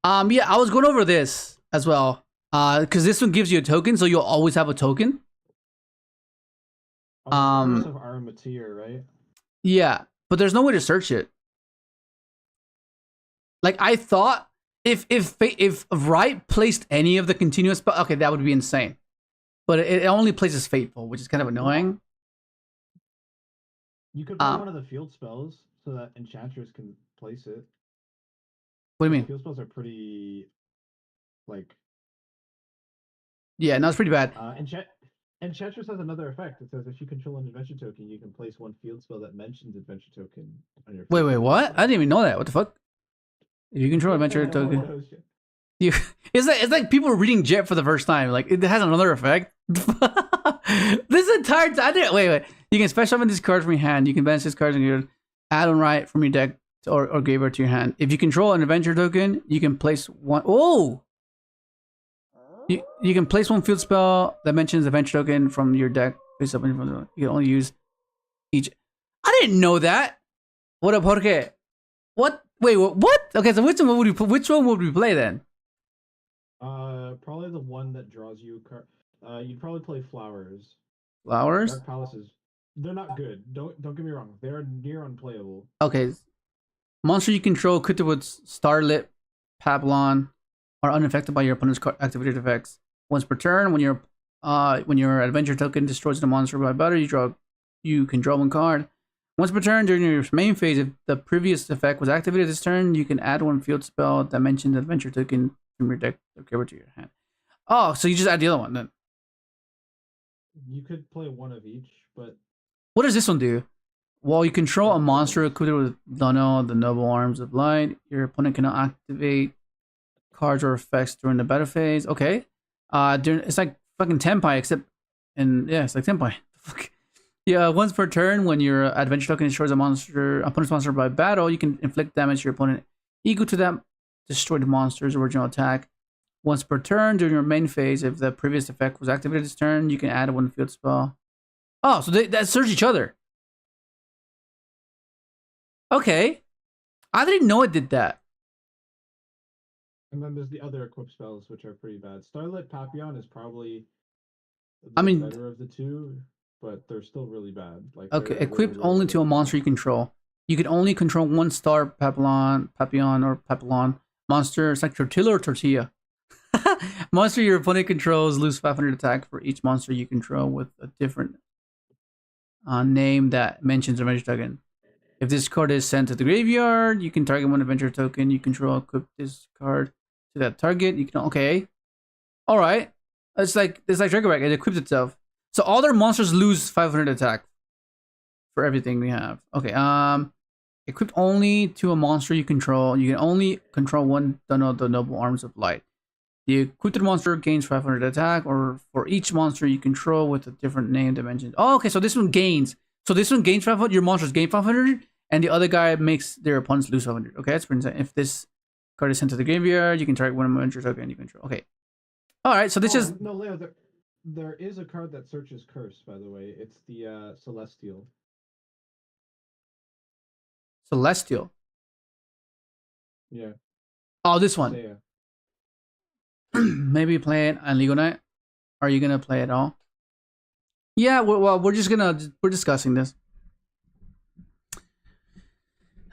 Speaker 3: Yeah, I was going over this as well. Because this one gives you a token, so you'll always have a token.
Speaker 7: Of Armateer, right?
Speaker 3: Yeah, but there's no way to search it. Like I thought, if Right placed any of the continuous spell, okay, that would be insane. But it only places Fateful, which is kind of annoying.
Speaker 7: You could play one of the field spells so that Enchantress can place it.
Speaker 3: What do you mean?
Speaker 7: Field spells are pretty, like.
Speaker 3: Yeah, no, it's pretty bad.
Speaker 7: Enchantress has another effect. It says if you control an adventure token, you can place one field spell that mentions adventure token on your.
Speaker 3: Wait, what? I didn't even know that. What the fuck? If you control adventure token, it's like people are reading Jet for the first time. Like it has another effect. This entire time, wait. You can special summon this card from your hand. You can banish this card and you add on right from your deck or Gabriel to your hand. If you control an adventure token, you can place one. Oh. You can place one field spell that mentions adventure token from your deck. You can only use each. I didn't know that. What up, Jorge? What? Wait, what? Okay, so which one would we play then?
Speaker 7: Probably the one that draws you a card. You'd probably play Flowers.
Speaker 3: Flowers?
Speaker 7: Dark Palaces. They're not good. Don't get me wrong. They're near unplayable.
Speaker 3: Okay. Monster you control equipped with Starlit, Papillon, are unaffected by your opponent's activated effects. Once per turn, when your adventure token destroys the monster by battle, you can draw 1 card. Once per turn during your main phase, if the previous effect was activated this turn, you can add 1 field spell that mentions the adventure token from your deck over to your hand. Oh, so you just add the other one then.
Speaker 7: You could play one of each, but
Speaker 3: what does this one do? While you control a monster equipped with Dono, the Noble Arms of Light, your opponent cannot activate cards or effects during the battle phase. Okay. It's like fucking Tenpai, it's like Tenpai. Yeah, once per turn, when your adventure token destroys opponent's monster by battle, you can inflict damage to your opponent equal to that destroyed monster's original attack. Once per turn during your main phase, if the previous effect was activated this turn, you can add 1 field spell. Oh, so that search each other. Okay. I didn't know it did that.
Speaker 7: And then there's the other equip spells, which are pretty bad. Starlit Papillon is probably the better of the two, but they're still really bad. Like
Speaker 3: okay, equipped only to a monster you control. You can only control 1 star Papillon monster. It's like Tortilla or Tortilla. Monster your opponent controls lose 500 attack for each monster you control with a different name that mentions adventure token. If this card is sent to the graveyard, you can target 1 adventure token you control. Equip this card to that target. You can all right. It's like Dragorack. It equips itself. So all their monsters lose 500 attack for everything we have. Okay. Equipped only to a monster you control. You can only control one the noble arms of light. The equipped monster gains 500 attack, or for each monster you control with a different name dimension. Oh, okay. So this one gains. So this one gains 500. Your monsters gain 500, and the other guy makes their opponents lose 500. Okay, that's pretty insane. If this card is sent to the graveyard, you can target one monster token you control. Okay. All right. So this is
Speaker 7: no, Leo. There is a card that searches curse. By the way, it's the Celestial.
Speaker 3: Celestial.
Speaker 7: Yeah.
Speaker 3: Oh, this one.
Speaker 7: Yeah.
Speaker 3: Maybe play it on Legal Night. Are you gonna play it all? Yeah. We're discussing this.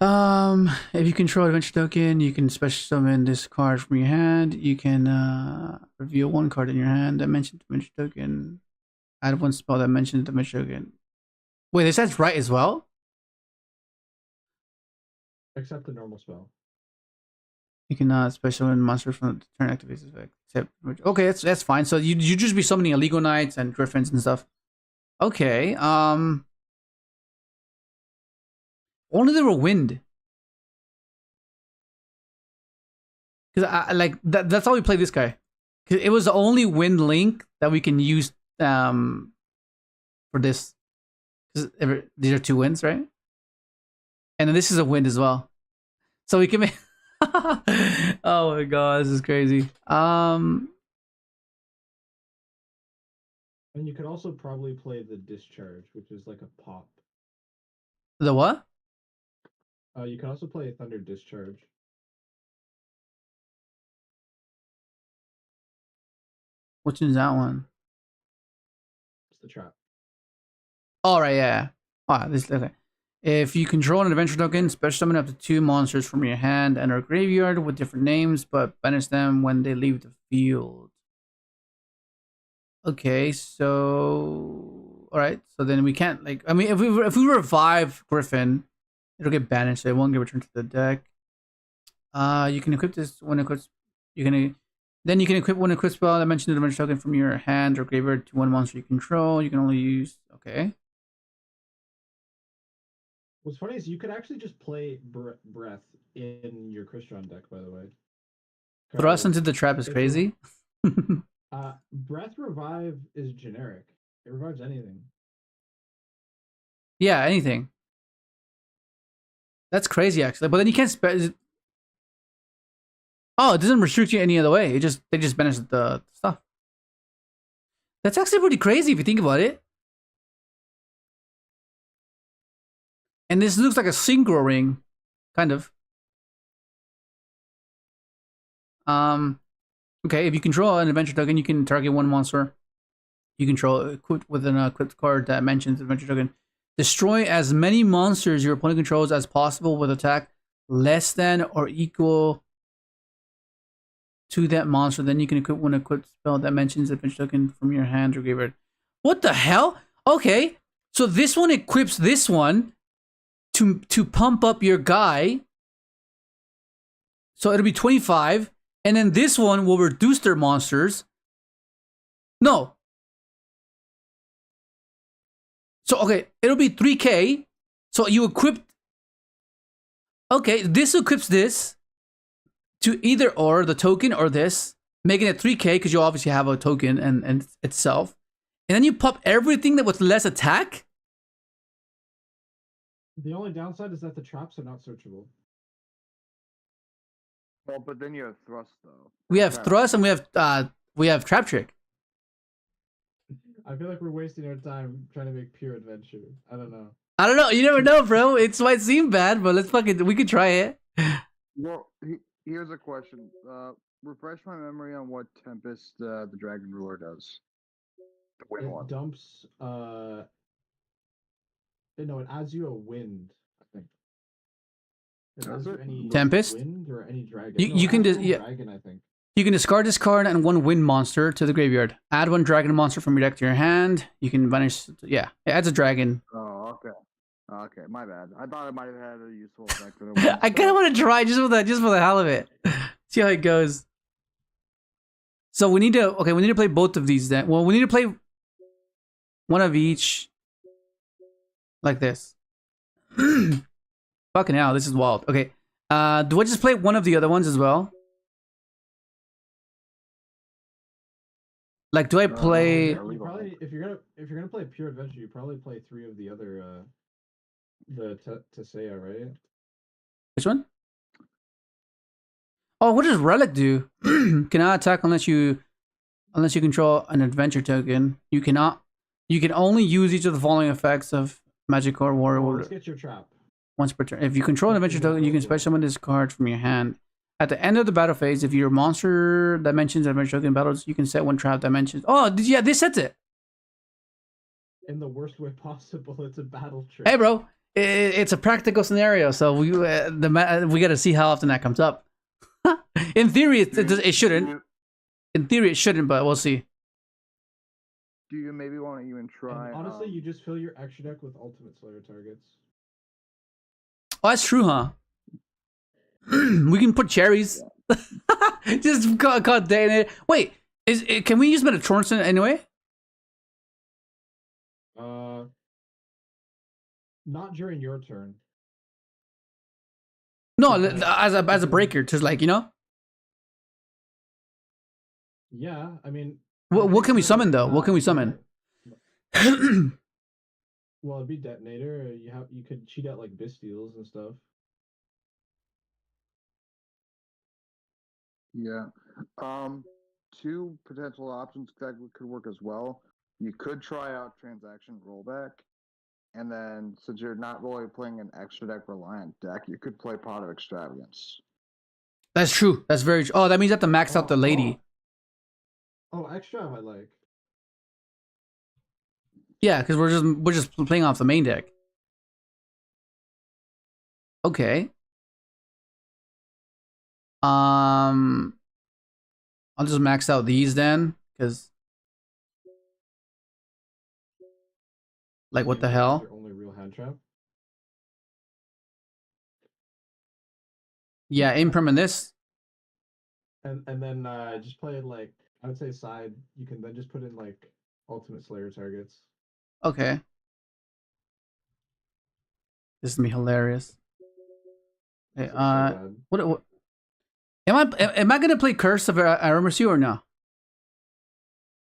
Speaker 3: If you control adventure token, you can special summon this card from your hand. You can reveal one card in your hand that mentions adventure token. Add one spell that mentions adventure token. Wait, this that's right as well.
Speaker 7: Except the normal spell.
Speaker 3: You can special summon monsters from the turn activates effect. Except okay, that's fine. So you just be summoning illegal knights and griffins and stuff. Okay. Only there were wind. Because I like that's how we play this guy. Cause it was the only wind link that we can use for this. These are two winds, right? And then this is a wind as well. So we can make oh my god, this is crazy.
Speaker 7: And you could also probably play the discharge, which is like a pop.
Speaker 3: The what?
Speaker 7: You can also play a thunder discharge.
Speaker 3: Which is that one?
Speaker 7: It's the trap.
Speaker 3: All right, yeah. Ah, this okay. If you control an adventure token, special summon up to 2 monsters from your hand and or graveyard with different names, but banish them when they leave the field. Okay, so all right. So then we can't like. I mean, if we revive Griffin, it'll get banished. So it won't get returned to the deck. You can equip this when equipped. You can equip one equipped spell that mentions the adventure token from your hand or graveyard to one monster you control. You can only use okay.
Speaker 7: What's funny is you could actually just play Breath in your Crystron deck, by the way.
Speaker 3: Thrust into the trap is crazy.
Speaker 7: Breath Revive is generic. It revives anything.
Speaker 3: Yeah, anything. That's crazy, actually. But then you can't oh, it doesn't restrict you any other way. They just banish the stuff. That's actually pretty crazy if you think about it. And this looks like a synchro ring, kind of. Okay, if you control an adventure token, you can target one monster you control equipped with an equipped card that mentions adventure token. Destroy as many monsters your opponent controls as possible with attack less than or equal to that monster. Then you can equip one equipped spell that mentions adventure token from your hand or graveyard. What the hell? Okay, so this one equips this one to pump up your guy. So it'll be 25. And then this one will reduce their monsters. No. So, okay, it'll be 3k. So you equip... Okay, this equips this to either or the token or this, making it 3k because you obviously have a token and itself. And then you pop everything that was less attack.
Speaker 7: The only downside is that the traps are not searchable.
Speaker 6: Well, but then you have thrust though.
Speaker 3: We have thrust and we have trap trick.
Speaker 7: I feel like we're wasting our time trying to make pure adventure. I don't know.
Speaker 3: You never know, bro. It might seem bad, but we could try it.
Speaker 6: Well, here's a question. Refresh my memory on what Tempest the Dragon Ruler does. The wind one.
Speaker 7: It dumps. No, it adds you a wind. I think. It adds you any
Speaker 3: Tempest?
Speaker 7: wind or any dragon.
Speaker 3: You can just
Speaker 7: dragon. I think.
Speaker 3: You can discard this card and one wind monster to the graveyard. Add one dragon monster from your deck to your hand. You can banish. Yeah, it adds a dragon.
Speaker 6: Oh, okay. Okay, my bad. I thought it might have had a useful effect.
Speaker 3: I kind of want to try just for the hell of it. See how it goes. So we need to play both of these then. Well, we need to play one of each, like this. Fucking hell, this is wild. Okay, do I just play one of the other ones as well? Like, do I play?
Speaker 7: You probably, if you're gonna play pure adventure, you probably play 3 of the other the Tesea, right?
Speaker 3: Which one? Oh, what does relic do? Cannot attack unless you control an adventure token. You cannot. You can only use each of the following effects of magic or warrior
Speaker 7: Oh,
Speaker 3: order
Speaker 7: let's get your trap.
Speaker 3: once per turn. If you control an adventure token, you can special summon this card from your hand. At the end of the battle phase, if your monster dimensions adventure token battles, you can set one trap dimensions. Oh, yeah, this sets it.
Speaker 7: In the worst way possible, it's a battle trick.
Speaker 3: Hey, bro, it's a practical scenario, so we got to see how often that comes up. In theory, it shouldn't. In theory, it shouldn't, but we'll see.
Speaker 6: Do you maybe want to even try?
Speaker 7: And honestly, you just fill your extra deck with Ultimate Slayer targets.
Speaker 3: Oh, that's true, huh? We can put cherries. Just got detonated. Wait, can we use Metatorson anyway?
Speaker 7: Not during your turn.
Speaker 3: No, as a breaker, just like, you know.
Speaker 7: Yeah, I mean.
Speaker 3: What can we summon though? What can we summon?
Speaker 7: Well, it'd be detonator. You could cheat out like Bisteels and stuff.
Speaker 6: Yeah. Two potential options that could work as well. You could try out transaction rollback, and then since you're not really playing an extra deck reliant deck, you could play Pot of Extravagance.
Speaker 3: That's true. That's very true. Oh, that means you have to max out the lady.
Speaker 7: Oh, extra I like.
Speaker 3: Yeah, because we're just playing off the main deck. Okay. I'll just max out these then, because like what the hell?
Speaker 7: Your only real hand trap.
Speaker 3: Yeah, impermanent this.
Speaker 7: And then just play it like I would say side. You can then just put in like Ultimate Slayer targets.
Speaker 3: Okay. This is gonna be hilarious. Okay, what am I gonna play Curse of Aramersu or no?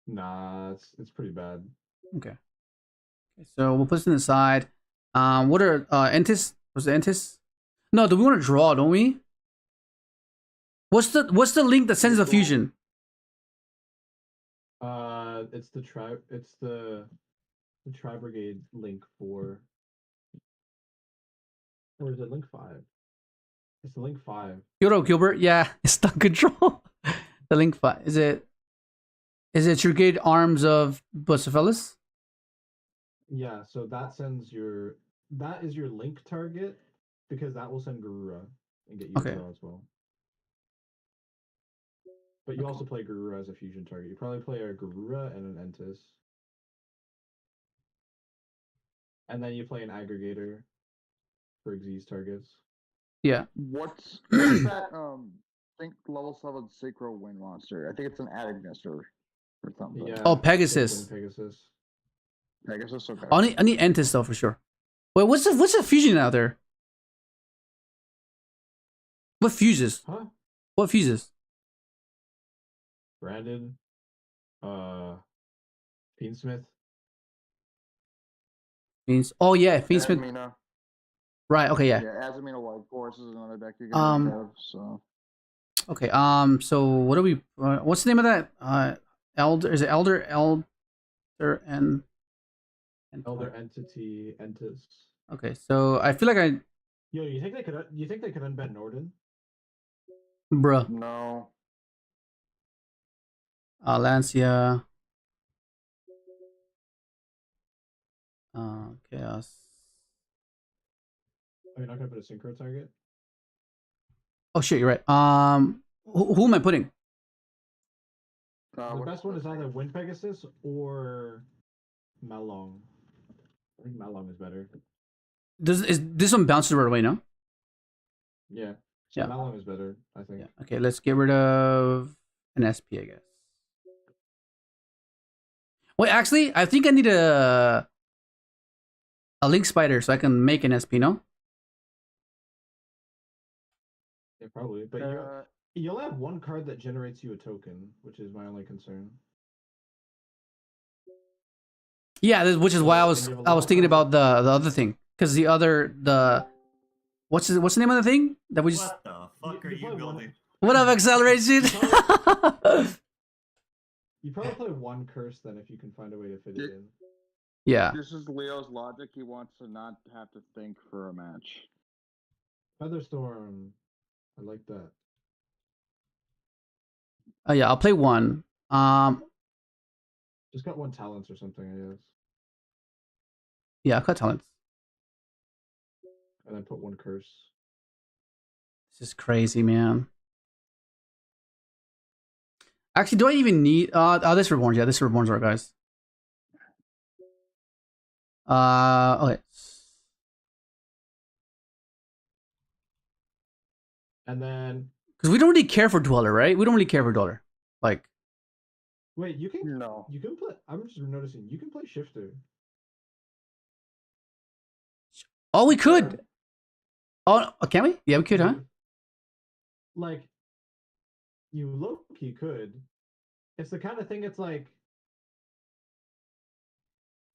Speaker 7: Nah, it's pretty bad.
Speaker 3: Okay. So we'll put this in the side. What are Entis? Was it Entis? No, do we want to draw, don't we? What's the link that sends the fusion?
Speaker 7: It's the Tri Brigade link for, or is it link 5? It's the link 5.
Speaker 3: Yugioh Gilbert, yeah, it's stuck control. The link 5. Is it Brigade Arms of Bucephalus?
Speaker 7: Yeah, so that is your link target, because that will send Garura and get you
Speaker 3: Okay.
Speaker 7: to draw as well. But you also play Garura as a fusion target. You probably play a Garura and an Entis. And then you play an Aggregator for Xyz targets.
Speaker 3: Yeah.
Speaker 6: What's that? Think level 7 Synchro Wind monster. I think it's an Agnister or something.
Speaker 7: Yeah.
Speaker 3: Oh, Pegasus.
Speaker 7: Pegasus.
Speaker 6: Pegasus. Okay.
Speaker 3: I need Entis though for sure. Wait, what's the fusion out there? What fuses?
Speaker 7: Huh?
Speaker 3: What fuses?
Speaker 7: Brandon. Fiendsmith.
Speaker 3: Oh yeah, Fiendsmith.
Speaker 6: Azamina.
Speaker 3: Right. Okay. Yeah.
Speaker 6: Yeah, Azamina White Force is another deck you can have. So.
Speaker 3: Okay. So what do we? What's the name of that? Elder. Is it Elder? Elder and.
Speaker 7: Elder Entity Entis.
Speaker 3: Okay. So I feel like I.
Speaker 7: Yo, you think they could unbend Norden?
Speaker 3: Bruh.
Speaker 6: No.
Speaker 3: Lancia. Chaos.
Speaker 7: Are you not gonna put a synchro target?
Speaker 3: Oh shit, you're right. Who am I putting?
Speaker 7: The best one is either Wind Pegasus or Malong. I think Malong is better.
Speaker 3: Is this one bounces right away? No.
Speaker 7: Yeah. So
Speaker 3: Yeah.
Speaker 7: Malong is better, I think.
Speaker 3: Yeah. Okay, let's get rid of an SP, I guess. Wait, actually, I think I need a link spider so I can make an SP. No.
Speaker 7: Yeah, probably. But
Speaker 6: Uh,
Speaker 7: you'll have one card that generates you a token, which is my only concern.
Speaker 3: Yeah, which is why I was thinking about the other thing, because the what's the name of the thing that we just
Speaker 8: What the fuck are you building?
Speaker 3: what up acceleration?
Speaker 7: You probably play one curse then if you can find a way to fit it in.
Speaker 3: Yeah.
Speaker 6: This is Leo's logic. He wants to not have to think for a match.
Speaker 7: Featherstorm. I like that.
Speaker 3: Oh yeah, I'll play one.
Speaker 7: Just got one talents or something, I guess.
Speaker 3: Yeah, I'll cut talents.
Speaker 7: And then put one curse.
Speaker 3: This is crazy, man. Actually, do I even need this reborns? Yeah, this reborns are guys. Okay.
Speaker 7: And then
Speaker 3: Because we don't really care for Dweller, right? We don't really care for Dweller. Like,
Speaker 7: wait, you can
Speaker 6: No.
Speaker 7: you can play. I'm just noticing you can play Shifter.
Speaker 3: oh, we could. Oh, can we? Yeah, we could, huh?
Speaker 7: Like, you low-key could. It's the kind of thing. It's like,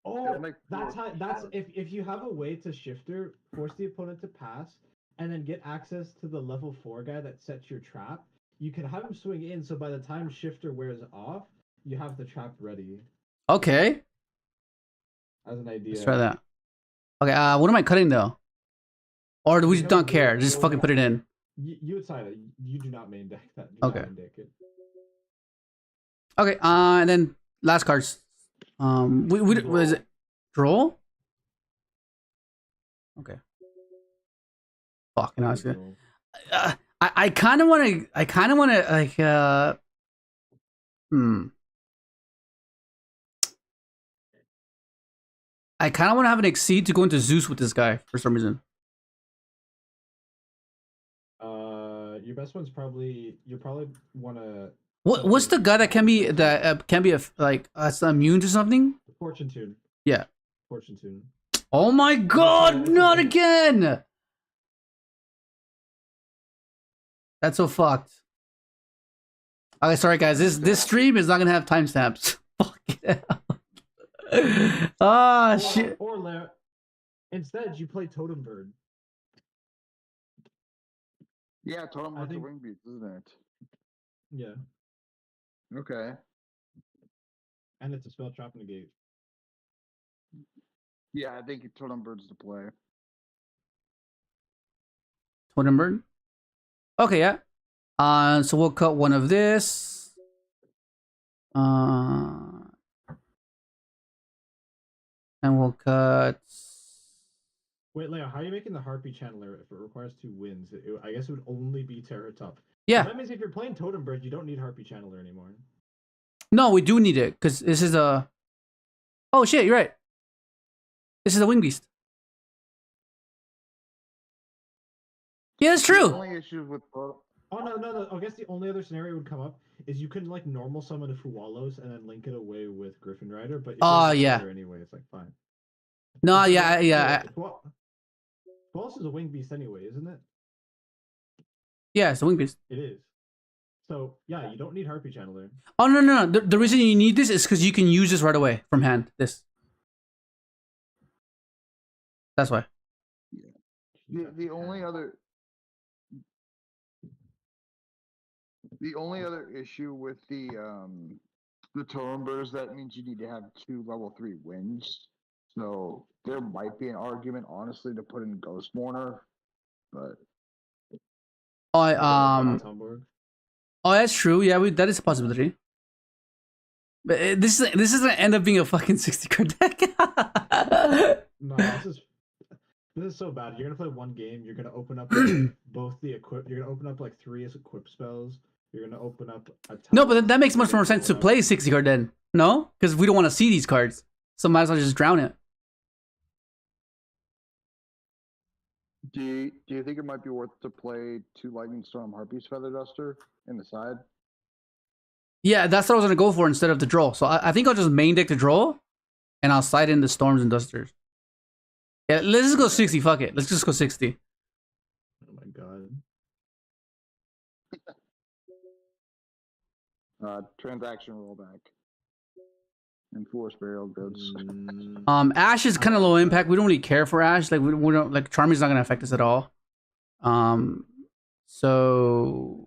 Speaker 7: oh, that's how. That's if you have a way to Shifter, force the opponent to pass, and then get access to the level 4 guy that sets your trap. You can have him swing in, so by the time Shifter wears off, you have the trap ready.
Speaker 3: Okay.
Speaker 7: As an idea.
Speaker 3: Let's try that. Okay, what am I cutting though? Or do we just don't care? Just fucking put it in.
Speaker 7: You would side it. You do not main deck that.
Speaker 3: Okay.
Speaker 7: Main deck it.
Speaker 3: Okay, and then last cards. What is it? Draw? Okay. Fucking awesome. I kind of want to like I kind of want to have an exceed to go into Zeus with this guy for some reason.
Speaker 7: Your best one's probably you probably want to.
Speaker 3: What's the guy that can be immune to something?
Speaker 7: Fortune Tune.
Speaker 3: Yeah.
Speaker 7: Fortune Tune.
Speaker 3: Oh my god, not again! That's so fucked. Okay, sorry guys, this stream is not gonna have timestamps. Fuck it. Ah, shit.
Speaker 7: Or instead, you play Totem Bird.
Speaker 6: Yeah, Totem Bird's a
Speaker 7: think-
Speaker 6: wing beat, isn't it?
Speaker 7: Yeah,
Speaker 6: Okay.
Speaker 7: and it's a spell trap negate.
Speaker 6: Yeah, I think Totem Bird's the play.
Speaker 3: Totem Bird? Okay, yeah. So we'll cut one of this. And we'll cut.
Speaker 7: Wait, Leo, how are you making the Harpy Channeler if it requires 2 wins? I guess it would only be Terra Top.
Speaker 3: Yeah.
Speaker 7: That means if you're playing Totem Bird, you don't need Harpy Channeler anymore.
Speaker 3: No, we do need it because this is a. Oh shit! You're right. This is a wing beast. Yeah, that's
Speaker 6: The
Speaker 3: true.
Speaker 6: only issue with
Speaker 7: Oh no! I guess the only other scenario would come up is you can like normal summon a Fuwalos and then link it away with Griffin Rider. But if
Speaker 3: Oh,
Speaker 7: you're
Speaker 3: yeah.
Speaker 7: there anyway, it's like fine.
Speaker 3: No, yeah.
Speaker 7: Fuwalos is a wing beast anyway, isn't it?
Speaker 3: Yeah, it's a wing beast.
Speaker 7: It is. So yeah, you don't need Harpy Channeler.
Speaker 3: Oh no! The reason you need this is because you can use this right away from hand. This. That's why.
Speaker 6: the only other issue with the Totem Bird is that means you need to have 2 level 3 wins. So there might be an argument, honestly, to put in Ghost Mourner, but
Speaker 3: Oh, that's true. Yeah, that is a possibility. But this is gonna end up being a fucking 60 card deck.
Speaker 7: No, this is so bad. You're gonna play one game. You're gonna open up both the equip. You're gonna open up like 3 as equip spells. You're gonna open up a.
Speaker 3: No, but that makes much more sense to play 60 card then. No, because we don't want to see these cards, so might as well just drown it.
Speaker 6: do you think it might be worth to play 2 Lightning Storm Harpies Feather Duster in the side?
Speaker 3: Yeah, that's what I was gonna go for instead of the draw. So I think I'll just main deck the draw, and I'll side in the storms and dusters. Yeah, let's just go 60. Fuck it. Let's just go 60.
Speaker 7: Oh my god.
Speaker 6: Transaction rollback. Enforce burial goods.
Speaker 3: Ash is kind of low impact. We don't really care for Ash. Like we don't like Charmy's not gonna affect us at all. So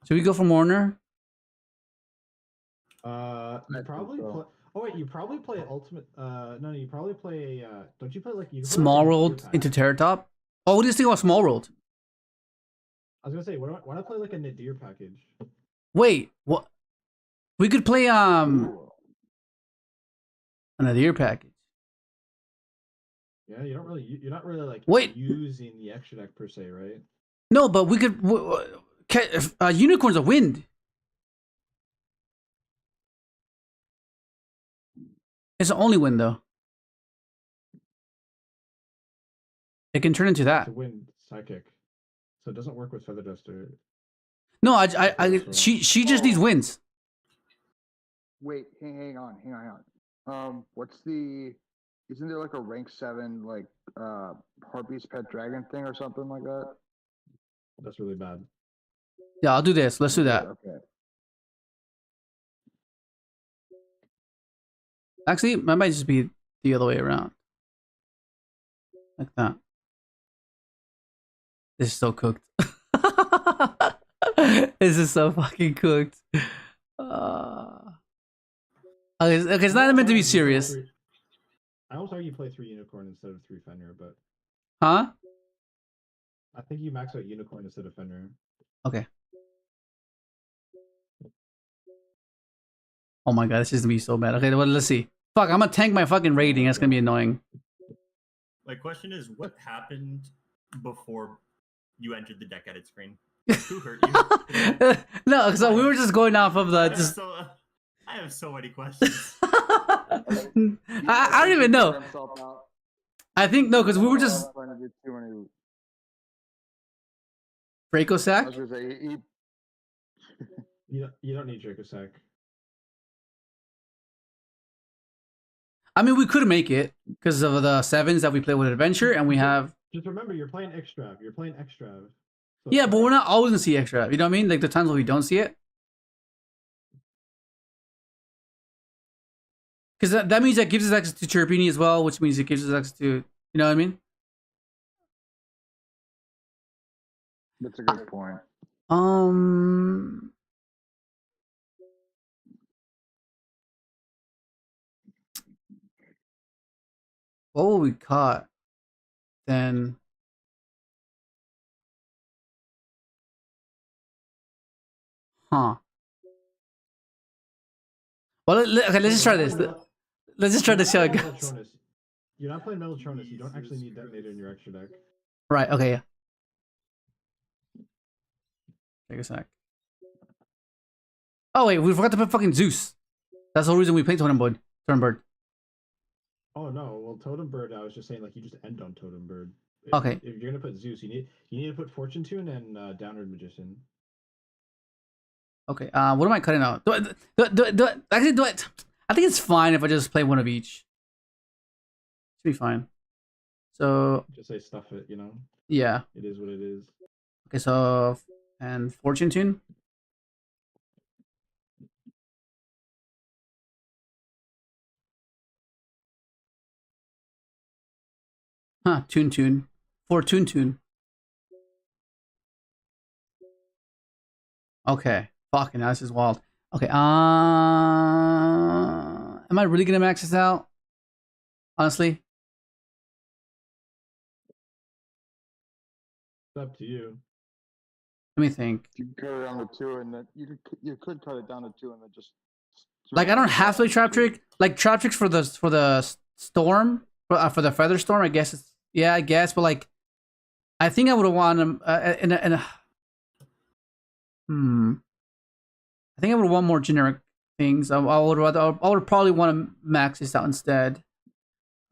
Speaker 3: should we go for Mourner?
Speaker 7: You probably play. Oh wait, you probably play ultimate. No, you probably play. Don't you play like you?
Speaker 3: Small World into Terratop. Oh, what do you think about Small World?
Speaker 7: I was gonna say, why not play like a Nadir package?
Speaker 3: Wait, what? We could play a Nadir package.
Speaker 7: Yeah, you're not really like
Speaker 3: Wait.
Speaker 7: using the extra deck per se, right?
Speaker 3: No, but we could. Unicorn's a wind. It's the only wind though. It can turn into that.
Speaker 7: It's a wind psychic, so it doesn't work with Feather Duster.
Speaker 3: No, she just needs wins.
Speaker 6: Wait, hang on. What's the? Isn't there like a rank 7 like Harpy's Pet Dragon thing or something like that?
Speaker 7: That's really bad.
Speaker 3: Yeah, I'll do this. Let's do that.
Speaker 6: Okay.
Speaker 3: Actually, it might just be the other way around. Like that. This is so cooked. This is so fucking cooked. Okay, it's not meant to be serious.
Speaker 7: I almost argue you play 3 Unicorn instead of 3 Fenrir, but...
Speaker 3: Huh?
Speaker 7: I think you max out Unicorn instead of Fenrir.
Speaker 3: Okay. Oh my god, this is gonna be so bad. Okay, well, let's see. Fuck, I'm gonna tank my fucking rating. That's gonna be annoying.
Speaker 8: My question is, what happened before you entered the deck edit screen? Who hurt you?
Speaker 3: No, so we were just going off of the...
Speaker 8: I have so many questions.
Speaker 3: I don't even know. I think, no, because we were just... Draco Sack?
Speaker 7: You don't need Draco Sack.
Speaker 3: I mean, we could make it because of the 7s that we play with Adventure, and we have...
Speaker 7: Just remember, you're playing Extrav. You're playing Extrav. So
Speaker 3: yeah, but we're not always gonna see Extrav. You know what I mean? Like the times where we don't see it. Because that means that gives us access to Chirpini as well, which means it gives us access to... You know what I mean?
Speaker 6: That's a good point.
Speaker 3: What will we cut? Then... Huh. Well, okay, let's just try this. Let's just try to see how it goes.
Speaker 7: You're not playing Melotronus. You don't actually need Detonator in your extra deck.
Speaker 3: Right, okay, yeah. Take a sec. Oh, wait, we forgot to put fucking Zeus. That's the whole reason we played Totem Bird.
Speaker 7: Oh, no. Well, Totem Bird, I was just saying, like, you just end on Totem Bird.
Speaker 3: Okay.
Speaker 7: If you're going to put Zeus, you need to put Fortune Tune and Downward Magician.
Speaker 3: Okay, what am I cutting out? I think it's fine if I just play one of each. Should be fine. So...
Speaker 7: Just say stuff it, you know?
Speaker 3: Yeah.
Speaker 7: It is what it is.
Speaker 3: Okay, so... And Fortune Tune? Huh, Tune. Fortune. Okay. Fucking hell, this is wild. Okay, am I really gonna max this out? Honestly?
Speaker 7: It's up to you.
Speaker 3: Let me think.
Speaker 6: You could cut it down to 2 and then you could cut it down to 2 and then just...
Speaker 3: Like, I don't have to play Trap Trick. Like, Trap Trick's for the Storm, for the Feather Storm, I guess it's... Yeah, I guess, but like... I think I would have wanted him I think I would want more generic things. I would probably want to max this out instead.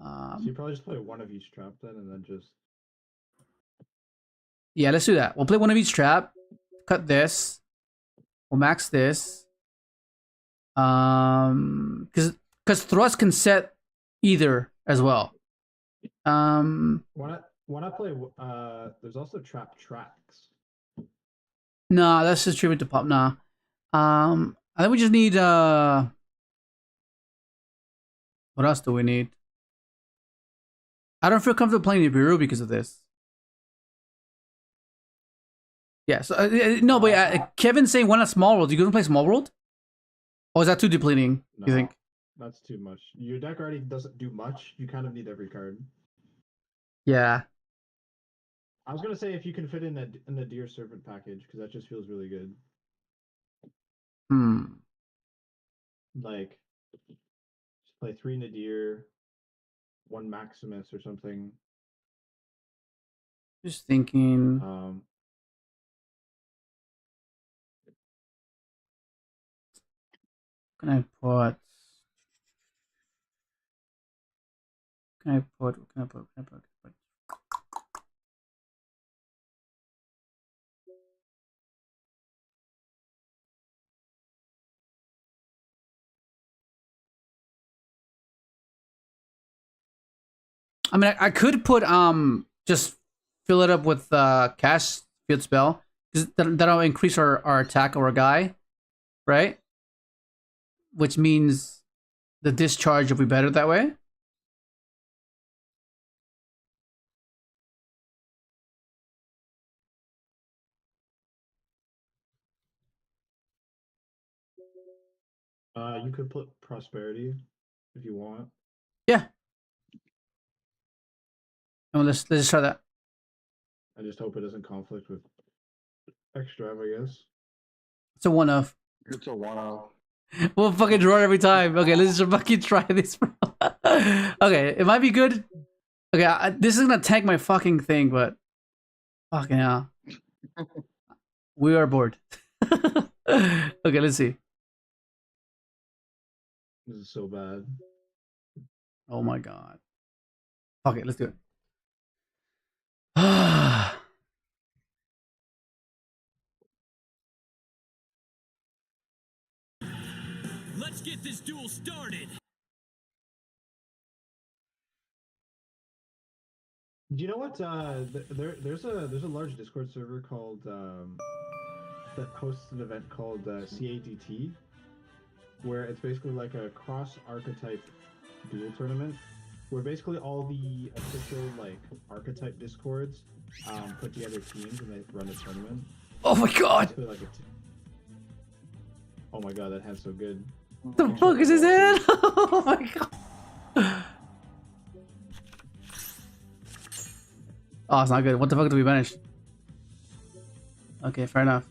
Speaker 7: So you probably just play one of each trap then, and then just...
Speaker 3: Yeah, let's do that. We'll play one of each trap. Cut this. We'll max this. Because thrust can set either as well.
Speaker 7: When I play, there's also trap tracks.
Speaker 3: Nah, that's just treatment to pop. Nah. I think we just need what else do we need? I don't feel comfortable playing Nibiru because of this. Yeah, so no, but Kevin's saying why not Small World? You gonna play Small World? Or is that too depleting?
Speaker 7: No,
Speaker 3: You think?
Speaker 7: that's too much. Your deck already doesn't do much. You kind of need every card.
Speaker 3: Yeah.
Speaker 7: I was gonna say if you can fit in the Deer Servant package because that just feels really good. Like, just play 3 Nadir, 1 Maximus or something.
Speaker 3: Just thinking. Can I put? I mean, I could put just fill it up with cast field spell because that'll increase our attack of our guy, right? Which means the discharge will be better that way.
Speaker 7: You could put Prosperity if you want.
Speaker 3: Yeah. And let's just try that.
Speaker 7: I just hope it doesn't conflict with Extrav, I guess.
Speaker 3: It's a one of.
Speaker 6: It's a one-off.
Speaker 3: We'll fucking draw it every time. Okay, let's just fucking try this, bro. Okay, it might be good. Okay, this is gonna tank my fucking thing, but fucking hell, we are bored. Okay, let's see.
Speaker 7: This is so bad.
Speaker 3: Oh my god. Okay, let's do it.
Speaker 1: Let's get this duel started.
Speaker 7: Do you know what? There's a large Discord server called that hosts an event called CADT, where it's basically like a cross archetype duel tournament, where basically all the official like archetype discords put together teams and they run a tournament.
Speaker 3: Oh my god!
Speaker 7: Like oh my god, that hand's so good.
Speaker 3: What the fuck is his head? Oh my god! Oh, it's not good. What the fuck do we banish? Okay, fair enough.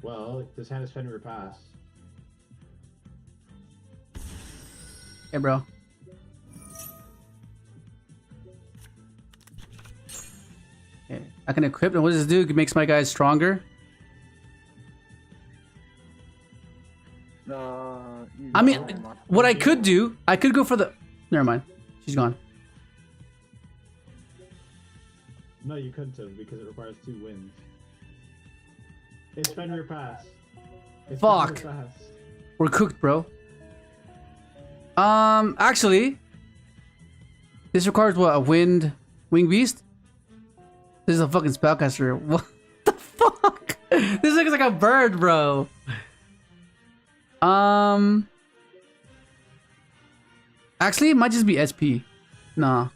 Speaker 7: Well, this hand is Fenrir Pass.
Speaker 3: Hey, bro. Okay, I can equip. And what does this do? It makes my guys stronger. I mean, what I could do, I could go for the. Never mind. She's gone.
Speaker 7: No, you couldn't have because it requires 2 wins. It's Fenrir Pass. It's
Speaker 3: Fuck.
Speaker 7: Fenrir Pass.
Speaker 3: We're cooked, bro. Actually, this requires what? A winged beast? This is a fucking spellcaster. What the fuck? This looks like a bird, bro. Actually, it might just be SP. Nah.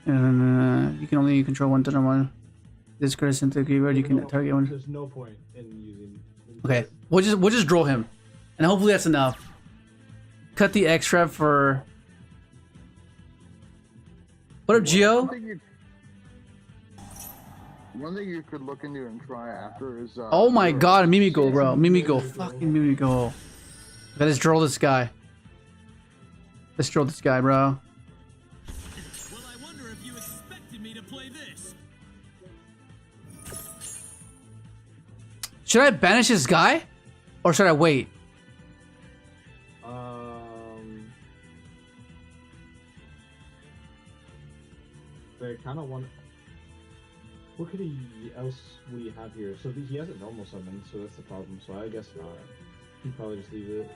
Speaker 3: You can only control one turn one. This card is into the graveyard. You can target one.
Speaker 7: There's no point in using.
Speaker 3: Okay, we'll just draw him, and hopefully that's enough. Cut the extra for. What up, Geo?
Speaker 6: One thing you could look into and try after is.
Speaker 3: Oh my god, memeghoul, bro. Memeghoul. Fucking memeghoul. Okay, let's draw this guy. Let's draw this guy, bro.
Speaker 1: Well, I wonder if you expected me to play this.
Speaker 3: Should I banish this guy? Or should I wait?
Speaker 7: Fair kind of want. What could he else would he have here? So he has a normal summon, so that's the problem. So I guess not. He'd probably just leave it.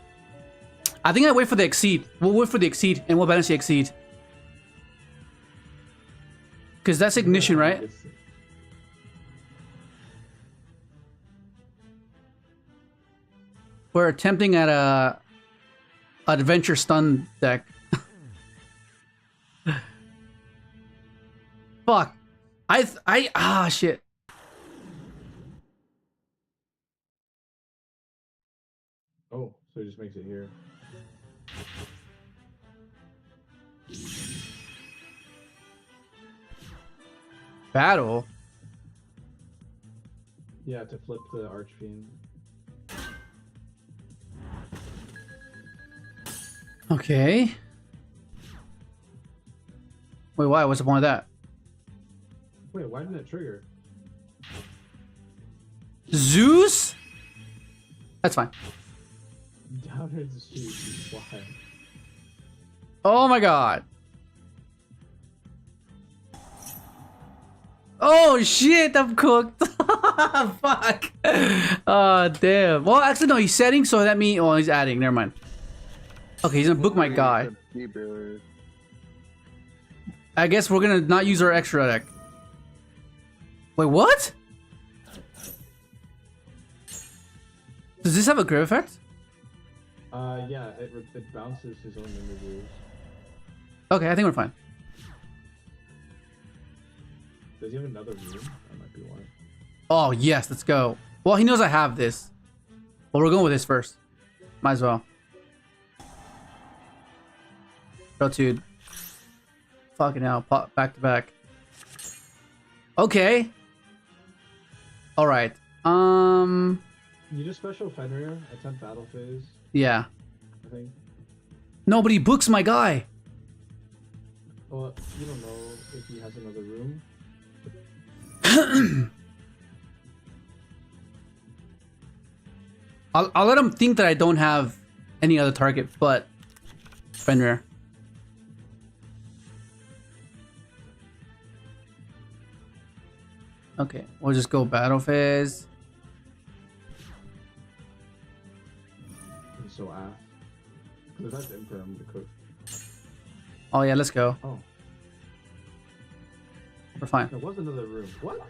Speaker 3: I think I wait for the exceed. We'll wait for the exceed, and we'll balance the exceed. Because that's ignition,
Speaker 7: Yeah,
Speaker 3: right? We're attempting at a adventure stun deck. Fuck. Shit.
Speaker 7: Oh, so he just makes it here.
Speaker 3: Battle?
Speaker 7: Yeah, to flip the Archfiend.
Speaker 3: Okay. Wait, why? What's the point of that?
Speaker 7: Wait, why didn't it trigger?
Speaker 3: Zeus? That's fine.
Speaker 7: Down here the street. Why?
Speaker 3: Oh my god. Oh shit, I'm cooked. Fuck. Oh damn. Well, actually no, he's setting, so that means oh he's adding, never mind. Okay, he's gonna book my guy. I guess we're gonna not use our extra deck. Wait, what? Does this have a grip effect?
Speaker 7: Yeah, it bounces his own images.
Speaker 3: Okay, I think we're fine.
Speaker 7: Does he have another room? That might be why.
Speaker 3: Oh yes, let's go. Well, he knows I have this. Well, we're going with this first. Might as well. Bro, dude. Fucking hell, pop back to back. Okay. All right.
Speaker 7: You just special Fenrir, attempt battle phase,
Speaker 3: Yeah.
Speaker 7: I think.
Speaker 3: Nobody books my guy.
Speaker 7: Well, you don't know if he has another room.
Speaker 3: I'll let him think that I don't have any other target but Fenrir. Okay, we'll just go battle phase.
Speaker 7: He's so ass. Because that's Imperm to cook.
Speaker 3: Oh yeah, let's go.
Speaker 7: Oh,
Speaker 3: We're fine.
Speaker 7: there was another room. What?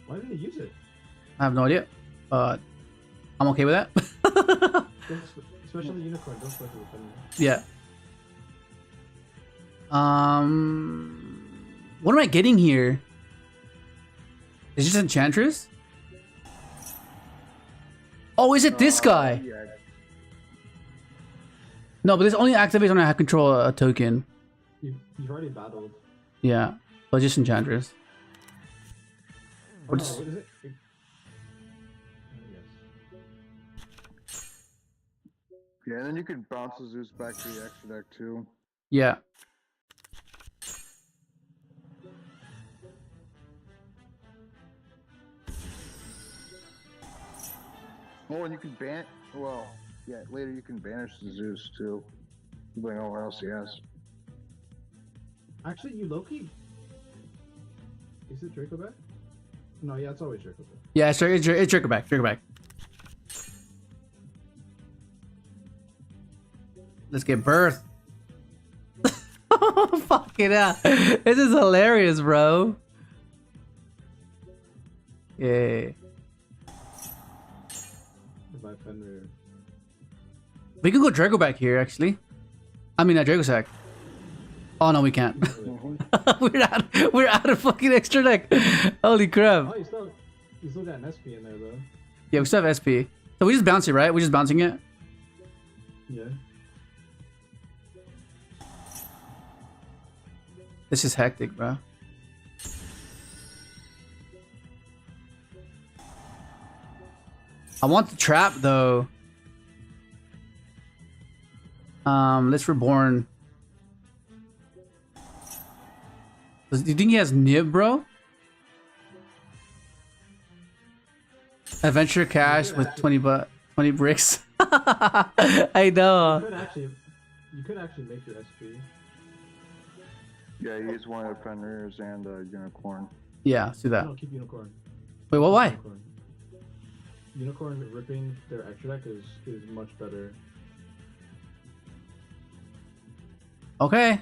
Speaker 7: Why didn't he use it?
Speaker 3: I have no idea, but I'm okay with that.
Speaker 7: Especially Unicorn, don't special Fenrir.
Speaker 3: Yeah. What am I getting here? Is it just Enchantress? Oh, is it this guy?
Speaker 6: Yeah.
Speaker 3: No, but this only activates when I have control a token.
Speaker 7: You've already battled.
Speaker 3: Yeah, but just Enchantress.
Speaker 7: Oh, no,
Speaker 3: What's-
Speaker 7: what is it? Yes.
Speaker 6: Yeah, and then you can bounce the Zeus back to the extra deck too.
Speaker 3: Yeah.
Speaker 6: Oh, and you can ban. Well, yeah, later you can banish the Zeus too. You bring over else he has.
Speaker 7: Actually, you Loki. Is it Draco back? No, yeah, it's always Draco back.
Speaker 3: Yeah, it's trigger back. Trigger back. Let's get birth. Fucking hell. This is hilarious, bro. Yay.
Speaker 7: By Fenrir.
Speaker 3: We can go Drago back here, actually. I mean, Drago sack. Oh no, we can't. we're out of fucking extra deck. Holy crap.
Speaker 7: Oh, you still got an SP in there though.
Speaker 3: Yeah, we still have SP. So we just bounce it, right? We're just bouncing it.
Speaker 7: Yeah.
Speaker 3: This is hectic, bro. I want the trap though. Let's reborn. Do you think he has nib, bro? Adventure cash with 20 bricks. I know.
Speaker 7: You could actually make your SP.
Speaker 6: Yeah, he's one of the Fenrir's and Unicorn.
Speaker 3: Yeah, let's do that.
Speaker 7: No, keep Unicorn.
Speaker 3: Wait, what? Why?
Speaker 7: Unicorn. Unicorn ripping their extra deck is much better.
Speaker 3: Okay.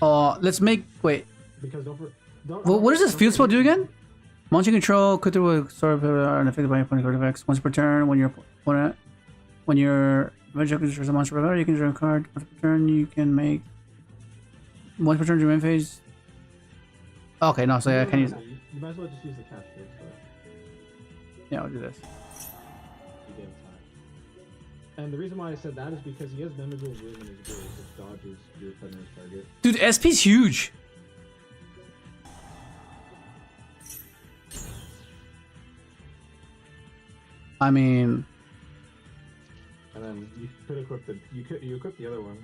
Speaker 3: Let's make. Wait.
Speaker 7: Because
Speaker 3: What does this field spell do again? Once you control, could do sort of unaffected by opponent card effects. Once per turn, when your opponent, when your magic controls a monster or you can draw a card. Once per turn, you can make. Once per turn, your main phase. Okay, no, so yeah, I can use.
Speaker 7: You might as well just use the cash first.
Speaker 3: Yeah, I'll do this.
Speaker 7: You get time. And the reason why I said that is because he has memeghoul room in his board, which dodges your Fenrir's target.
Speaker 3: Dude, SP's huge. I mean,
Speaker 7: And then you could equip you equip the other one.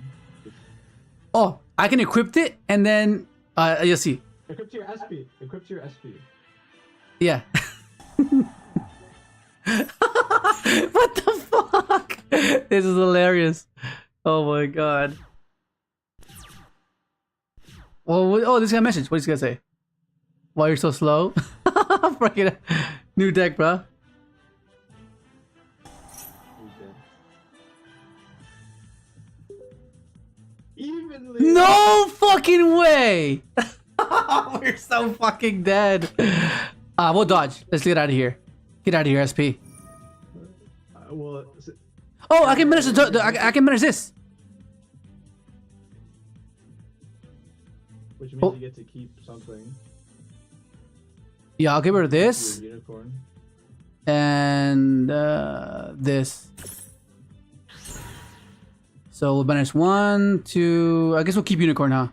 Speaker 3: oh, I can equip it and then you'll see.
Speaker 7: Equip to your SP. Equip to your SP.
Speaker 3: Yeah. What the fuck? This is hilarious. Oh my god. Well, oh, this guy message. What is he gonna say? Why you're so slow? Freaking new deck, bro.
Speaker 7: Evenly.
Speaker 3: No fucking way! We're so fucking dead. We'll dodge. Let's get out of here. Get out of here, SP.
Speaker 7: Well,
Speaker 3: Oh, I can manage I can manage this.
Speaker 7: which means you get to keep something.
Speaker 3: Yeah, I'll get rid of this
Speaker 7: Your unicorn.
Speaker 3: and this. So we'll manage 1, 2. I guess we'll keep unicorn, huh?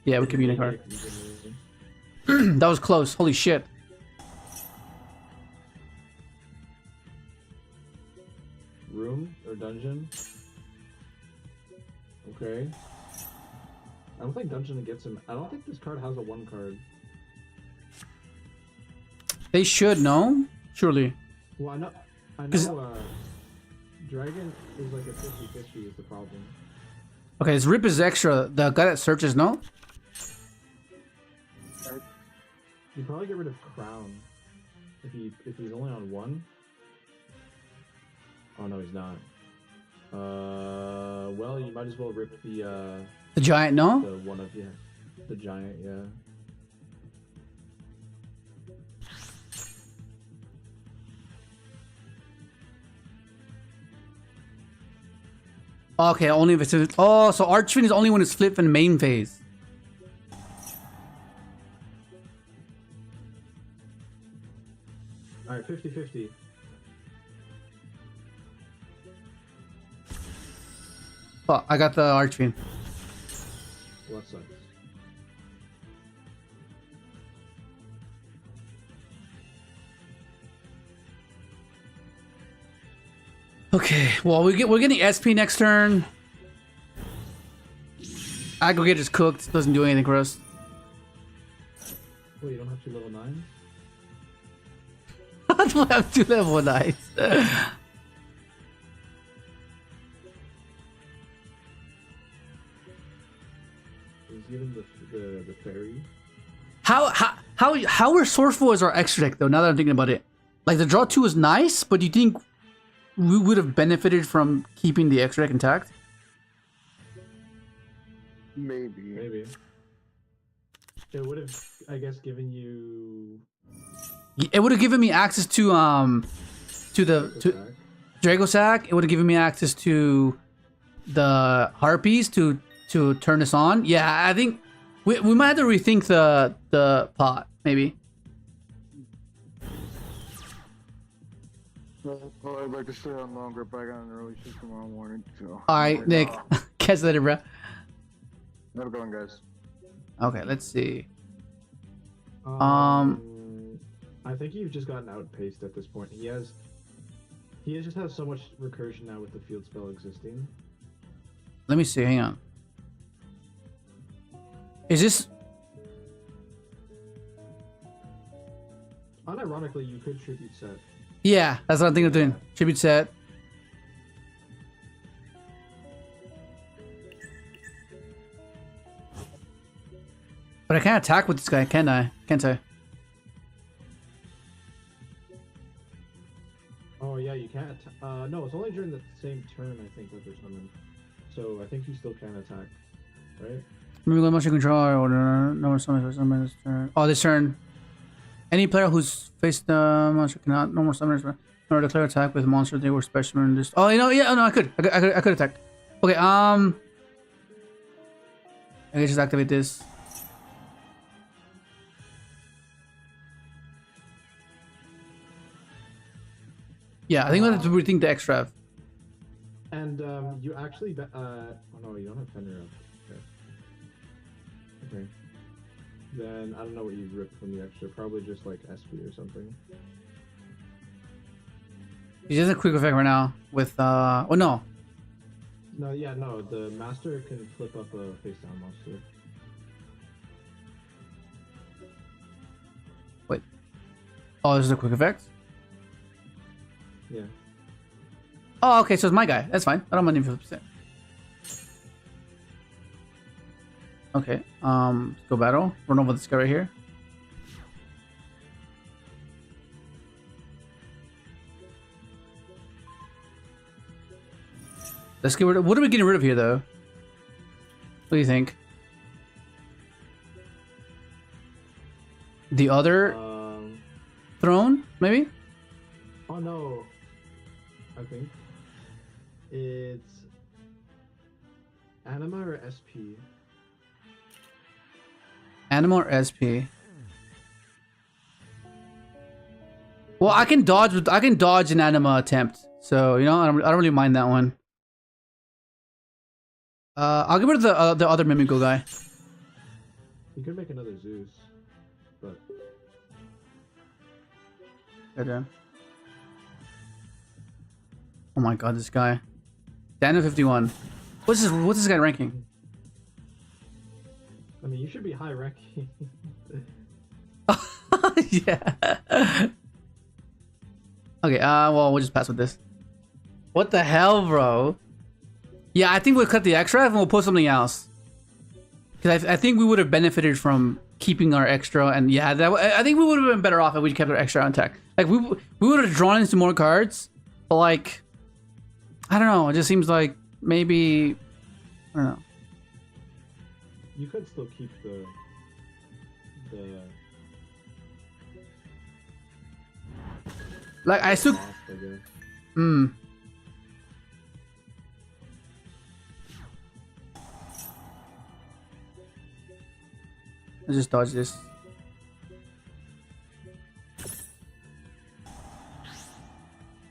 Speaker 3: Yeah, we'll keep unicorn. That was close. Holy shit.
Speaker 7: Room or dungeon? Okay. I don't think dungeon gets him. I don't think this card has a 1 card.
Speaker 3: They should know, surely.
Speaker 7: Well, I know. Dragon is like a 50-50 is the problem.
Speaker 3: Okay, this rip is extra. The guy that searches, no?
Speaker 7: You probably get rid of crown if he's only on 1. Oh no, he's not. Well, you might as well rip the
Speaker 3: giant, no?
Speaker 7: the one of the giant, yeah.
Speaker 3: Okay, only if it's oh, so Archfiend is only when it's flipped in main phase.
Speaker 7: All right, 50-50.
Speaker 3: Oh, I got the Archfiend.
Speaker 7: Well, that sucks.
Speaker 3: Okay, well we're getting SP next turn. Aggregate is cooked. Doesn't do anything for us.
Speaker 7: Wait, you don't have 2 level 9s?
Speaker 3: I don't have 2 level 9s.
Speaker 7: Is even the fairy?
Speaker 3: How resourceful is our extra deck though? Now that I'm thinking about it, like the draw 2 is nice, but do you think we would have benefited from keeping the extra deck intact?
Speaker 6: Maybe.
Speaker 7: It would have, I guess, given you.
Speaker 3: It would have given me access to Dragosack. It would have given me access to the Harpies to turn this on. Yeah, I think we might have to rethink the pot maybe.
Speaker 6: Well, I'd like to stay on longer, but I got an early shift tomorrow morning, so.
Speaker 3: All right, Nick, catch you later, bro.
Speaker 6: Have a good one, guys.
Speaker 3: Okay, let's see.
Speaker 7: I think you've just gotten outpaced at this point. He just has so much recursion now with the field spell existing.
Speaker 3: Let me see. Hang on. Is this?
Speaker 7: Unironically, you could tribute set.
Speaker 3: Yeah, that's what I'm thinking of doing. Tribute set. But I can't attack with this guy, can I? Can't I?
Speaker 7: Oh yeah, you can't. No, it's only during the same turn I think that they're summoned. So I think you still can attack, right?
Speaker 3: Maybe go motion control or no more summons for this turn. Oh, this turn. Any player who's faced the monster cannot no more summoners nor declare attack with monster they were special in this. Oh, you know, yeah, no, I could attack. Okay, I can just activate this. Yeah, I think we have to rethink the extra.
Speaker 7: And you actually oh no, you don't have Fenrir up. Okay. Then I don't know what you ripped from the extra. Probably just like SP or something.
Speaker 3: He has a quick effect right now with oh no.
Speaker 7: No, yeah, no. The master can flip up a face down monster.
Speaker 3: Wait. Oh, this is a quick effect?
Speaker 7: Yeah.
Speaker 3: Oh, okay, so it's my guy. That's fine. I don't mind him 50%. Okay, let's go battle. Run over this guy right here. Let's get rid of. What are we getting rid of here, though? What do you think? The other throne, maybe?
Speaker 7: Oh no. I think it's Anima or SP.
Speaker 3: Anima or SP? Well, I can dodge. I can dodge an Anima attempt, so you know I don't really mind that one. I'll get rid of the other memeghoul guy.
Speaker 7: You could make another Zeus, but
Speaker 3: Okay. Oh my god, this guy. Daniel 51. What's this guy ranking?
Speaker 7: I mean, you should be high ranking.
Speaker 3: Yeah. Okay, well, we'll just pass with this. What the hell, bro? Yeah, I think we'll cut the extra and we'll put something else. Because I think we would have benefited from keeping our extra, and yeah, I think we would have been better off if we kept our extra on tech. Like, we would have drawn into more cards, but like, I don't know, it just seems like maybe, I don't know.
Speaker 7: You could still keep the
Speaker 3: like, I still...
Speaker 7: off, I guess.
Speaker 3: Let's just dodge this.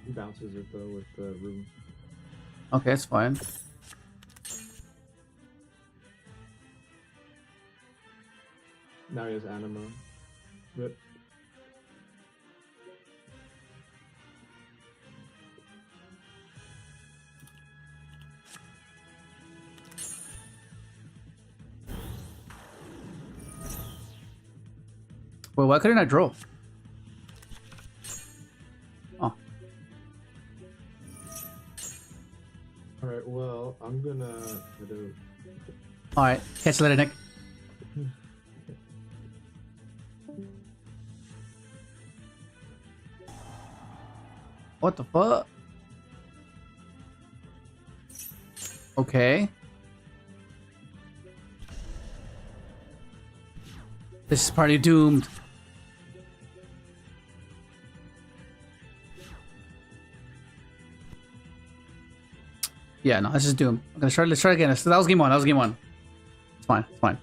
Speaker 7: He bounces it though with the room.
Speaker 3: Okay, it's fine.
Speaker 7: Now he has Anima. Rip.
Speaker 3: Well, why couldn't I draw? Oh.
Speaker 7: Alright, well, I'm gonna...
Speaker 3: Alright, catch you later, Nick. What the fuck? Okay. This is party doomed. Yeah, no, this is doomed. I'm gonna try. Let's try again. So that was game one. That was game one. It's fine. It's fine.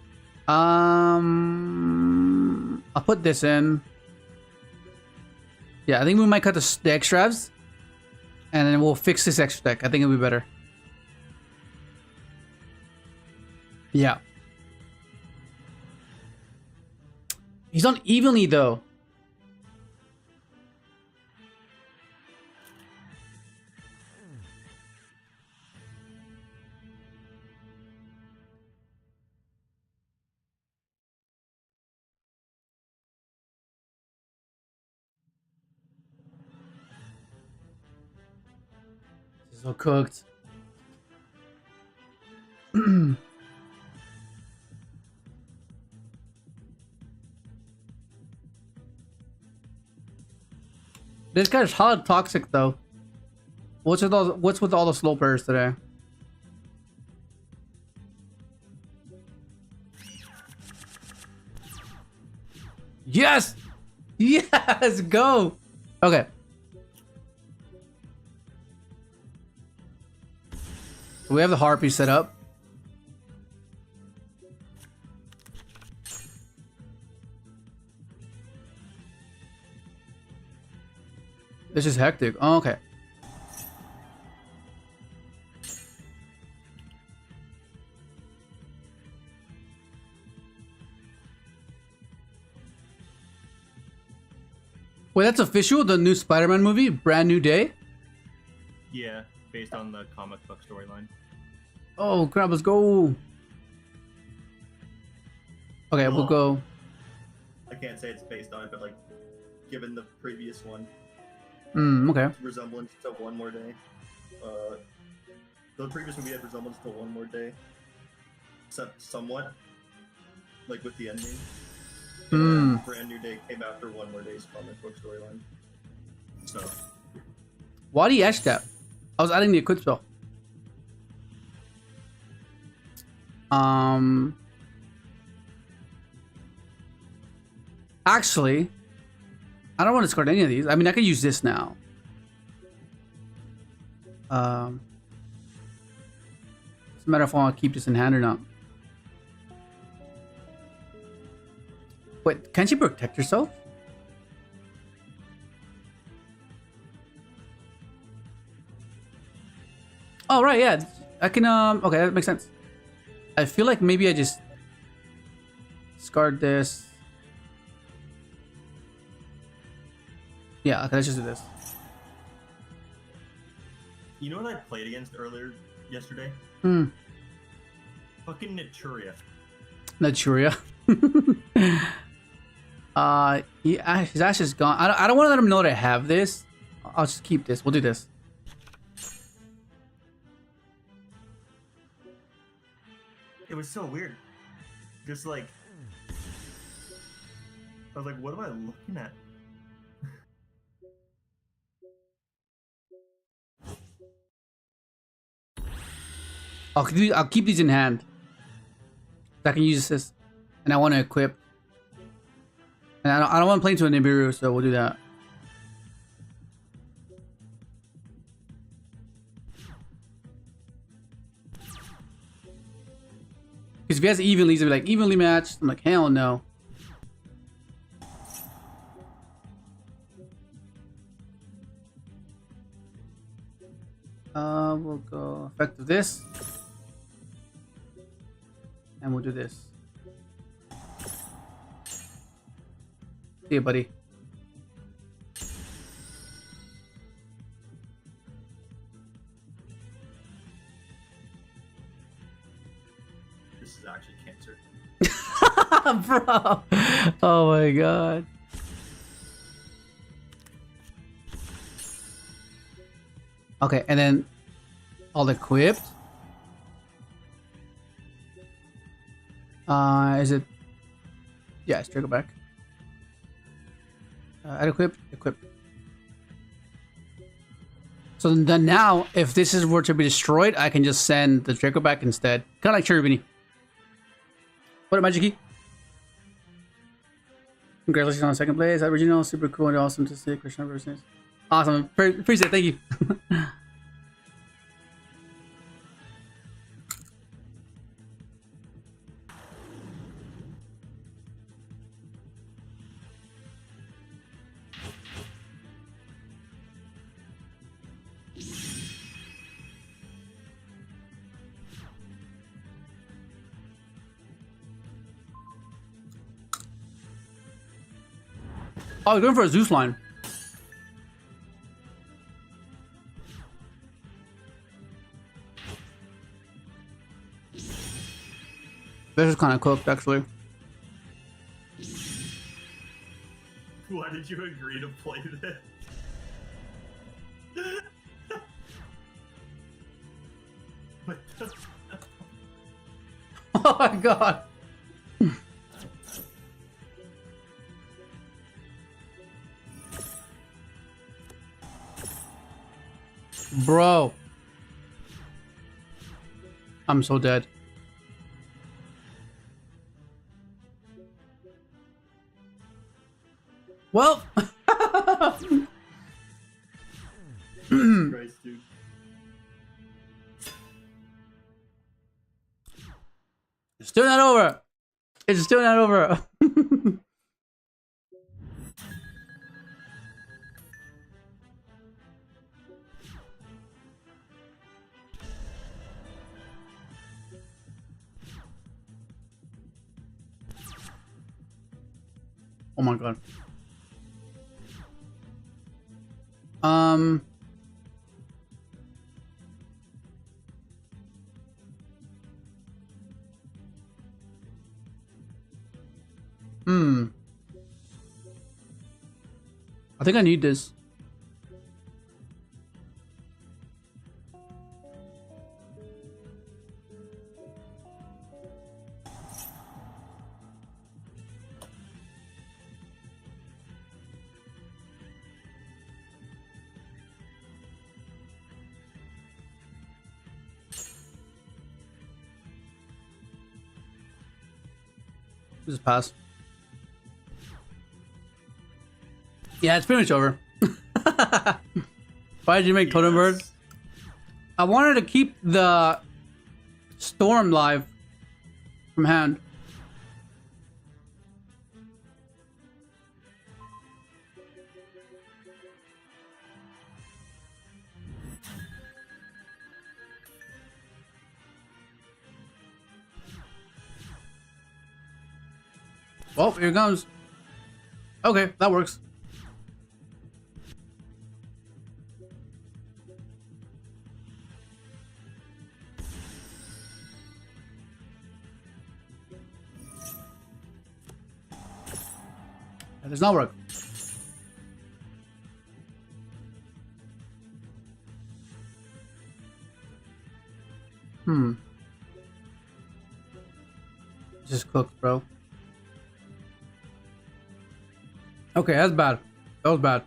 Speaker 3: I'll put this in. Yeah, I think we might cut the extras, and then we'll fix this extra deck. I think it'll be better. Yeah. He's on evenly though. This is so cooked. This guy's hard toxic though. What's with all the slow players today? Yes! Yes! Go! Okay. We have the harpy set up. This is hectic. Oh, okay. Wait, that's official? The new Spider-Man movie? Brand New Day?
Speaker 8: Yeah, based on the comic book storyline.
Speaker 3: Oh crap, let's go. Okay, we'll go.
Speaker 8: I can't say it's based on it, but like, given the previous one,
Speaker 3: Okay.
Speaker 8: resemblance to One More Day. The previous movie had resemblance to One More Day, except somewhat, like with the ending. Brand New Day came after One More Day's comic book storyline. So.
Speaker 3: Why do you etch that? I was adding the equip spell. Actually, I don't want to discard any of these. I mean, I could use this now. It's a matter of if I want to keep this in hand or not. Wait, can't you protect yourself? Oh, right, yeah. I can, okay, that makes sense. I feel like maybe I just discard this. Yeah, okay, let's just do this.
Speaker 8: You know what I played against earlier yesterday? Fucking Naturia.
Speaker 3: Naturia. His ash is gone. I don't want to let him know that I have this. I'll just keep this. We'll do this.
Speaker 8: It was so weird. Just like, I was like, what am I looking at?
Speaker 3: I'll keep these in hand. I can use this, and I want to equip. And I don't want to play into a Nibiru, so we'll do that. Because if he has evenly, he's gonna be like, evenly matched. I'm like, hell no. We'll go effect of this. And we'll do this. See you, buddy.
Speaker 8: This is actually cancer.
Speaker 3: Bro. Oh my god. Okay, and then all equipped. Is it? Yeah, it's trigger back. Add equip. So then now, if this were to be destroyed, I can just send the Draco back instead. Kind of like Cherubini. What up, Magic Key? Congratulations on second place. Original, super cool and awesome to see. Krishna versus. Awesome. Appreciate it. Thank you. Oh, he's going for a Zeus line. This is kind of cooked, actually.
Speaker 8: Why did you agree to play this? What the?
Speaker 3: Oh my god. Bro. I'm so dead. Well.
Speaker 8: Christ, dude.
Speaker 3: It's still not over. It's still not over. Oh my god. I think I need this. Just pass. Yeah, it's pretty much over. Why did you make Totem Bird? I wanted to keep the Storm live from hand. Oh, here it comes. Okay, that works. That does not work. Just cooked, bro. Okay, that's bad. That was bad.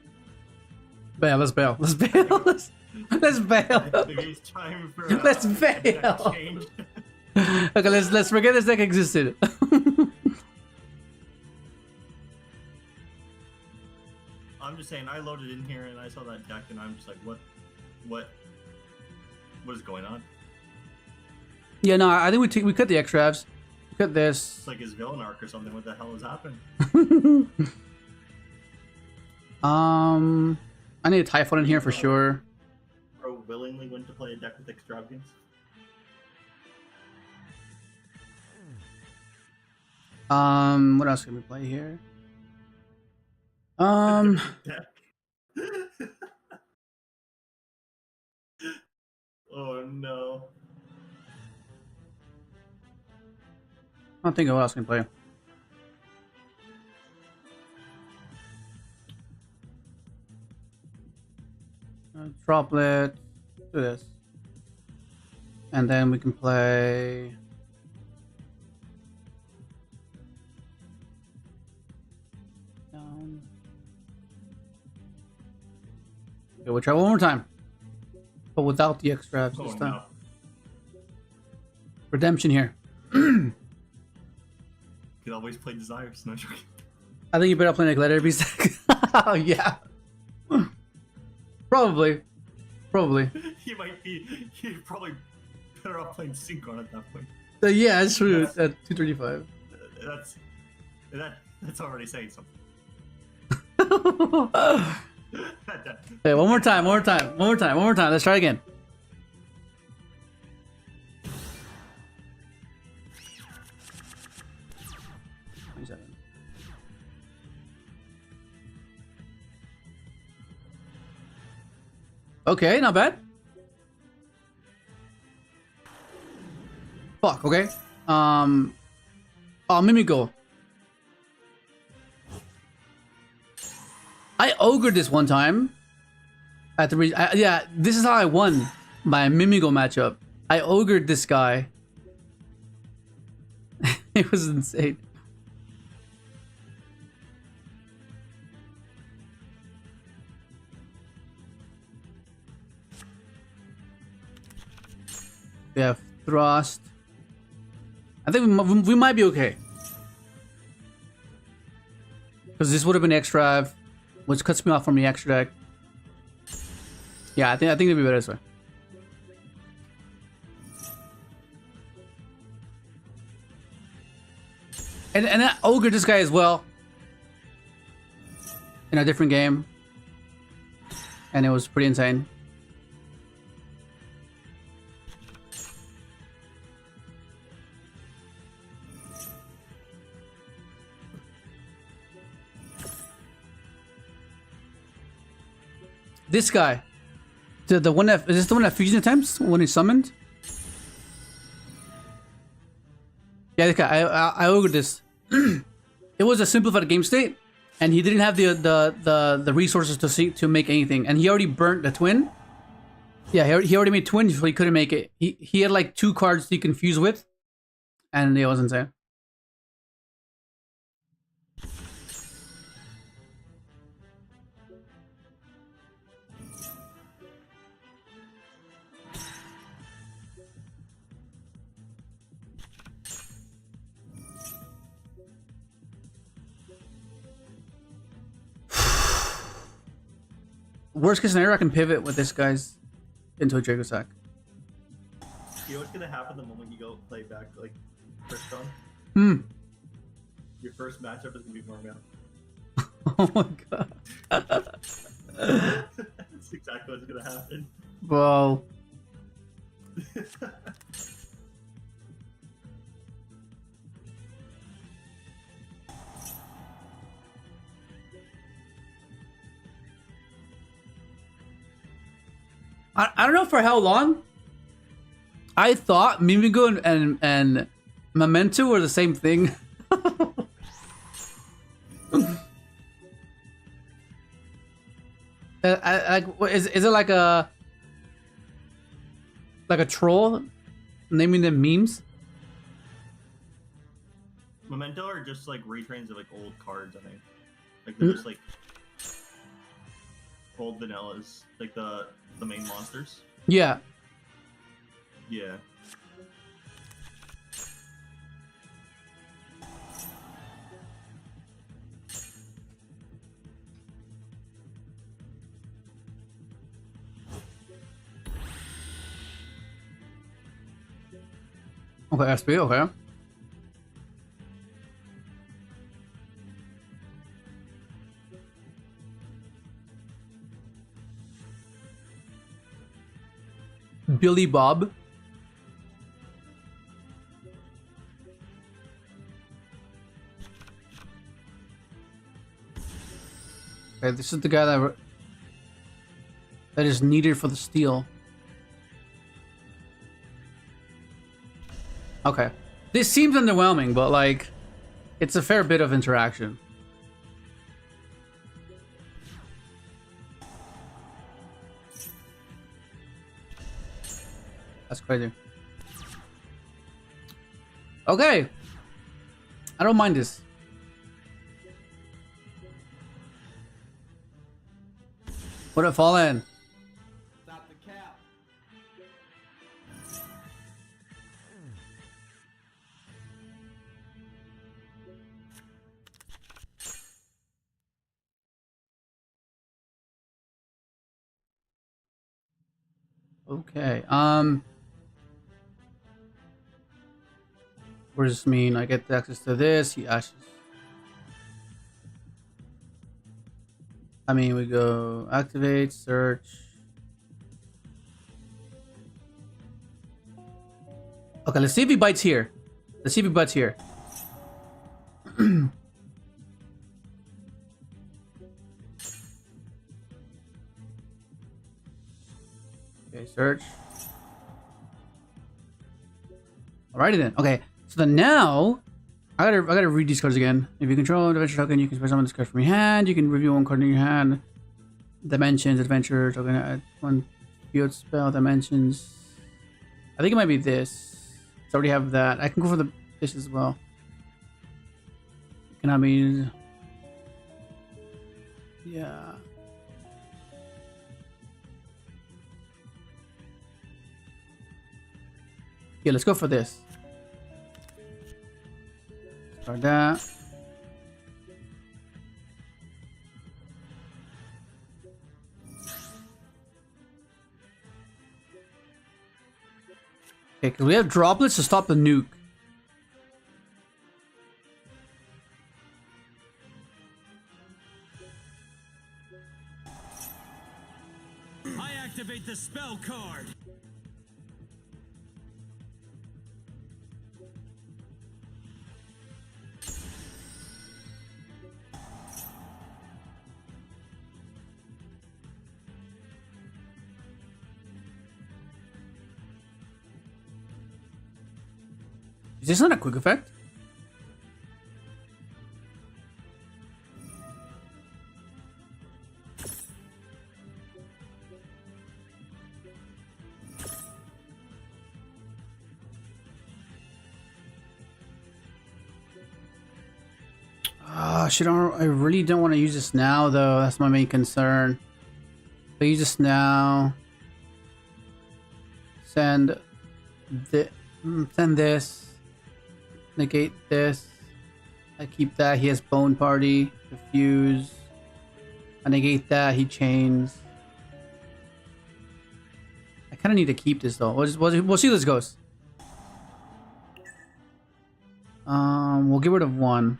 Speaker 3: Bail, let's bail. Let's bail. Let's bail.
Speaker 8: It's time for,
Speaker 3: Let's bail. Okay, let's forget this deck existed.
Speaker 8: I'm just saying, I loaded in here and I saw that deck and I'm just like, what is going on?
Speaker 3: Yeah, no, I think we cut the extras. We cut this.
Speaker 8: It's like his villain arc or something. What the hell is happening?
Speaker 3: I need a Typhoon in here for sure.
Speaker 8: Bro willingly went to play a deck with extravagance.
Speaker 3: What else can we play here?
Speaker 8: Deck. Oh no.
Speaker 3: I don't think what else can play. Droplet, do this, and then we can play. Down. Okay, we'll try one more time, but without the extras this time.
Speaker 8: No.
Speaker 3: Redemption here.
Speaker 8: You could always play Desires. No joking.
Speaker 3: I think you better play like Letter Beast. Oh yeah. Probably.
Speaker 8: You're probably better off playing Synchron at that point.
Speaker 3: Yeah, it's true. It's at 235.
Speaker 8: That's already saying something.
Speaker 3: Okay, one more time. Let's try again. Okay, not bad. Fuck, okay. Oh, memeghoul. I ogred this one time. At the yeah, this is how I won my memeghoul matchup. I ogred this guy. It was insane. We have thrust. I think we might be okay. Because this would have been extra, which cuts me off from the extra deck. Yeah, I think it'd be better this way. And I ogre this guy as well. In a different game. And it was pretty insane. This guy. The one that is this the one that fusion attempts when he's summoned? Yeah, this guy. I ogred this. It was a simplified game state, and he didn't have the resources to make anything, and he already burnt the twin. Yeah, he already made twin, so he couldn't make it. He had like 2 cards to confuse with, and it was insane. Worst case scenario, I can pivot with this guy's into a Draco sack.
Speaker 8: You know what's gonna happen the moment you go play back like Crystron? Your first matchup is gonna be Mermail.
Speaker 3: Oh my god.
Speaker 8: That's exactly what's gonna happen.
Speaker 3: Bro. I don't know for how long. I thought memeghoul and memento were the same thing. Is it like a troll naming them memes?
Speaker 8: Memento are just like retrains of like old cards, I think. Like they're just like old vanillas, like the main monsters.
Speaker 3: Yeah.
Speaker 8: Yeah.
Speaker 3: Okay, SB, okay. Billy Bob. Okay, this is the guy that is needed for the steal. Okay. This seems underwhelming, but like, it's a fair bit of interaction. That's crazy. Okay. I don't mind this. Put it fall in.
Speaker 7: Stop the cap.
Speaker 3: Okay. What does this mean? I get access to this. He ashes. I mean, we go activate, search. Okay, let's see if he bites here. Let's see if he bites here. Okay, search. Alrighty then. Okay, so then now I gotta read these cards again. If you control an adventure token, you can special summon this card from your hand. You can review one card in your hand. Dimensions, adventure token, add one field spell, dimensions. I think it might be this. So I already have that. I can go for this as well. Can I be? Yeah. Okay, let's go for this. Start that. Okay, because we have droplets to stop the nuke.
Speaker 1: I activate the spell card.
Speaker 3: Is this not a quick effect? Ah, shit, I really don't want to use this now, though. That's my main concern. If I use this now. Send this. Negate this. I keep that. He has Bone Party. Diffuse. I negate that. He chains. I kind of need to keep this though. We'll see how this goes. We'll get rid of one.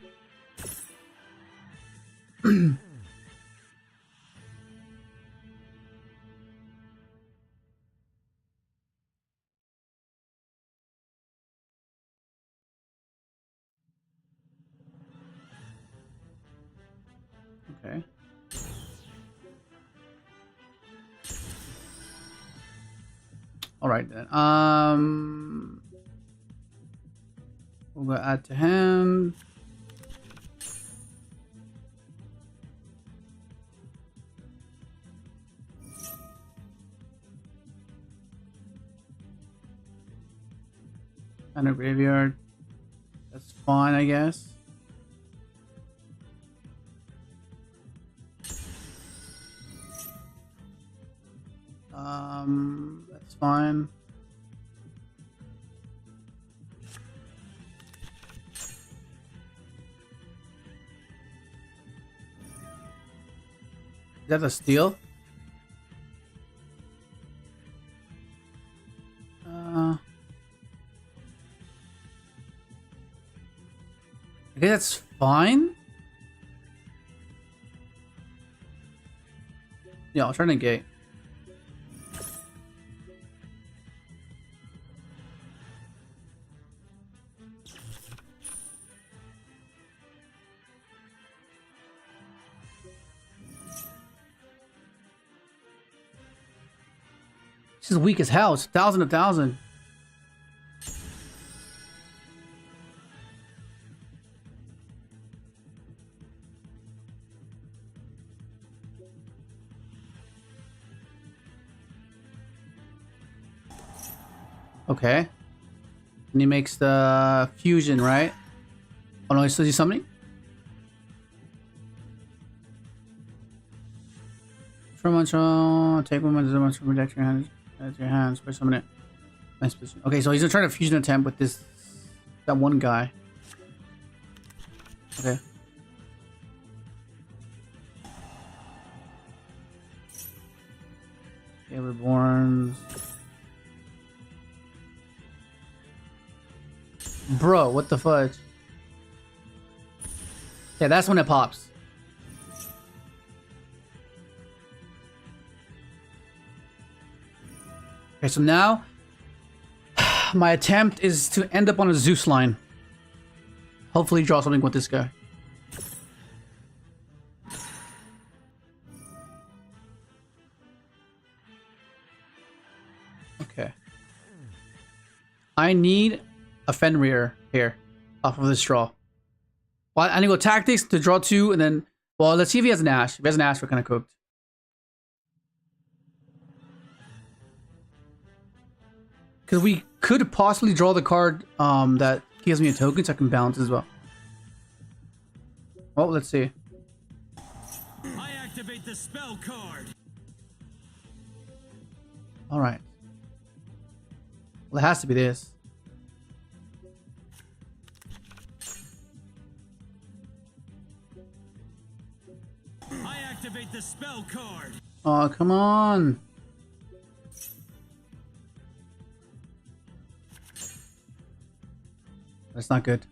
Speaker 3: Okay. All right then. We'll go add to hand. And a graveyard. That's fine, I guess. That's fine. Is that a steal? I guess that's fine. Yeah, I'll try to negate. This is weak as hell. It's 1,000. Okay. And he makes the fusion, right? Oh no, so he's summoning? From control, take one monster from protect your hands. That's your hands. By summon it. Nice position. Okay, so he's gonna try to fusion attempt with that one guy. Okay. Okay, Reborns. Bro, what the fudge? Yeah, that's when it pops. Okay, so now my attempt is to end up on a Zeus line. Hopefully draw something with this guy. Okay. I need a Fenrir here off of this draw. Well, I need to go tactics to draw 2 and then... Well, let's see if he has an Ash. If he has an Ash, we're kind of cooked. Because we could possibly draw the card that gives me a token so I can bounce as well. Well, let's see.
Speaker 1: I activate the spell card.
Speaker 3: Alright. Well, it has to be this.
Speaker 1: spell card.
Speaker 3: Oh, come on. That's not good.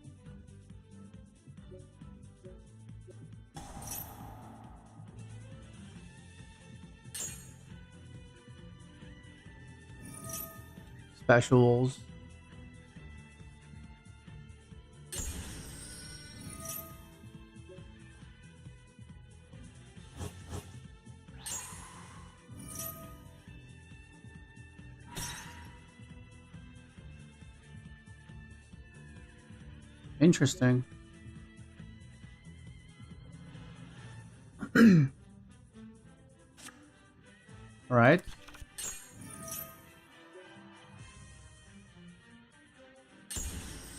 Speaker 3: Specials. Interesting. All right.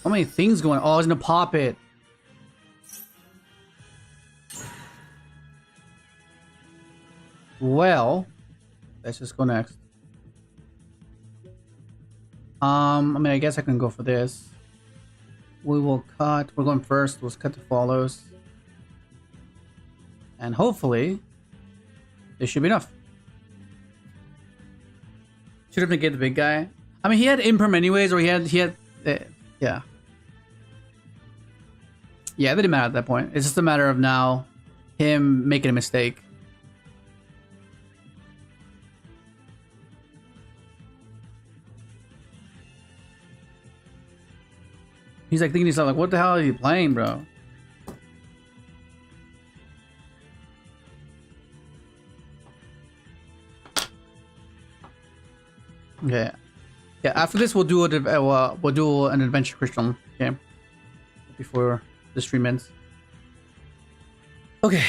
Speaker 3: How many things going on? Oh, I was gonna pop it. Well, let's just go next. I mean, I guess I can go for this. We will cut. We're going first. Let's cut the follows. And hopefully, this should be enough. Should have negated the big guy. I mean, he had imperm anyways, or he had, yeah. Yeah, it didn't matter at that point. It's just a matter of now him making a mistake. He's like thinking to himself, like, what the hell are you playing, bro? Okay. Yeah, after this we'll do an adventure Crystron game before the stream ends. Okay.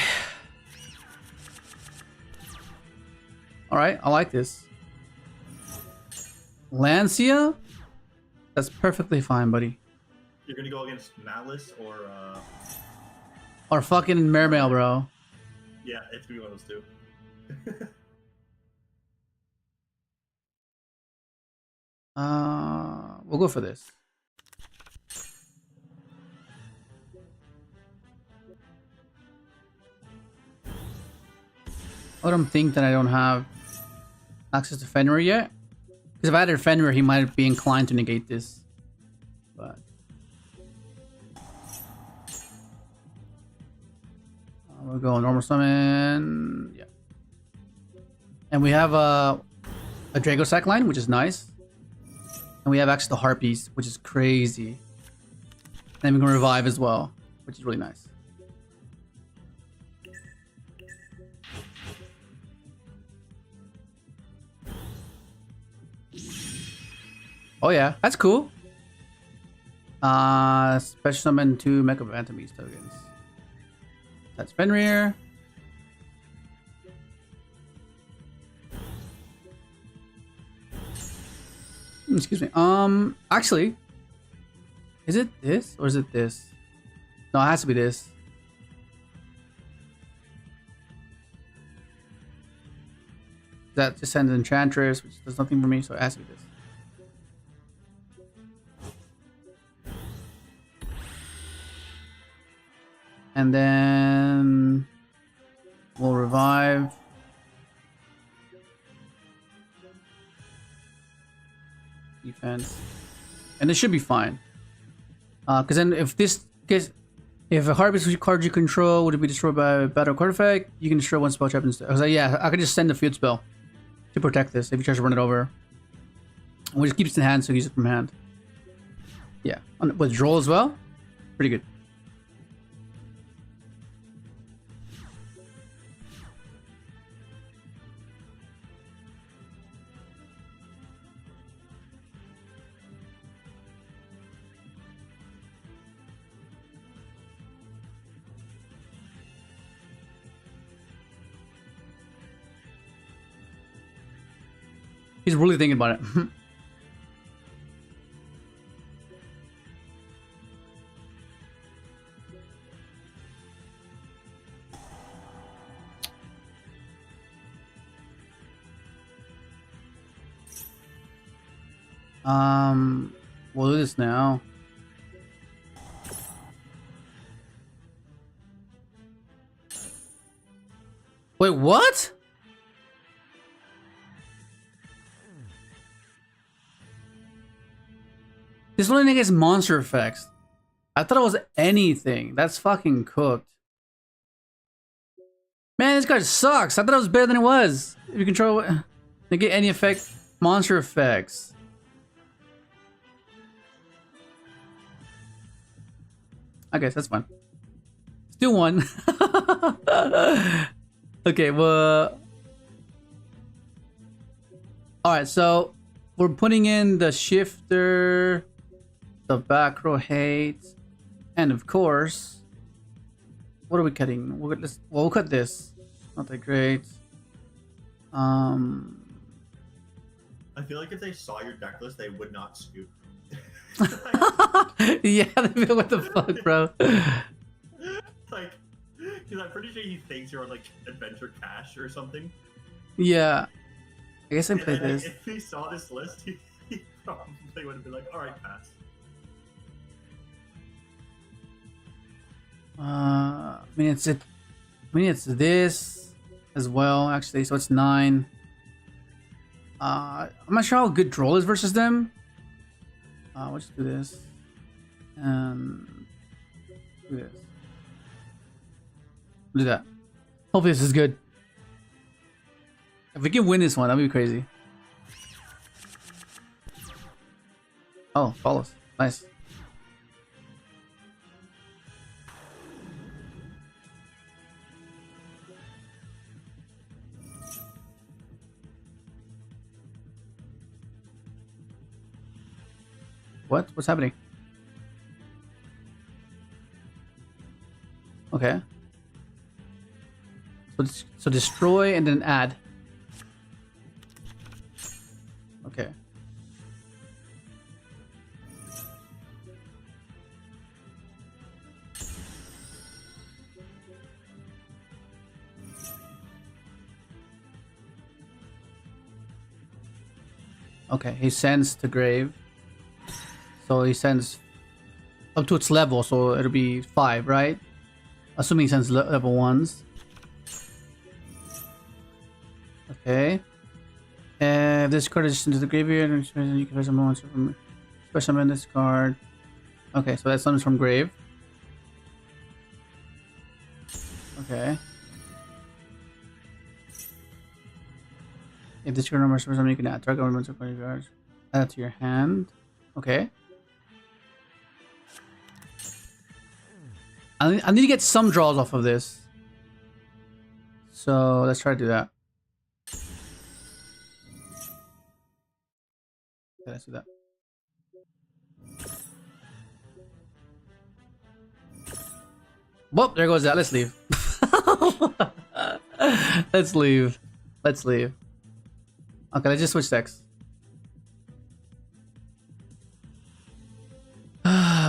Speaker 3: All right, I like this. Lancia? That's perfectly fine, buddy.
Speaker 8: You're gonna go against Maliss
Speaker 3: Or fucking Mermail, bro.
Speaker 8: yeah, it's gonna be one of those two.
Speaker 3: We'll go for this. I don't think that I don't have access to Fenrir yet. Because if I had Fenrir, he might be inclined to negate this. But we'll go normal summon. Yeah. And we have a Drago sack line, which is nice. And we have access to Harpies, which is crazy. And we can revive as well, which is really nice. Oh yeah, that's cool. Special summon 2 Mecha Phantomies tokens. That's Fenrir. Excuse me. Actually, is it this or is it this? No, it has to be this. That just sends Enchantress, which does nothing for me, so it has to be this. And then we'll revive. Defense. And it should be fine. Because then if a harvest card you control would be destroyed by a battle card effect, you can destroy one spell trap instead. I was like, yeah, I could just send the field spell to protect this if you try to run it over. And we just keep it in hand so you use it from hand. Yeah. With draw as well? Pretty good. He's really thinking about it. We'll do this now. Wait, what? This only gets monster effects. I thought it was anything. That's fucking cooked. Man, this card sucks. I thought it was better than it was. If you control it, they get any effect, monster effects. I guess that's fine. Still one. Okay, well. Alright, so we're putting in the shifter, the back row hate, and of course, what are we cutting? We'll cut this. Not that great.
Speaker 8: I feel like if they saw your deck list, they would not scoop.
Speaker 3: Yeah, they'd be like, what the fuck, bro?
Speaker 8: Like, because I'm pretty sure he thinks you're on like Adventure Cash or something.
Speaker 3: Yeah. I guess I
Speaker 8: And
Speaker 3: played
Speaker 8: then,
Speaker 3: this.
Speaker 8: if he saw this list, he probably would have been like, alright, pass.
Speaker 3: I mean it's this as well, actually, so it's 9. I'm not sure how good Droll is versus them. We'll just do this. And do this. Do that. Hopefully this is good. If we can win this one, that'd be crazy. Oh, follows. Nice. What? What's happening? Okay. So destroy and then add. Okay. Okay, he sends to grave. So he sends up to its level, so it'll be 5, right? Assuming he sends level 1s. Okay. If this card is into the graveyard, you can place a monster from special summon this card. Okay, so that summons from grave. Okay. If this card number is for something, you can add target elements of graveyard. Add it to your hand. Okay. I need to get some draws off of this. So let's try to do that. Okay, let's do that. Well, there goes that. Let's leave. Let's leave. Let's leave. Okay, let's just switch decks.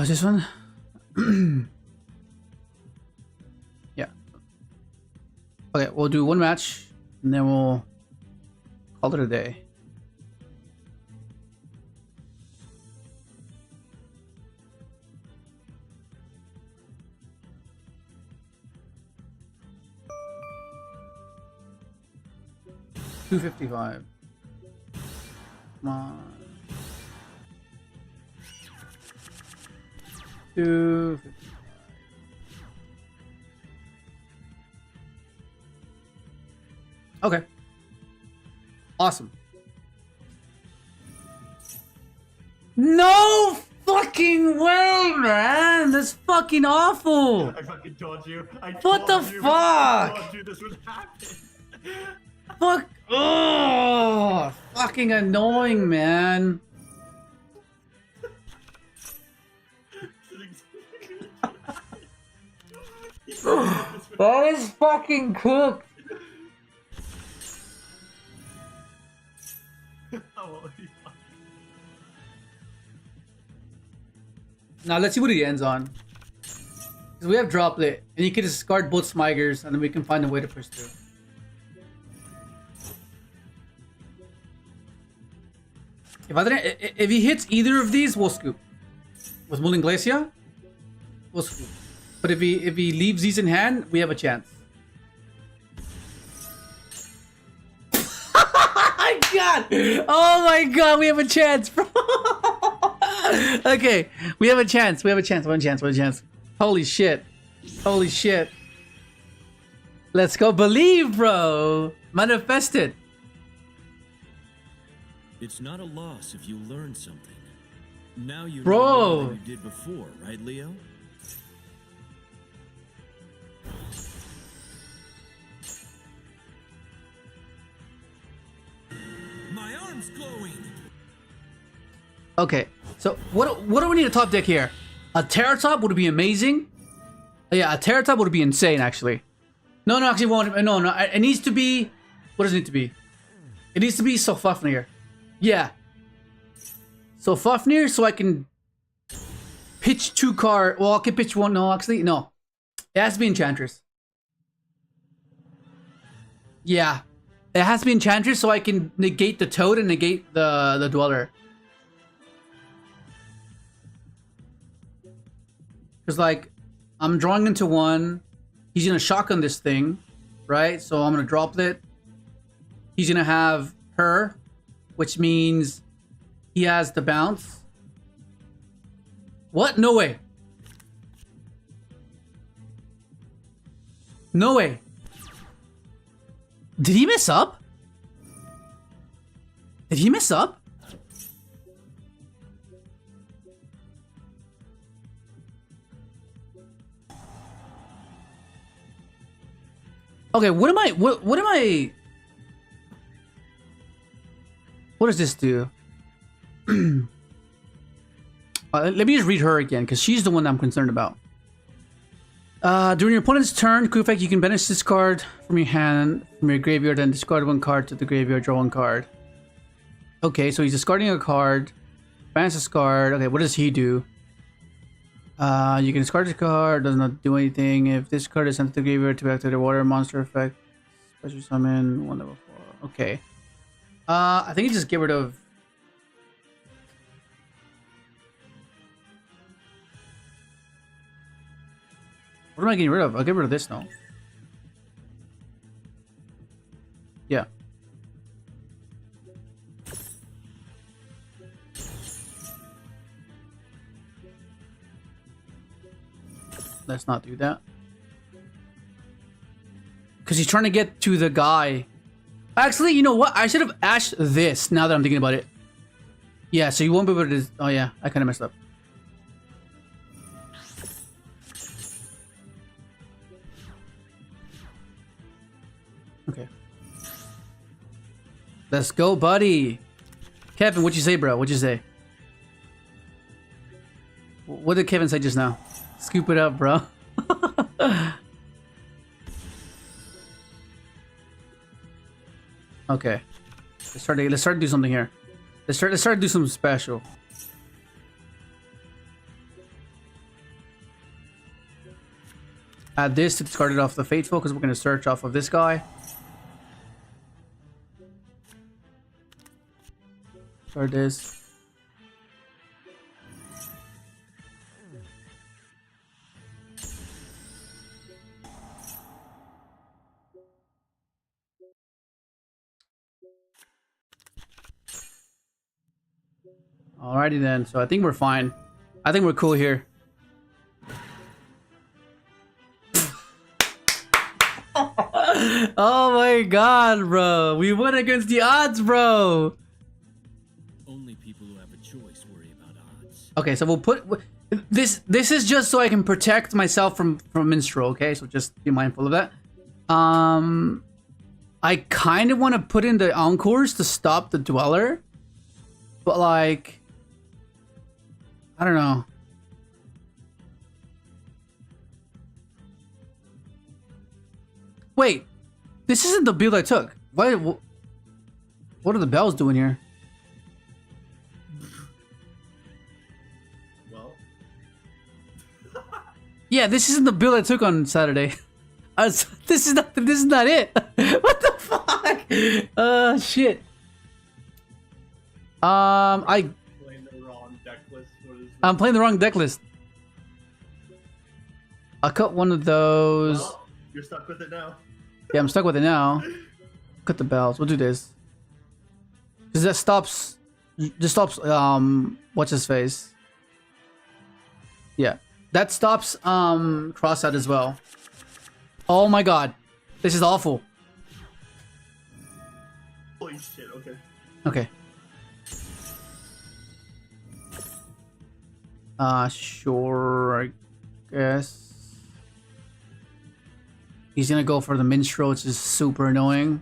Speaker 3: This one? Yeah. Okay, we'll do one match and then we'll call it a day. $255. Come on. 255. Okay. Awesome. No fucking way, man! That's fucking awful!
Speaker 8: I fucking told you.
Speaker 3: What the fuck?
Speaker 8: I told you this would happen.
Speaker 3: Fuck! Oh, fucking annoying, man. That is fucking cooked. Now let's see what he ends on. Because we have droplet, and you can discard both Smigers, and then we can find a way to push through. If he hits either of these, we'll scoop. With Mulling Glacia, we'll scoop. But if he leaves these in hand, we have a chance. god! Oh my god, we have a chance, bro. Okay, we have a chance. We have a chance. One chance. One chance. Holy shit. Holy shit. Let's go believe, bro. Manifest it.
Speaker 1: It's not a loss if you learn something. Now you
Speaker 3: Bro.
Speaker 1: know more than you did before, right, Leo? My arm's glowing.
Speaker 3: Okay, so what do we need a top deck here? A Terratop would be amazing. Yeah, a Terratop would be insane, actually. No, actually, won't. No, it needs to be. What does it need to be? It needs to be sulfefnir. Yeah. Sulfefnir, so I can pitch 2 card. Well, I can pitch 1. No, actually, no. It has to be Enchantress. Yeah. It has to be Enchantress, so I can negate the Toad and negate the Dweller. Because, like, I'm drawing into 1. He's going to shotgun this thing, right? So I'm going to droplet. He's going to have her, which means he has the bounce. What? No way. No way. Did he mess up? Did he mess up? Okay, what am I? What am I? What does this do? Let me just read her again, because she's the one that I'm concerned about. During your opponent's turn, quick effect, you can banish this card from your hand, from your graveyard, and discard 1 card to the graveyard, draw 1 card. Okay, so he's discarding a card. Banish this card. Okay, what does he do? You can discard this card, does not do anything. If this card is sent to the graveyard to activate the water monster effect, special summon 1 level 4. Okay. I think you just get rid of. What am I getting rid of? I'll get rid of this now. Yeah. Let's not do that. Because he's trying to get to the guy. Actually, you know what? I should have ashed this now that I'm thinking about it. Yeah, so you won't be able to... Oh yeah, I kind of messed up. Okay. Let's go, buddy. Kevin, what'd you say, bro? What'd you say? What did Kevin say just now? Scoop it up, bro. Okay. Let's start to do something here. Let's start to do something special. Add this to discard it off the Fateful, because we're going to search off of this guy. Start this. Alrighty then, so I think we're fine. I think we're cool here. Oh my god, bro. We went against the odds, bro.
Speaker 1: Only people who have a choice worry about odds.
Speaker 3: Okay, so we'll put this is just so I can protect myself from minstrel, okay? So just be mindful of that. I kind of want to put in the encores to stop the dweller. But like I don't know. Wait, this isn't the build I took. Why? What are the bells doing here?
Speaker 8: Well.
Speaker 3: Yeah, this isn't the build I took on Saturday. This is not it. What the fuck? Shit.
Speaker 8: Playing the wrong deck list.
Speaker 3: I'm playing the wrong deck list. I'll cut one of those.
Speaker 8: Well, you're stuck with it now.
Speaker 3: Yeah, I'm stuck with it now. Cut the bells. We'll do this. Because that stops. Just stops. What's his face? Yeah, that stops. Crossout as well. Oh my god, this is awful.
Speaker 8: Holy shit, okay.
Speaker 3: Okay. Sure, I guess. He's gonna go for the minstrel, which is super annoying.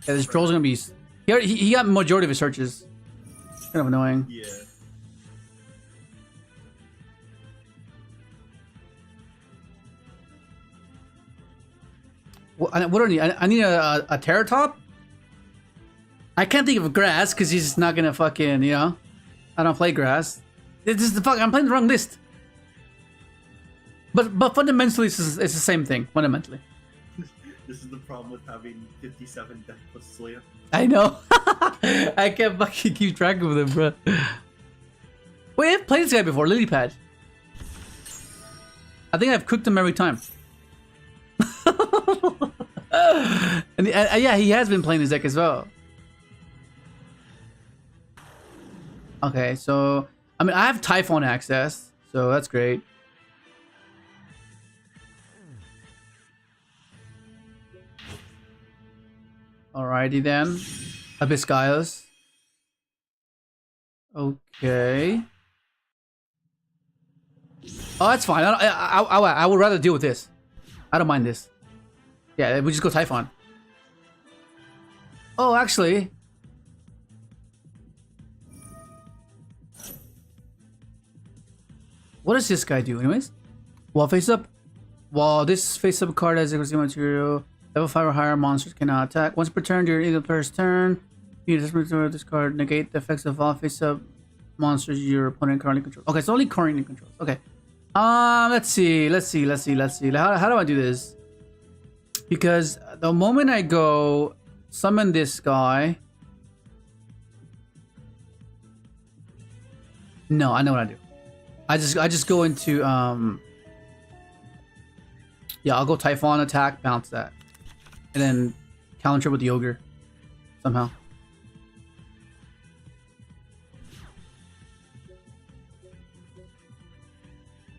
Speaker 3: Yeah, this troll's gonna be... He got majority of his searches. Kind of annoying.
Speaker 8: Yeah.
Speaker 3: What do I need? I need a Terratop? I can't think of grass because he's not gonna fucking, you know? I don't play grass. This is the fuck. I'm playing the wrong list. But fundamentally, it's the same thing. Fundamentally.
Speaker 8: This is the problem with having 57 death plus Slayer.
Speaker 3: I know. I can't fucking keep track of them, bro. Wait, I've played this guy before, Lilypad. I think I've cooked him every time. And yeah, he has been playing this deck as well. Okay, so I mean, I have Typhon access, so that's great. Alrighty then, Abyssgios. Okay. Oh, that's fine. I would rather deal with this. I don't mind this. Yeah, we just go Typhon. Oh, actually. What does this guy do, anyways? While face up, while this face up card has equals material, level 5 or higher monsters cannot attack. Once per turn during either player's turn, you just this card negate the effects of all face up monsters your opponent currently controls. Okay, it's only currently controls. Okay. Let's see. How do I do this? Because the moment I go summon this guy. No, I know what I do. I just go into yeah, I'll go Typhon attack, bounce that. And then counter with the ogre somehow.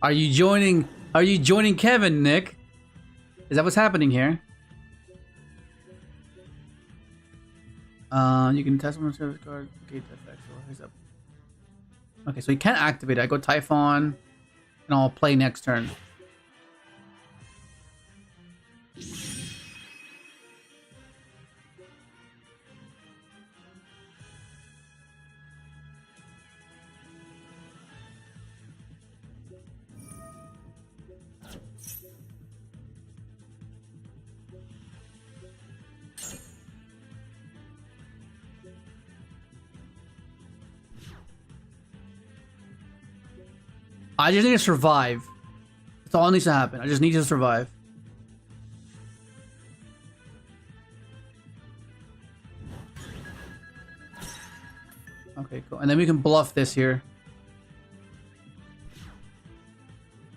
Speaker 3: Are you joining Kevin, Nick? Is that what's happening here? You can test one service card, gate effects, or heads up. Okay, so you can't activate it. I go Typhon, and I'll play next turn. I just need to survive. That's all that needs to happen. I just need to survive. Okay, cool. And then we can bluff this here.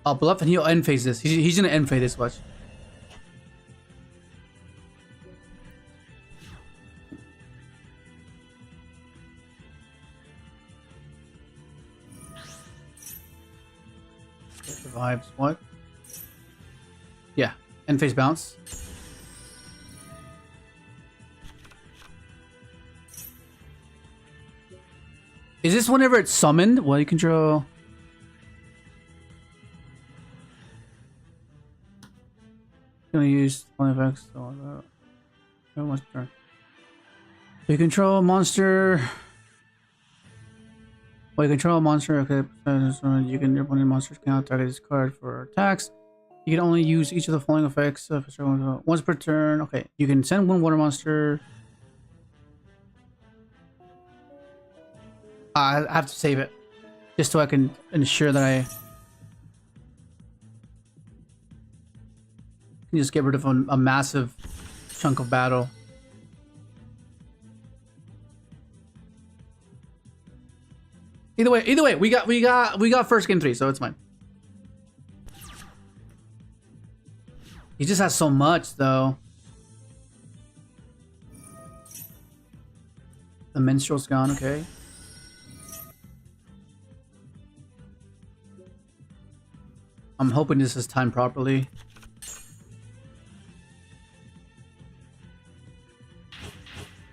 Speaker 3: I'll bluff and he'll end phase this. He's gonna end phase this, watch. Survives what? Yeah, end phase bounce. Is this whenever it's summoned? Well, you control. Gonna use one effects. So you control a monster. Well, you control a monster. Okay, you can your opponent monsters cannot target this card for attacks. You can only use each of the following effects once per turn. Okay, you can send one water monster. I have to save it just so I can ensure that I can just get rid of a massive chunk of battle. Either way, we got first game 3, so it's fine. He just has so much though. minstrel's gone, okay. I'm hoping this is timed properly.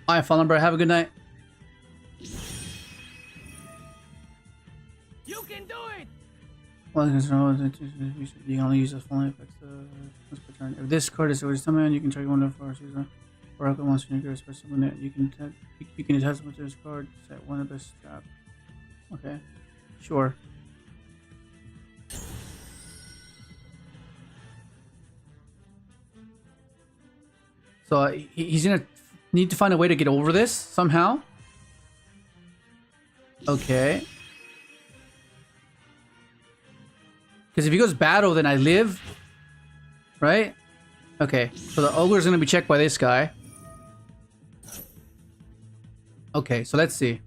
Speaker 3: Alright, Fallen Bro, have a good night.
Speaker 9: You can do it!
Speaker 3: Well, you can only use the following effects once per turn. If this card is already summoned, you can target one of our season. Or once you get a special summon it, you can attach someone to this card, set one of this trap. Okay. Sure. So he's gonna need to find a way to get over this somehow. Okay. Because if he goes battle, then I live. Right? Okay. So the ogre is gonna be checked by this guy. Okay, so let's see.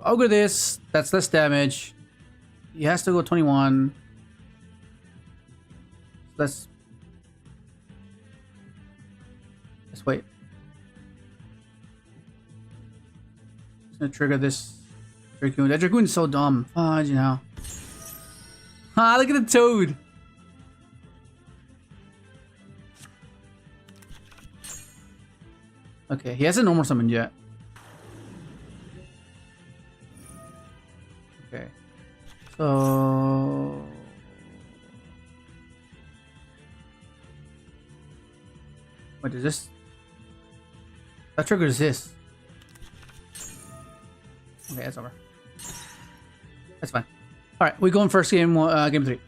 Speaker 3: Ogre this. That's less damage. He has to go 21. Let's wait. Just gonna trigger this Dragoon. That Dragoon's so dumb. Fudge, you know. Ah, look at the toad. Okay, he hasn't normal summoned yet. Okay. So what is this? That triggers this. Okay, that's over. That's fine. Alright, we go in first game, game 3.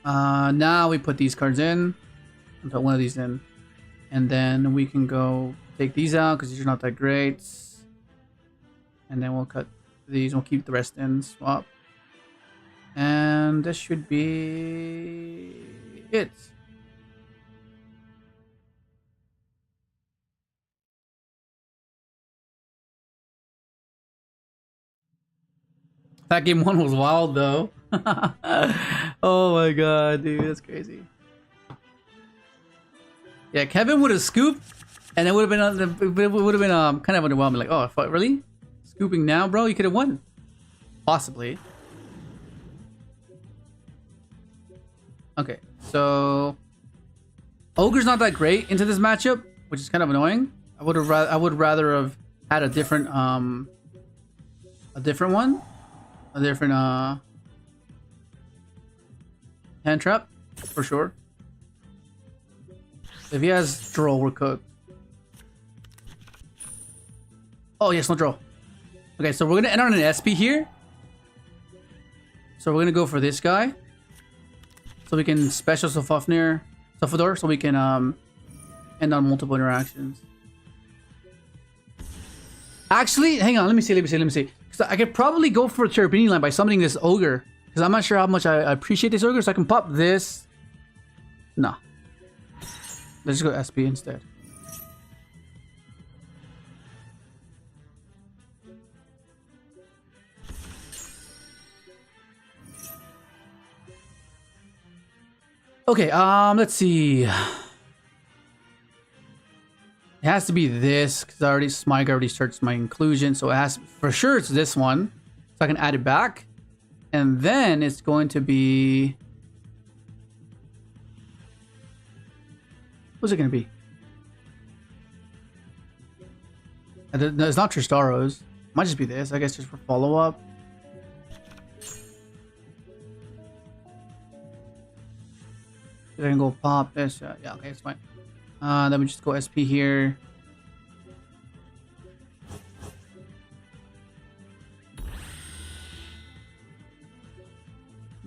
Speaker 3: Now we put these cards in. I'll put one of these in. And then we can go take these out because these are not that great. And then we'll cut these. We'll keep the rest in. Swap. And this should be it. That game 1 was wild though. Oh my god, dude, that's crazy. Yeah, Kevin would have scooped, and it would have been kind of underwhelming. Like, oh, really? Scooping now, bro? You could have won, possibly. Okay, so Ogre's not that great into this matchup, which is kind of annoying. I would rather have had a different one. A different hand trap, for sure. If he has draw, we're cooked. Oh yes, no draw. Okay, so we're gonna enter on an SP here. So we're gonna go for this guy. So we can special sulfador, so we can end on multiple interactions. Actually, hang on, let me see. Because I could probably go for a Cherubini line by summoning this ogre. Because I'm not sure how much I appreciate this ogre, so I can pop this. Nah. Let's just go SP instead. Okay, let's see. It has to be this because Smyg already searched my inclusion, so it has for sure it's this one, so I can add it back, and then it's going to be what's it going to be? No, it's not Tristaros. Might just be this, I guess, just for follow up. I can go pop this. Yeah, okay, it's fine. Then we just go SP here.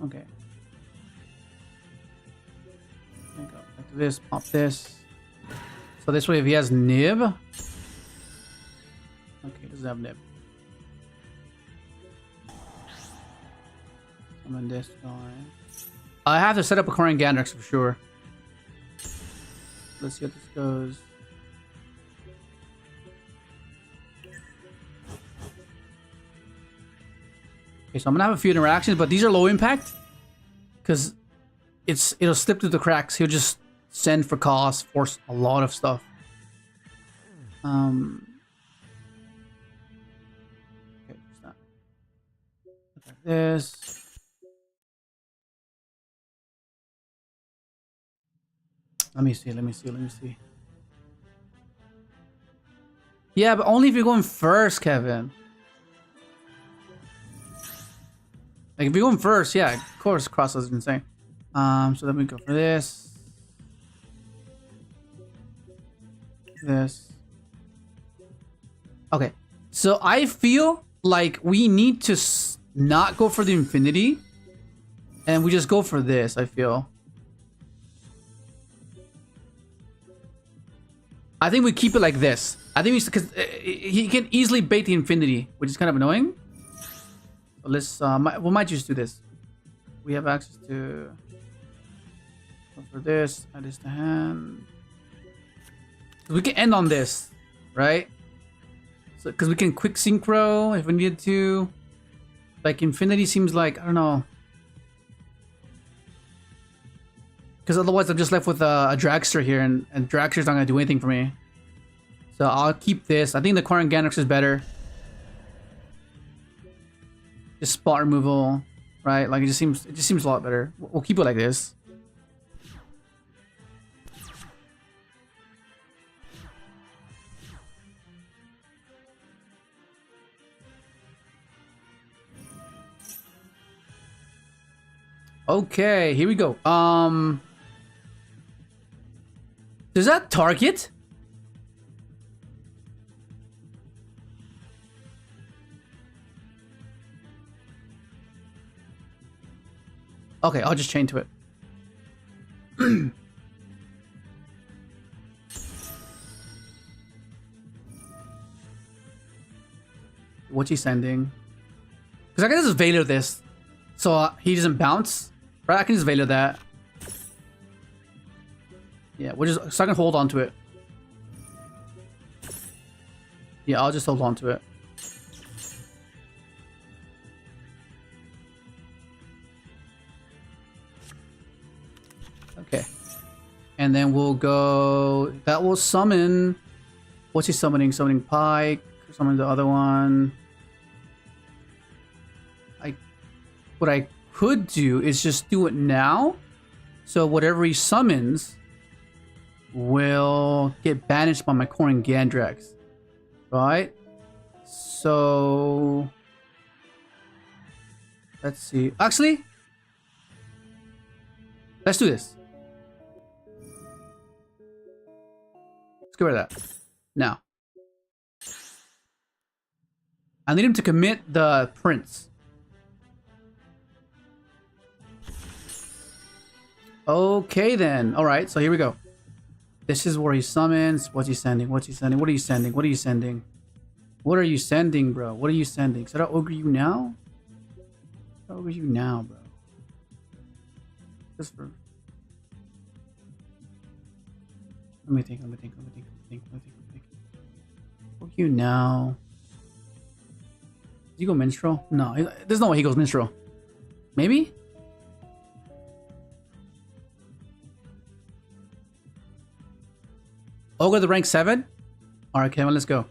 Speaker 3: Okay. Go back to this, pop this. So this way, if he has nib. Okay, he doesn't have nib. Summon this guy. I have to set up a Korean Gandrix for sure. Let's see how this goes. Okay, so I'm gonna have a few interactions, but these are low impact because it'll slip through the cracks. He'll just send for cost, force a lot of stuff. this. Let me see. Yeah, but only if you're going first, Kevin. Like, if you're going first, yeah, of course, crossout is insane. So let me go for this. This. Okay. So I feel like we need to not go for the infinity. And we just go for this, I feel. I think we keep it like this. I think because he can easily bait the infinity, which is kind of annoying. So let's we might just do this. We have access to go for this. Add this to hand. We can end on this, right? So because we can quick synchro if we needed to. Like infinity seems like, I don't know. Because otherwise I'm just left with a dragster here, and dragster's not going to do anything for me. So I'll keep this. I think the Quarren Gandalf is better. Just spot removal, right? Like it just seems a lot better. We'll keep it like this. Okay, here we go. Does that target? Okay, I'll just chain to it. What's he sending? Because I can just Veiler this. So he doesn't bounce. Right, I can just Veiler that. Yeah, we're just so I can hold on to it. Yeah, I'll just hold on to it. Okay. And then we'll go... That will summon... What's he summoning? Summoning Pike. Summon the other one. What I could do is just do it now. So whatever he summons will get banished by my Quarren Gandalf. Right? So... Let's see. Actually... Let's do this. Let's get rid of that. Now. I need him to commit the prince. Okay then. Alright, so here we go. This is where he summons. What's he sending? What's he sending? What are you sending? What are you sending? What are you sending, bro? What are you sending? Should I ogre you now? Should I ogre you now, bro? Just for... Let me think. Ogre you now. Does he go minstrel? No, there's no way he goes minstrel. Maybe? Ogre the rank 7? Alright, okay, well, let's go.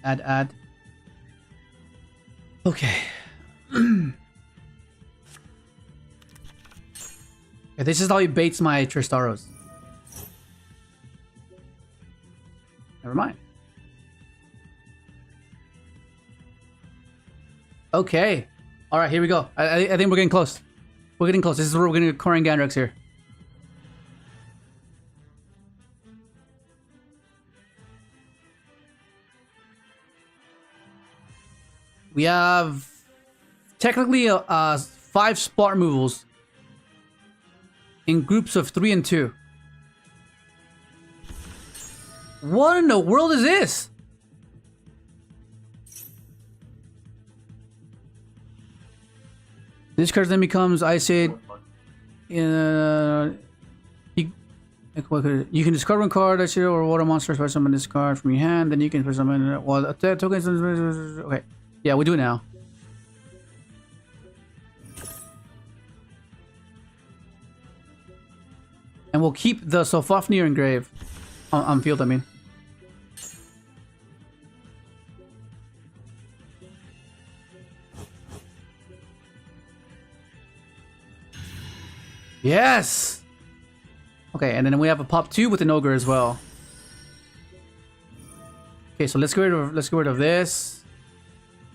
Speaker 3: Add. Okay. Okay, this is how he baits my Tristaros. Never mind. Okay. Alright, here we go. I think we're getting close. We're getting close. This is where we're going to get Quarren Gandalf here. We have technically 5 spot removals in groups of 3 and 2. What in the world is this? This card then becomes Ice Age. You can discard one card that's your or water monster by summon this card from your hand. Then you can summon well tokens. Okay. Yeah, we do it now. And we'll keep the sulfefnir engraved on field, I mean. Yes. Okay, and then we have a pop 2 with an ogre as well. Okay, so let's get rid of this,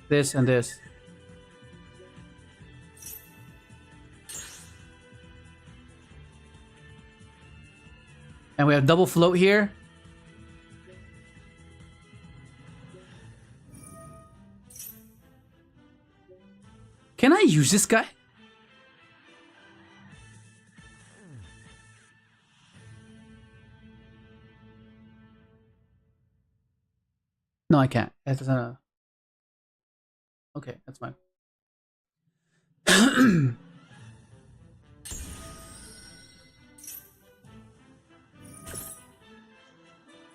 Speaker 3: this, and this. And we have double float here. Can I use this guy? No, I can't. That doesn't. Okay, that's fine.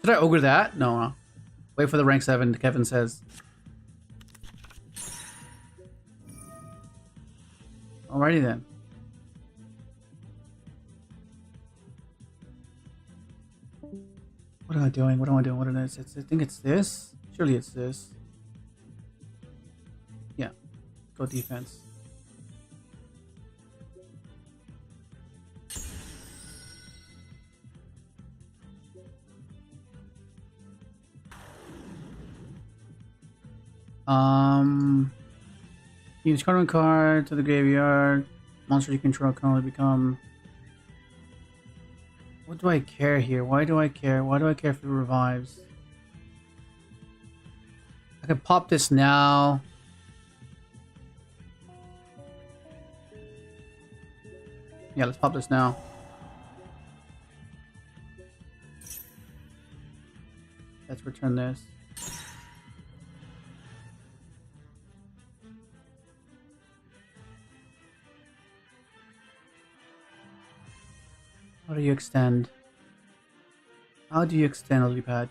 Speaker 3: Did I ogre that? No, no. Wait for the rank 7, Kevin says. Alrighty then. What am I doing? What am I doing? What is it? I think it's this. Surely it's this. Yeah. Go defense. Use current card to the graveyard. Monster you control can only become. What do I care here? Why do I care? Why do I care if it revives? I can pop this now. Yeah, let's pop this now. Let's return this. How do you extend? How do you extend a lily pad?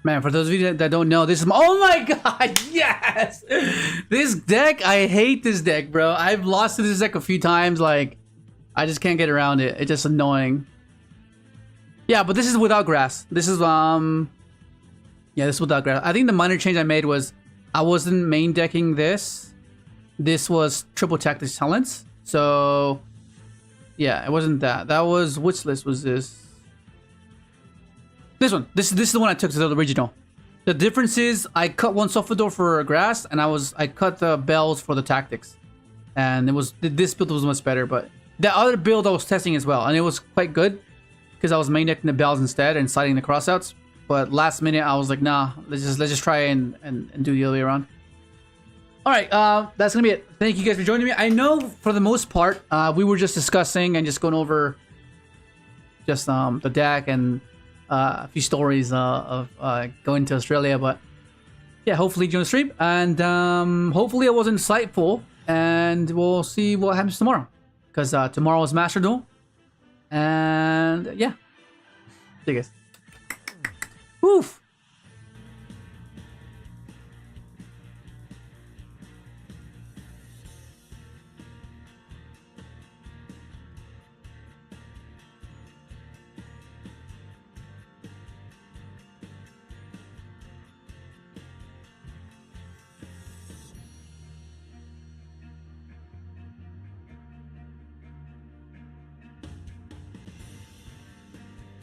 Speaker 3: Man, for those of you that don't know, this is oh my god, yes! This deck, I hate this deck, bro. I've lost to this deck a few times, like, I just can't get around it. It's just annoying. Yeah, but this is without grass. This is, yeah, this is without grass. I think the minor change I made was, I wasn't main decking this. This was triple tactics talents. So, yeah, it wasn't that. That was, which list was this? This one. This is the one I took to the original. The difference is I cut one sulfador for grass, and I cut the bells for the tactics, and it was this build was much better. But the other build I was testing as well, and it was quite good because I was main decking the bells instead and sliding the crossouts. But last minute I was like, nah, let's just try and do the other way around. All right, that's gonna be it. Thank you guys for joining me. I know for the most part we were just discussing and just going over just the deck and a few stories of going to Australia, but yeah, hopefully join the stream and hopefully it was insightful, and we'll see what happens tomorrow because tomorrow is Master Duel, and yeah, see you guys. Woof.